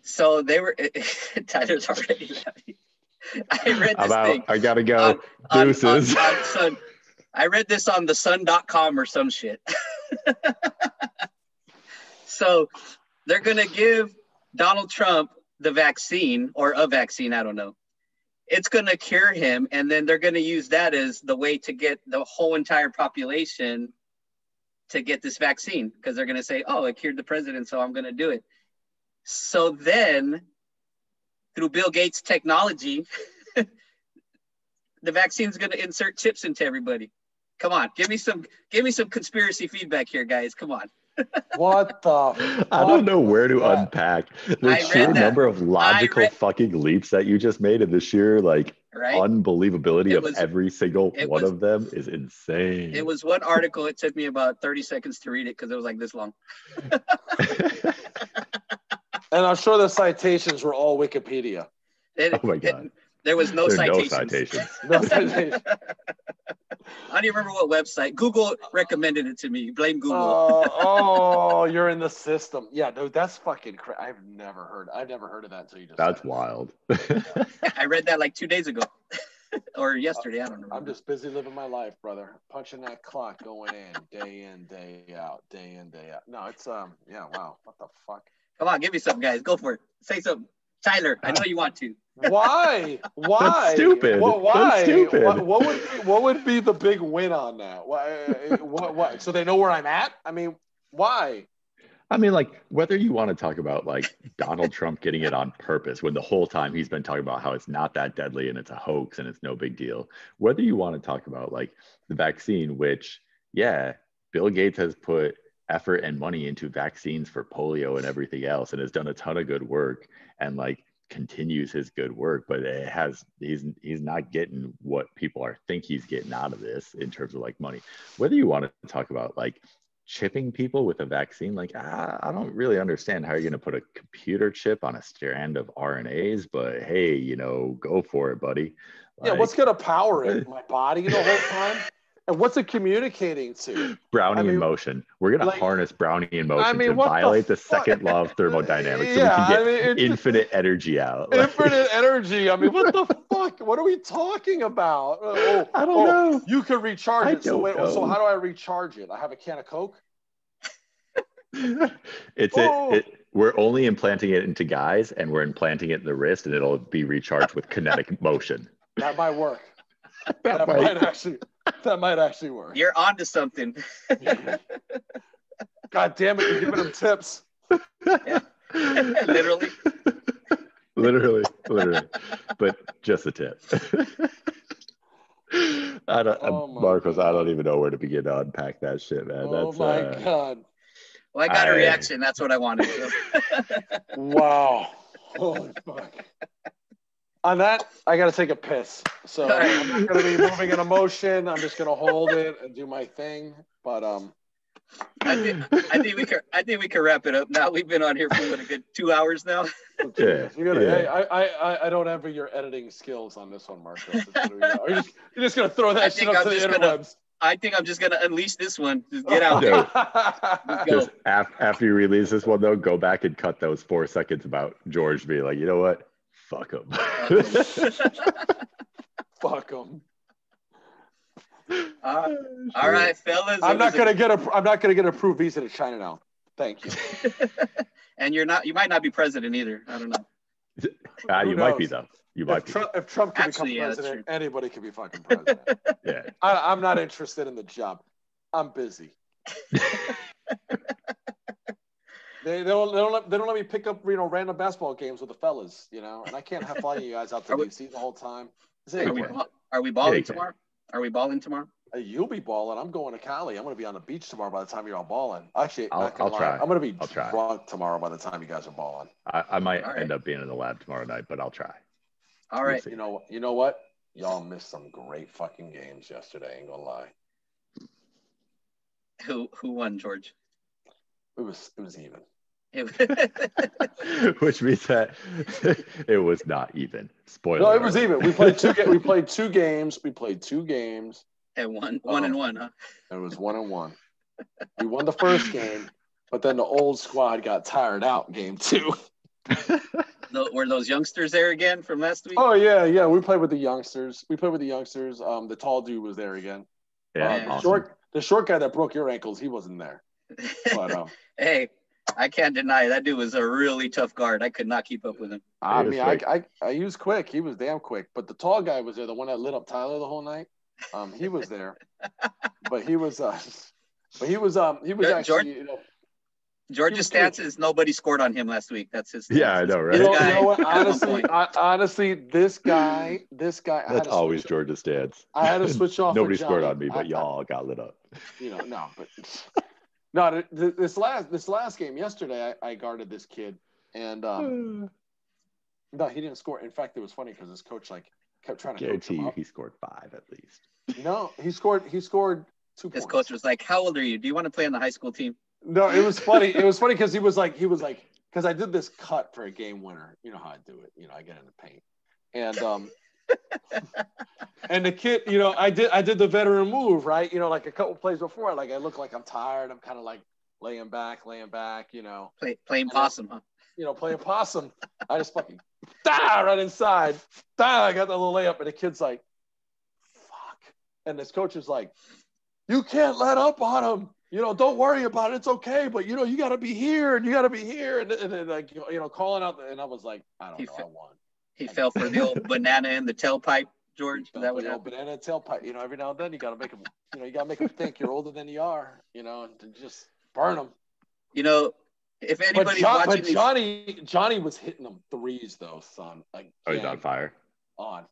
A: So they were. Tyler's already laughing. I read this thing.
B: I gotta go. Deuces.
A: I read this on the sun.com or some shit. So they're going to give Donald Trump the vaccine or a vaccine. I don't know. It's going to cure him. And then they're going to use that as the way to get the whole entire population to get this vaccine. Because they're going to say, oh, it cured the president, so I'm going to do it. So then through Bill Gates' technology, the vaccine is going to insert chips into everybody. Come on, give me some conspiracy feedback here, guys. Come on.
D: What the?
B: I don't know where to unpack the sheer number of logical fucking leaps that you just made, and the sheer unbelievability of every single one of them is insane.
A: It was one article. It took me about 30 seconds to read it because it was like this long.
D: And I'm sure the citations were all Wikipedia.
B: Oh my God.
A: There was no citations.
D: No citations.
A: I don't even remember what website. Google recommended it to me. Blame Google.
D: You're in the system. Yeah, dude, that's fucking crazy. I've never heard of that until you just
B: That's
D: said
B: wild.
A: I read that like 2 days ago. Or yesterday, I don't know.
D: I'm just busy living my life, brother. Punching that clock, going in, day out. No, it's wow. What the fuck?
A: Come on, give me something, guys. Go for it. Say something. Tyler, I know you want to.
D: Why?
B: That's stupid.
D: Why?
B: That's stupid.
D: What would be the big win on that? Why? So they know where I'm at? I mean, why?
B: I mean, like, whether you want to talk about like Donald Trump getting it on purpose when the whole time he's been talking about how it's not that deadly and it's a hoax and it's no big deal, whether you want to talk about like the vaccine, which, Bill Gates has put effort and money into vaccines for polio and everything else and has done a ton of good work and like continues his good work, but he's not getting what people think he's getting out of this in terms of like money. Whether you want to talk about like chipping people with a vaccine, like I don't really understand how you're going to put a computer chip on a strand of RNAs, but hey, go for it, buddy.
D: Like, what's going to power it? My body the whole time? And what's it communicating to?
B: Brownian motion. We're going to harness Brownian motion to violate the second law of thermodynamics so we can get infinite energy out.
D: Infinite energy. I mean, what the fuck? What are we talking about?
B: I don't know.
D: You can recharge it. So how do I recharge it? I have a can of Coke?
B: We're only implanting it into guys, and we're implanting it in the wrist, and it'll be recharged with kinetic motion.
D: That might work. That might actually work.
A: You're onto something.
D: God damn it, you're giving them tips.
A: Yeah.
B: Literally. But just a tip. Marcos, I don't even know where to begin to unpack that shit, man.
D: God.
A: Well, I got a reaction. That's what I wanted to.
D: Wow. Holy fuck. On that, I got to take a piss. So I'm not going to be moving an emotion. I'm just going to hold it and do my thing. But
A: I think we can wrap it up now. We've been on here for a good 2 hours now.
D: Hey, I don't envy your editing skills on this one, Marcos. You're just going to throw that shit up to the interwebs.
A: I think I'm just going to unleash this one. Just get out there.
B: Just after you release this one, though, go back and cut those 4 seconds about George being like, you know what? Fuck them.
D: Fuck them.
A: All right, fellas.
D: I'm not gonna get an approved visa to China now. Thank you.
A: And you might not be president either. I don't know.
B: You might be though.
D: If Trump can become president, anybody can be fucking president.
B: Yeah.
D: I'm not interested in the job. I'm busy. They don't let me pick up random basketball games with the fellas, and I can't have flying you guys out to DC the whole time.
A: Are we balling tomorrow? Are we balling tomorrow?
D: You'll be balling. I'm going to Cali. I'm going to be on the beach tomorrow by the time you're all balling. Actually,
B: I'll try.
D: I'm going to be drunk tomorrow by the time you guys are balling.
B: I might end up being in the lab tomorrow night, but I'll try.
A: All right.
D: You know what? Y'all missed some great fucking games yesterday. Ain't gonna lie.
A: Who won, George?
D: It was even.
B: Which means that it was not even. Spoiler.
D: No, it was even. We played two games.
A: And one and one, huh?
D: It was 1-1. We won the first game, but then the old squad got tired out game 2.
A: Were those youngsters there again from last week?
D: Oh yeah. We played with the youngsters. The tall dude was there again.
B: Yeah. Awesome.
D: The short guy that broke your ankles, he wasn't there. But
A: hey, I can't deny that dude was a really tough guard. I could not keep up with him.
D: I mean, he was quick. He was damn quick. But the tall guy was there, the one that lit up Tyler the whole night. He was there, but he was actually.
A: George's stance is nobody scored on him last week. That's his stance.
B: Yeah, I know, right?
D: You know what? Honestly, this guy.
B: That's always George's stance.
D: I had to switch off.
B: Nobody scored on me, but y'all got lit up.
D: This last game yesterday, I guarded this kid, and no, he didn't score. In fact, it was funny because his coach kept trying to
B: guarantee you he scored 5 at least.
D: No, he scored 2 points.
A: His coach was like, "How old are you? Do you want to play on the high school team?"
D: No, it was funny. It was funny because he was like, because I did this cut for a game winner. You know how I do it. I get in the paint, and and the kid, I did the veteran move, right? Like a couple plays before, like I look like I'm tired. I'm kind of like laying back.
A: Playing possum, huh?
D: Playing possum. I just fucking right inside. I got the little layup, and the kid's like, "Fuck!" And this coach is like, "You can't let up on him. Don't worry about it. It's okay. But you got to be here, and you got to be here." And then calling out, and I was like, I don't know. I won.
A: He fell for the old banana in the tailpipe, George.
D: That was banana in the tailpipe. Every now and then you got to make them. You got to make them think you're older than you are. And just burn them.
A: If anybody's watching,
D: Johnny was hitting them threes though, son. Like,
B: he's on fire.
D: On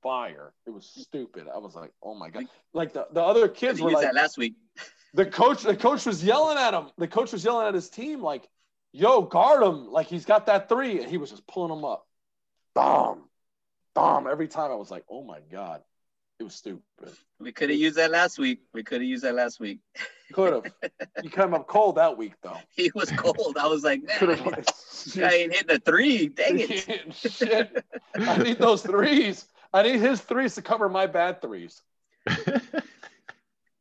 D: fire. It was stupid. I was like, oh my god. Like the other kids were like
A: that last week.
D: The coach was yelling at him. The coach was yelling at his team like, "Yo, guard him! Like he's got that 3," and he was just pulling them up. Bomb. Every time I was like, "Oh my god." It was stupid.
A: We could have used that last week.
D: Could have. He came up cold that week, though.
A: He was cold. I was like, man, this guy ain't hitting a 3. Dang it.
D: Shit. I need those 3s. I need his 3s to cover my bad 3s.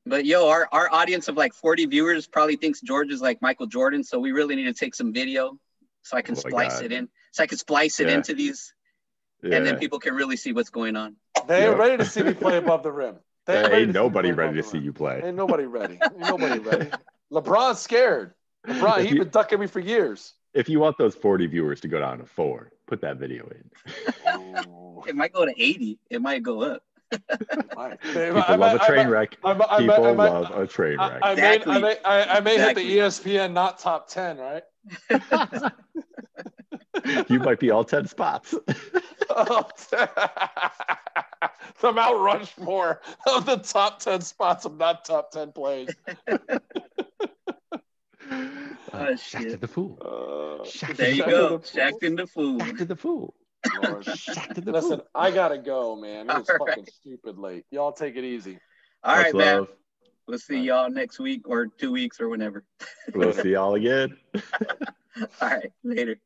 A: But, our audience of like 40 viewers probably thinks George is like Michael Jordan, so we really need to take some video so I can splice it in. So I can splice it into these, and then people can really see what's going on.
D: They ain't ready to see me play above the rim.
B: Ain't nobody ready to see you play.
D: Ain't nobody ready. LeBron's scared. He's been ducking me for years.
B: If you want those 40 viewers to go down to 4, put that video in.
A: It might go to 80. It might go up.
B: People love a train wreck. People love a train wreck.
D: I may hit the ESPN not top 10, right?
B: You might be all 10 spots.
D: The Mount Rushmore of the top 10 spots of not top 10 plays.
B: Shaq to the fool.
A: There you go. Shaq to the fool.
B: Shaq to the fool.
D: Listen, I gotta go, man. It was fucking stupid late. Y'all take it easy.
A: All right, man. We'll see y'all next week or 2 weeks or whenever.
B: We'll see y'all again.
A: All right. Later.